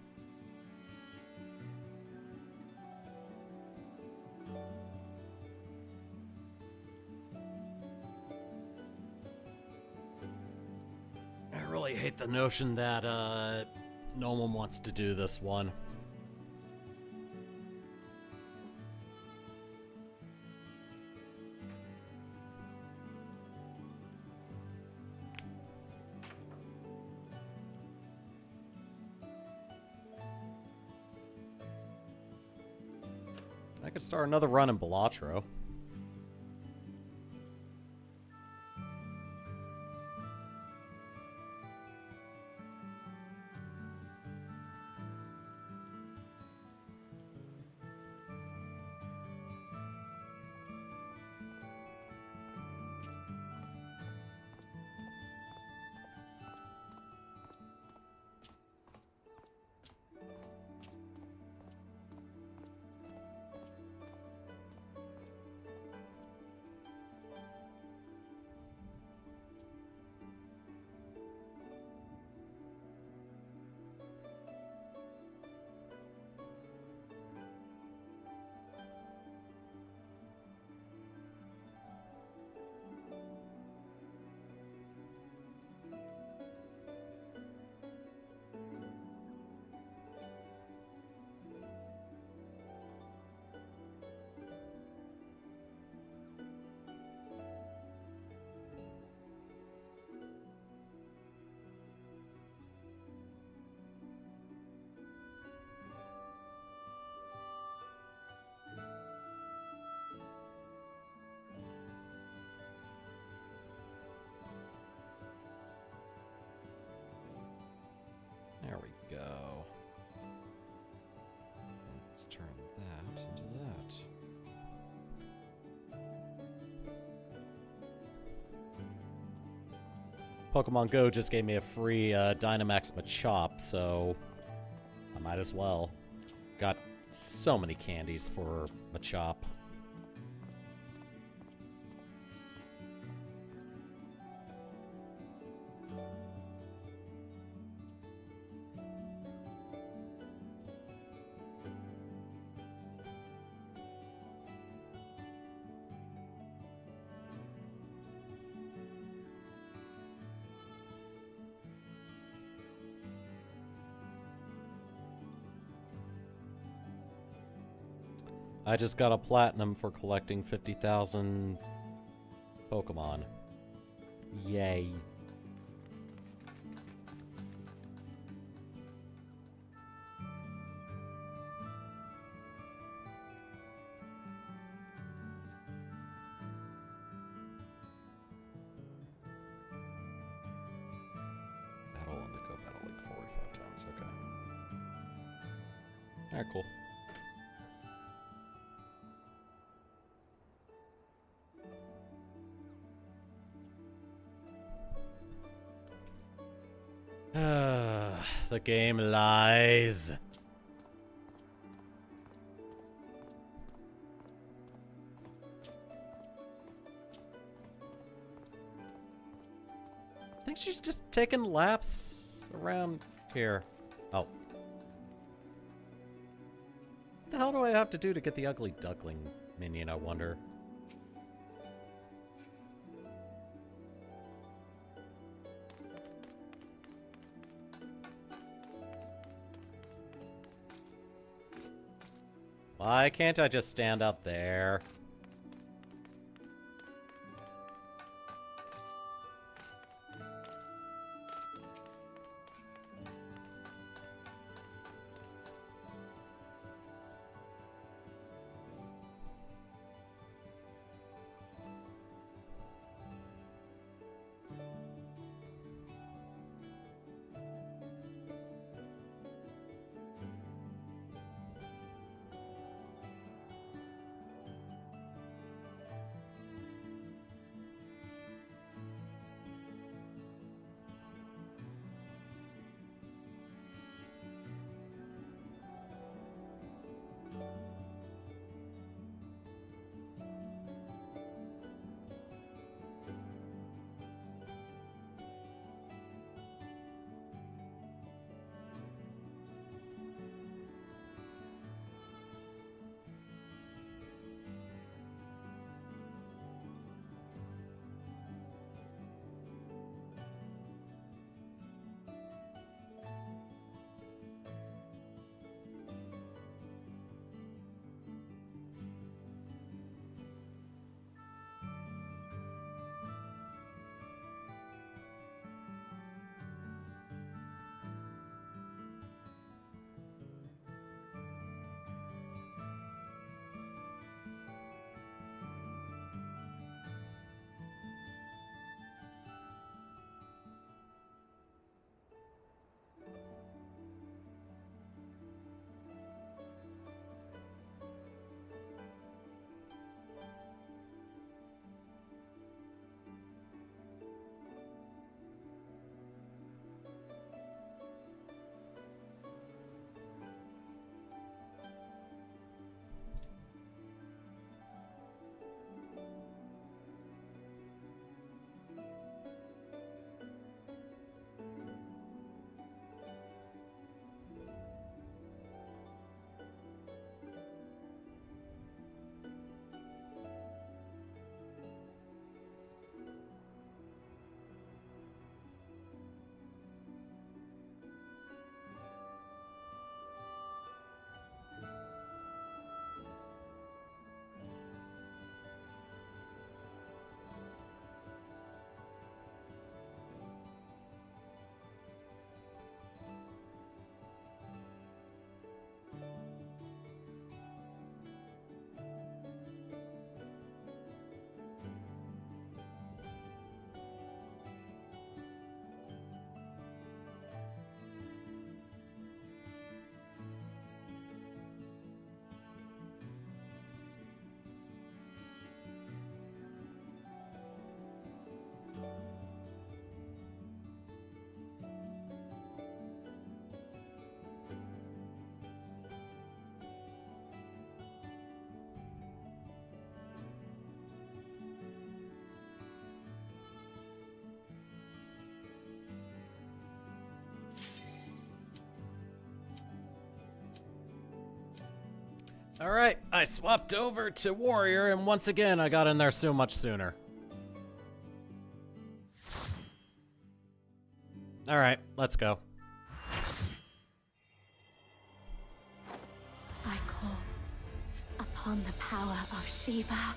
I really hate the notion that no one wants to do this one. I could start another run in Balatro. There we go. Let's turn that into that. Pokemon Go just gave me a free Dynamax Machop, so I might as well. Got so many candies for Machop. I just got a platinum for collecting 50,000 Pokemon. Yay. Battle on the go battle like 45 times, okay. Alright, cool. The game lies. I think she's just taking laps around here. Oh. What the hell do I have to do to get the ugly duckling minion, I wonder? Why can't I just stand up there? Alright, I swapped over to Warrior, and once again, I got in there so much sooner. Alright, let's go. I call upon the power of Shiva.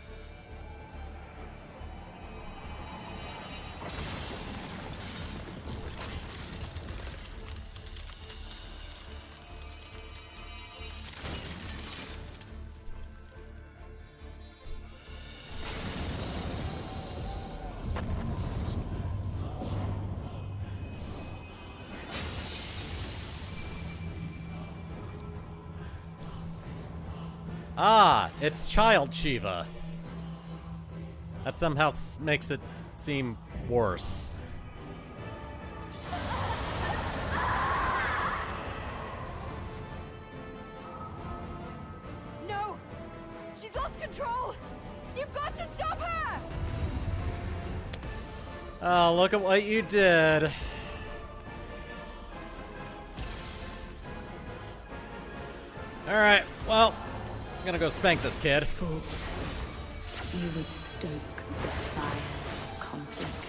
Ah, it's Child Shiva. That somehow makes it seem worse. No! She's lost control! You've got to stop her! Oh, look at what you did. Alright, well, I'm gonna go spank this kid. Fools, you would stoke the fires of conflict.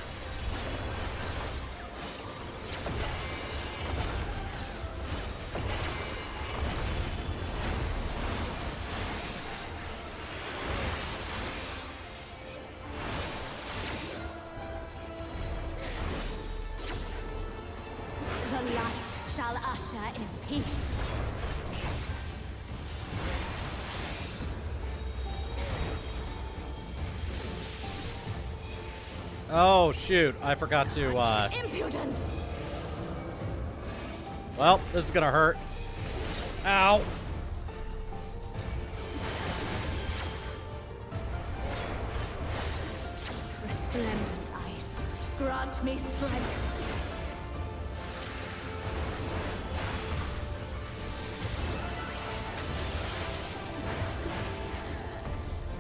The light shall usher in peace. Oh, shoot. I forgot to, Impudence! Well, this is gonna hurt. Ow. Resplendent ice, grant me strength.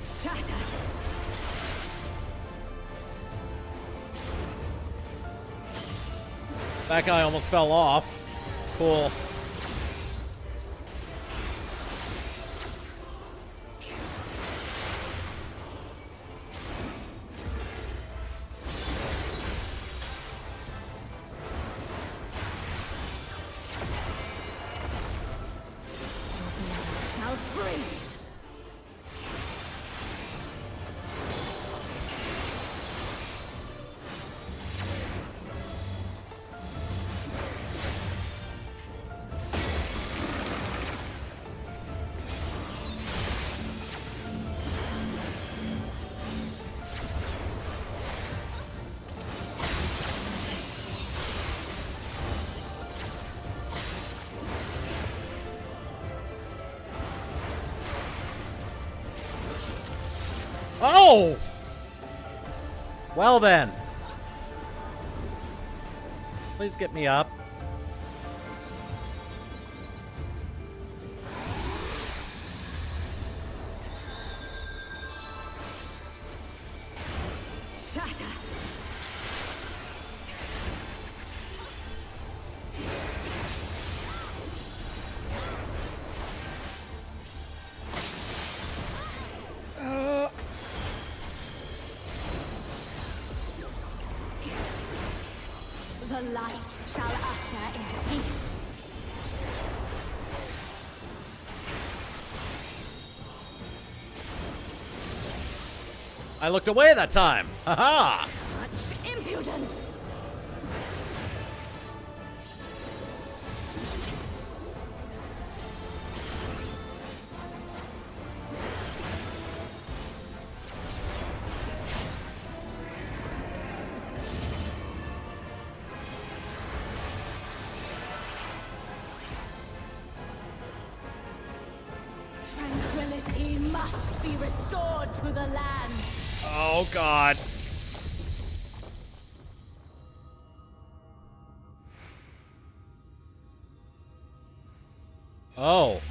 Shatter! That guy almost fell off. Cool. Shall freeze! Oh! Well then. Please get me up. Shatter! The light shall usher into peace. I looked away that time. Haha! Such impudence! Tranquility must be restored to the land. Oh god. Oh.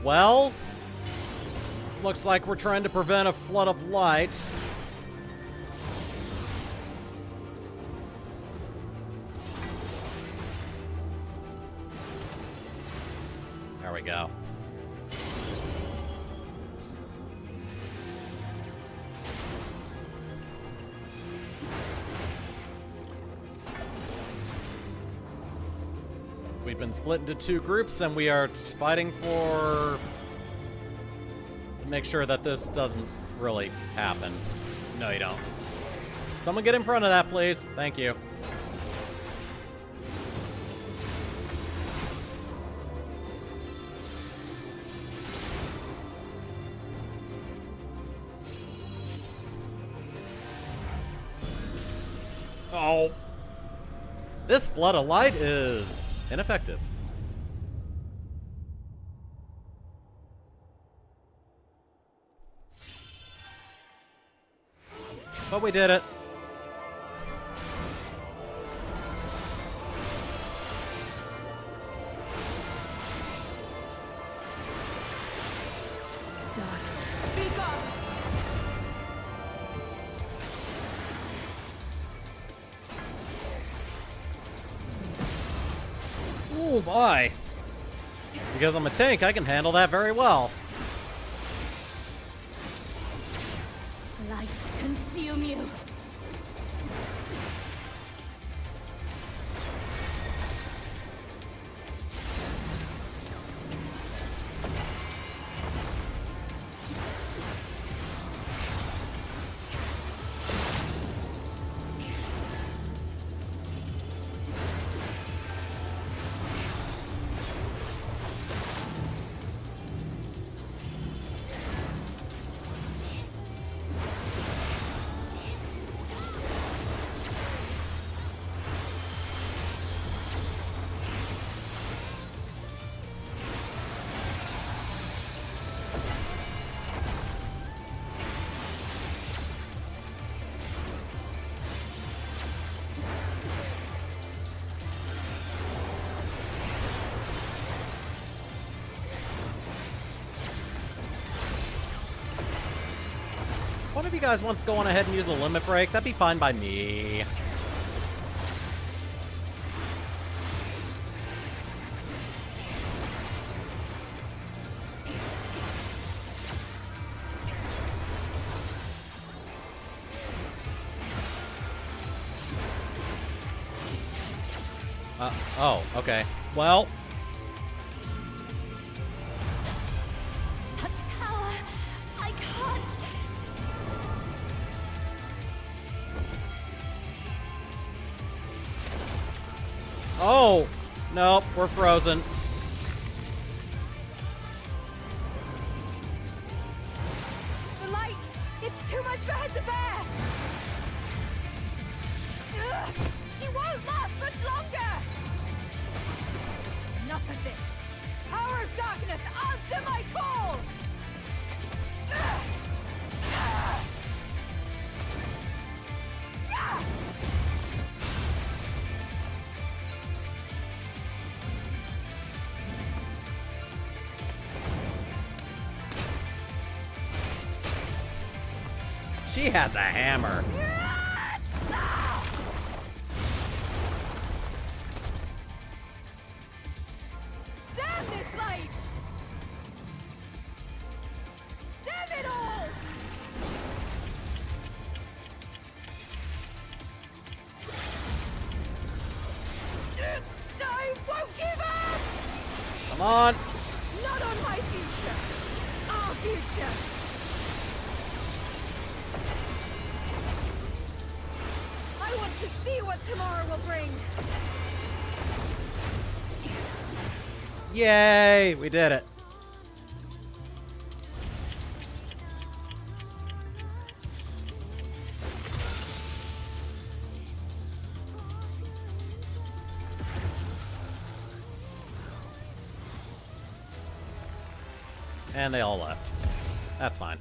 Well, Looks like we're trying to prevent a flood of light. There we go. We've been split into two groups, and we are fighting for... make sure that this doesn't really happen. No, you don't. Someone get in front of that, please. Thank you. Oh. This flood of light is ineffective. But we did it. Darkness, speak up! Oh my. Because I'm a tank, I can handle that very well. Light consume you. One of you guys wants to go on ahead and use a limit break? That'd be fine by me. Oh, okay. Well... Such power! I can't! Oh! Nope, we're frozen. The light! It's too much for her to bear! Ugh, she won't last much longer! Enough of this! Power of darkness, answer my call! Ugh! Ugh! Yeah! She has a hammer. Damn this light! Damn it all! I won't give up! Come on. Not on my future! Our future! I want to see what tomorrow will bring! Yay, we did it. And they all left. That's fine.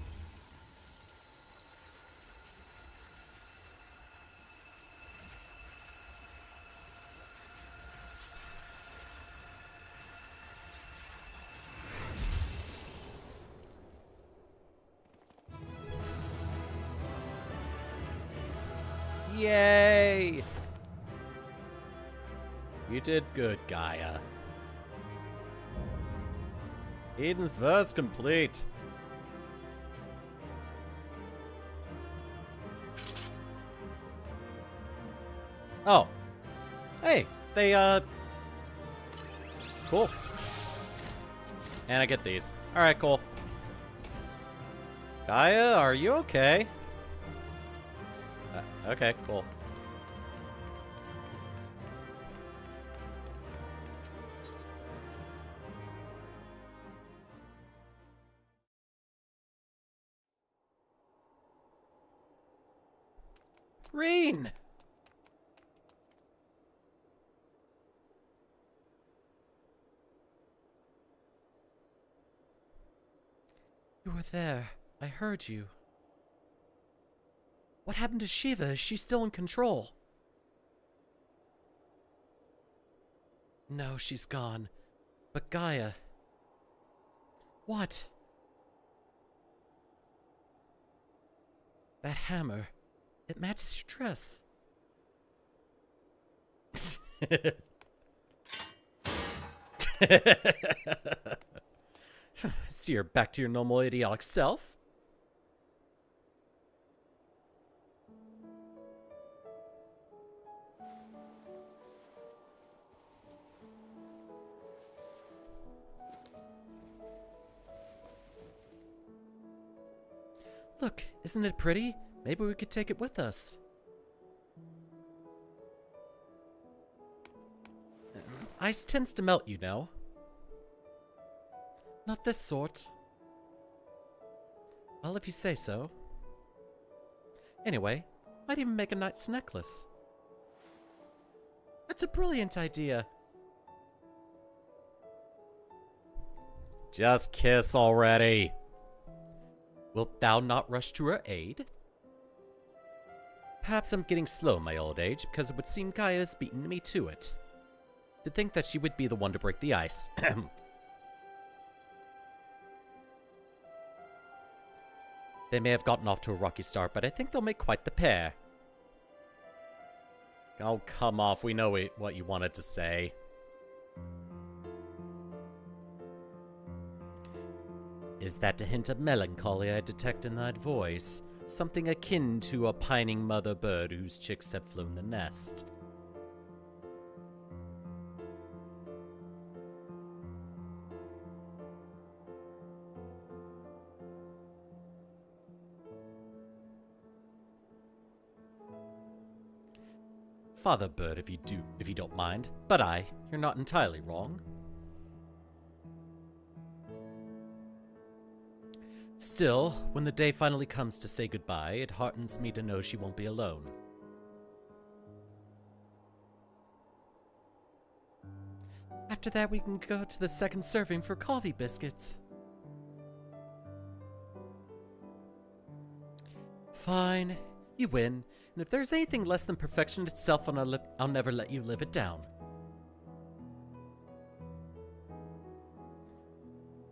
Yay! You did good, Gaia. Eden's verse complete. Oh. Hey, they, cool. And I get these. Alright, cool. Gaia, are you okay? Okay, cool. Reen! You were there. I heard you. What happened to Shiva? Is she still in control? No, she's gone. But Gaia... What? That hammer. It matches your dress. So you're back to your normal idiotic self? Look, isn't it pretty? Maybe we could take it with us. Ice tends to melt, you know. Not this sort. Well, if you say so. Anyway, might even make a nice necklace. That's a brilliant idea. Just kiss already. Wilt thou not rush to her aid? Perhaps I'm getting slow in my old age, because it would seem Gaia has beaten me to it. To think that she would be the one to break the ice. They may have gotten off to a rocky start, but I think they'll make quite the pair. Oh, come off. We know what you wanted to say. Is that a hint of melancholy I detect in that voice? Something akin to a pining mother bird whose chicks have flown the nest. Father bird, if you don't mind. But you're not entirely wrong. Still, when the day finally comes to say goodbye, it heartens me to know she won't be alone. After that, we can go to the second serving for coffee biscuits. Fine, you win. And if there's anything less than perfection itself, I'll never let you live it down.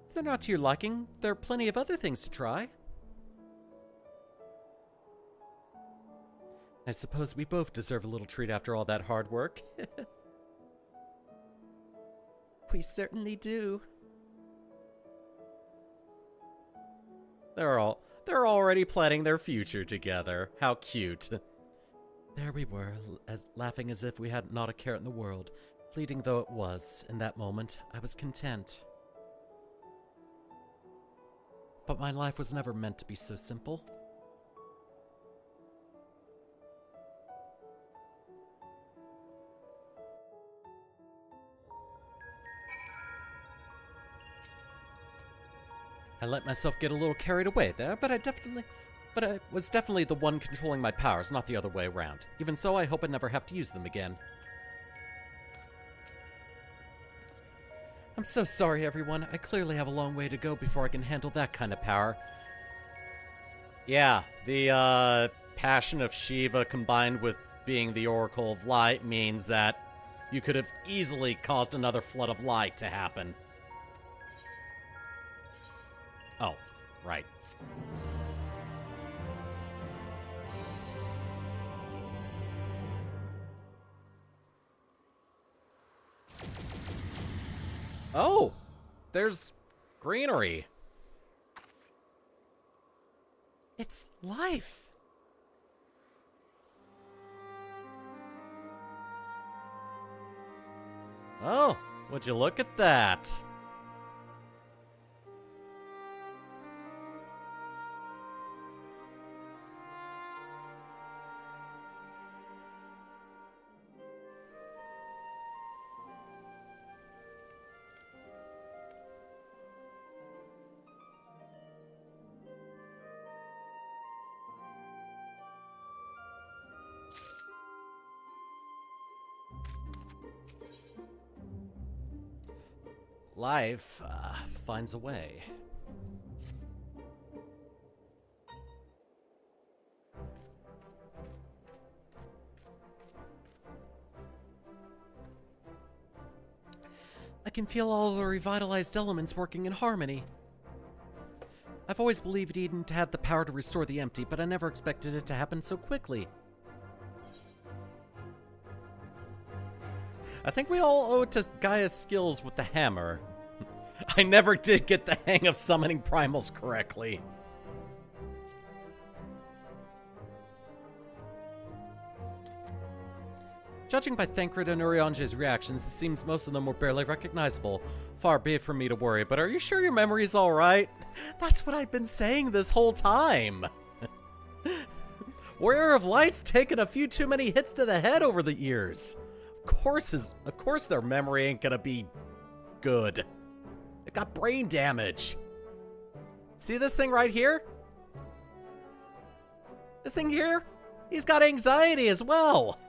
If they're not to your liking, there are plenty of other things to try. I suppose we both deserve a little treat after all that hard work. We certainly do. They're already planning their future together. How cute. There we were, laughing as if we had not a care in the world. Fleeting though it was, in that moment, I was content. But my life was never meant to be so simple. I let myself get a little carried away there, but I was definitely the one controlling my powers, not the other way around. Even so, I hope I never have to use them again. I'm so sorry, everyone. I clearly have a long way to go before I can handle that kind of power. Yeah, the, passion of Shiva combined with being the Oracle of Light means that you could have easily caused another flood of light to happen. Oh, right. Oh! There's greenery. It's life. Oh, would you look at that? Life finds a way. I can feel all the revitalized elements working in harmony. I've always believed Eden had the power to restore the empty, but I never expected it to happen so quickly. I think we all owe it to Gaia's skills with the hammer. I never did get the hang of summoning Primals correctly. Judging by Thancred and Uriange's reactions, it seems most of them were barely recognizable. Far be it from me to worry, but are you sure your memory's alright? That's what I've been saying this whole time. Warrior of Light's taken a few too many hits to the head over the years. Of course their memory ain't gonna be good. It got brain damage. See this thing right here? This thing here? He's got anxiety as well.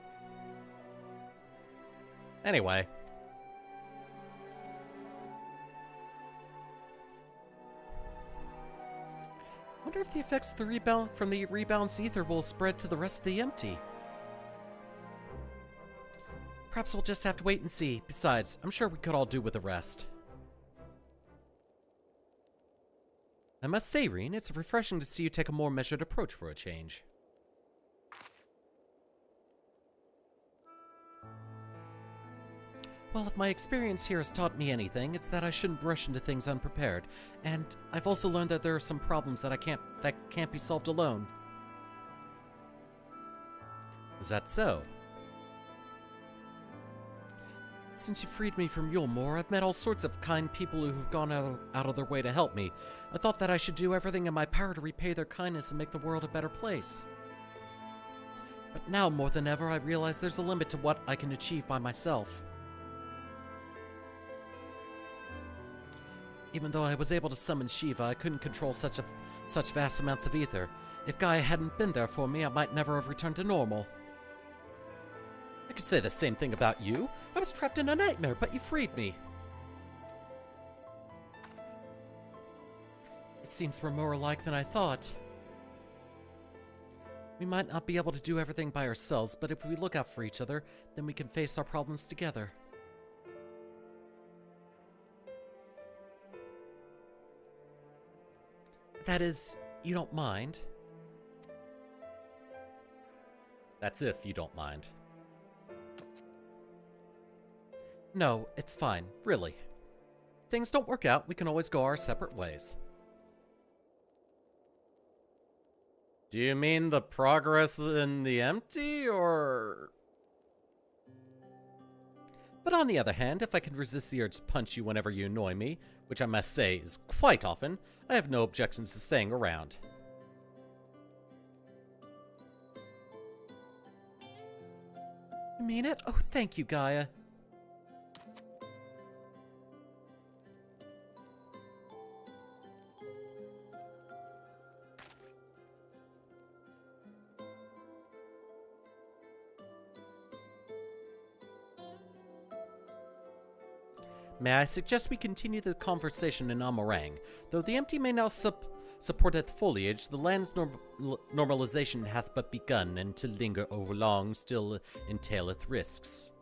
Anyway. Wonder if the effects of the rebound from the rebalanced ether will spread to the rest of the empty. Perhaps we'll just have to wait and see. Besides, I'm sure we could all do with the rest. I must say, Reen, it's refreshing to see you take a more measured approach for a change. Well, if my experience here has taught me anything, it's that I shouldn't rush into things unprepared. And I've also learned that there are some problems that can't be solved alone. Is that so? Since you freed me from Yulmore, I've met all sorts of kind people who've gone out of their way to help me. I thought that I should do everything in my power to repay their kindness and make the world a better place. But now, more than ever, I realize there's a limit to what I can achieve by myself. Even though I was able to summon Shiva, I couldn't control such vast amounts of ether. If Gaia hadn't been there for me, I might never have returned to normal. I could say the same thing about you. I was trapped in a nightmare, but you freed me. It seems we're more alike than I thought. We might not be able to do everything by ourselves, but if we look out for each other, then we can face our problems together. That is, you don't mind? That's if you don't mind. No, it's fine, really. Things don't work out, we can always go our separate ways. Do you mean the progress in the empty, or...? But on the other hand, if I can resist the urge to punch you whenever you annoy me, which I must say is quite often, I have no objections to staying around. You mean it? Oh, thank you, Gaia. May I suggest we continue the conversation in Amarang? Though the empty may now supporteth foliage, the land's normalization hath but begun, and to linger over long still entaileth risks.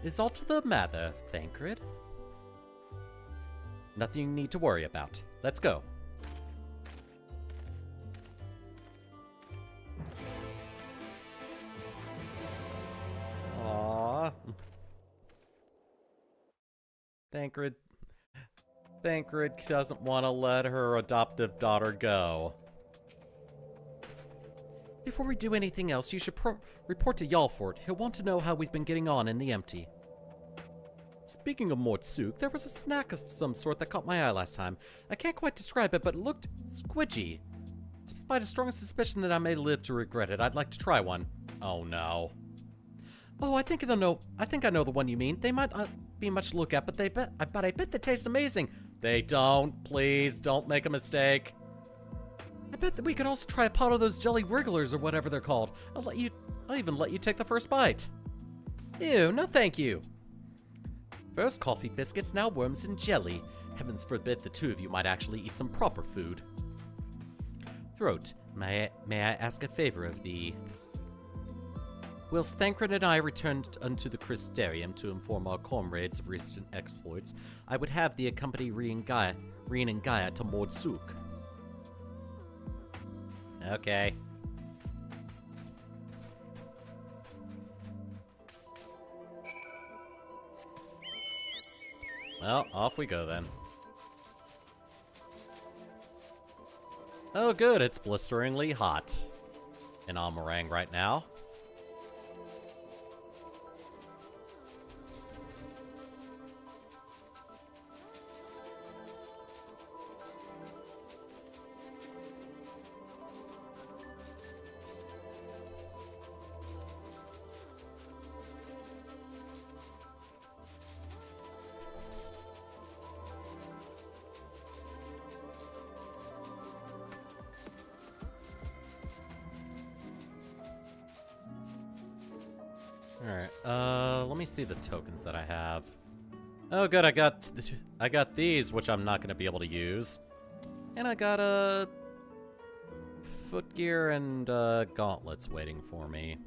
Is aught the matter, Thancred? Nothing you need to worry about. Let's go. Thancred doesn't want to let her adoptive daughter go. Before we do anything else, you should report to Yalfort. He'll want to know how we've been getting on in the empty. Speaking of Mortsuk, there was a snack of some sort that caught my eye last time. I can't quite describe it, but it looked squidgy. Despite a strong suspicion that I may live to regret it, I'd like to try one. Oh no. Oh, I think I know the one you mean. They might not be much to look at, but I bet they taste amazing. They don't. Please don't make a mistake. I bet that we could also try a pot of those jelly wrigglers or whatever they're called. I'll even let you take the first bite. Ew, no thank you. First coffee biscuits, now worms and jelly. Heavens forbid the two of you might actually eat some proper food. Throat, may I ask a favor of thee? Whilst Thancred and I returned unto the Crystarium to inform our comrades of recent exploits, I would have thee accompany Rien and Gaia to Mordsuk. Okay. Well, off we go then. Oh good, it's blisteringly hot in Amarang right now. Alright, let me see the tokens that I have. Oh good, I got these, which I'm not gonna be able to use. And I got a footgear and gauntlets waiting for me.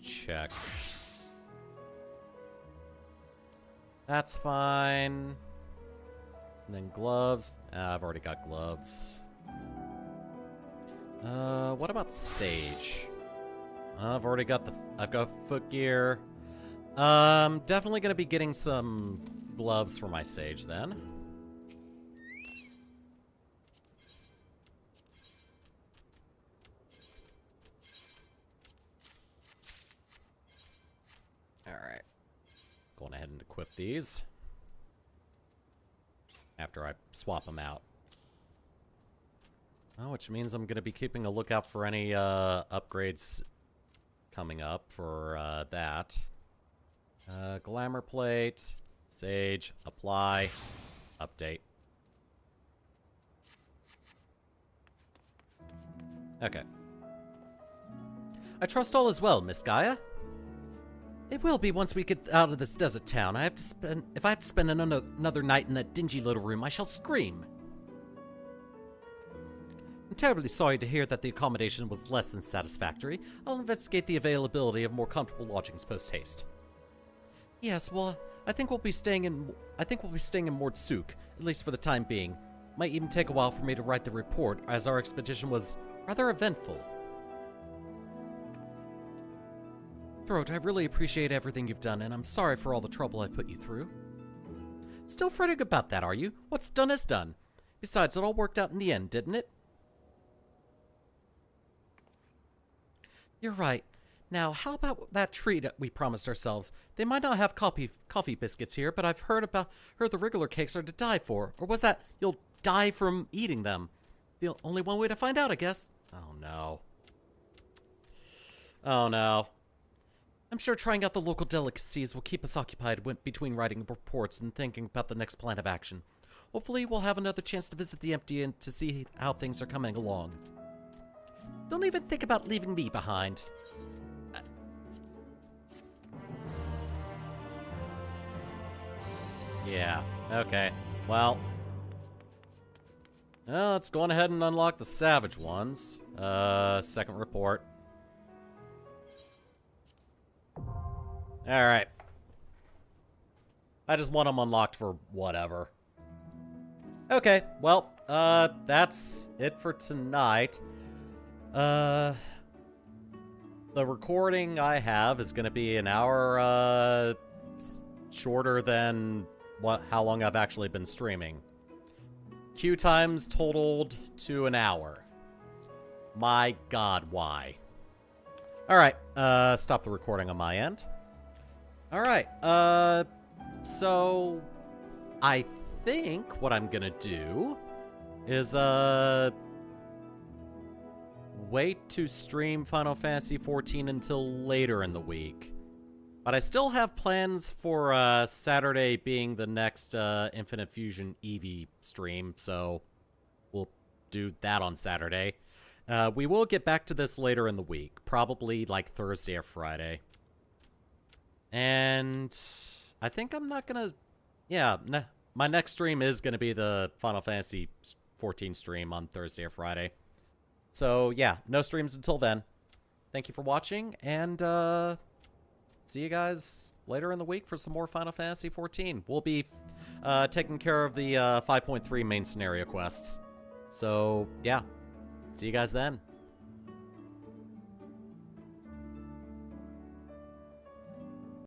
Check. That's fine. And then gloves. I've already got gloves. What about sage? I've already got I've got footgear. Definitely gonna be getting some gloves for my sage then. Alright. Going ahead and equip these. After I swap them out. Oh, which means I'm gonna be keeping a lookout for any, upgrades coming up for, that. Glamour plate, sage, apply, update. Okay. I trust all is well, Miss Gaia. It will be once we get out of this desert town. If I have to spend another night in that dingy little room, I shall scream. I'm terribly sorry to hear that the accommodation was less than satisfactory. I'll investigate the availability of more comfortable lodgings post-haste. Yes, well, I think we'll be staying in Mordsuk, at least for the time being. Might even take a while for me to write the report, as our expedition was rather eventful. Throat, I really appreciate everything you've done, and I'm sorry for all the trouble I've put you through. Still fretting about that, are you? What's done is done. Besides, it all worked out in the end, didn't it? You're right. Now, how about that treat we promised ourselves? They might not have coffee biscuits here, but I've heard the regular cakes are to die for. Or was that you'll die from eating them? The only one way to find out, I guess. Oh no. Oh no. I'm sure trying out the local delicacies will keep us occupied between writing reports and thinking about the next plan of action. Hopefully, we'll have another chance to visit the empty and to see how things are coming along. Don't even think about leaving me behind. Yeah, okay. Well, let's go on ahead and unlock the savage ones. Second report. Alright. I just want them unlocked for whatever. Okay, well, that's it for tonight. The recording I have is gonna be an hour, shorter than how long I've actually been streaming. Queue times totaled to an hour. My god, why? Alright, stop the recording on my end. Alright, so I think what I'm gonna do is, wait to stream Final Fantasy XIV until later in the week. But I still have plans for, Saturday being the next, Infinite Fusion Eevee stream, so we'll do that on Saturday. We will get back to this later in the week, probably like Thursday or Friday. And I think I'm not gonna... Yeah, my next stream is gonna be the Final Fantasy XIV stream on Thursday or Friday. So, yeah, no streams until then. Thank you for watching, and, see you guys later in the week for some more Final Fantasy XIV. We'll be, taking care of the, 5.3 main scenario quests. So, yeah. See you guys then.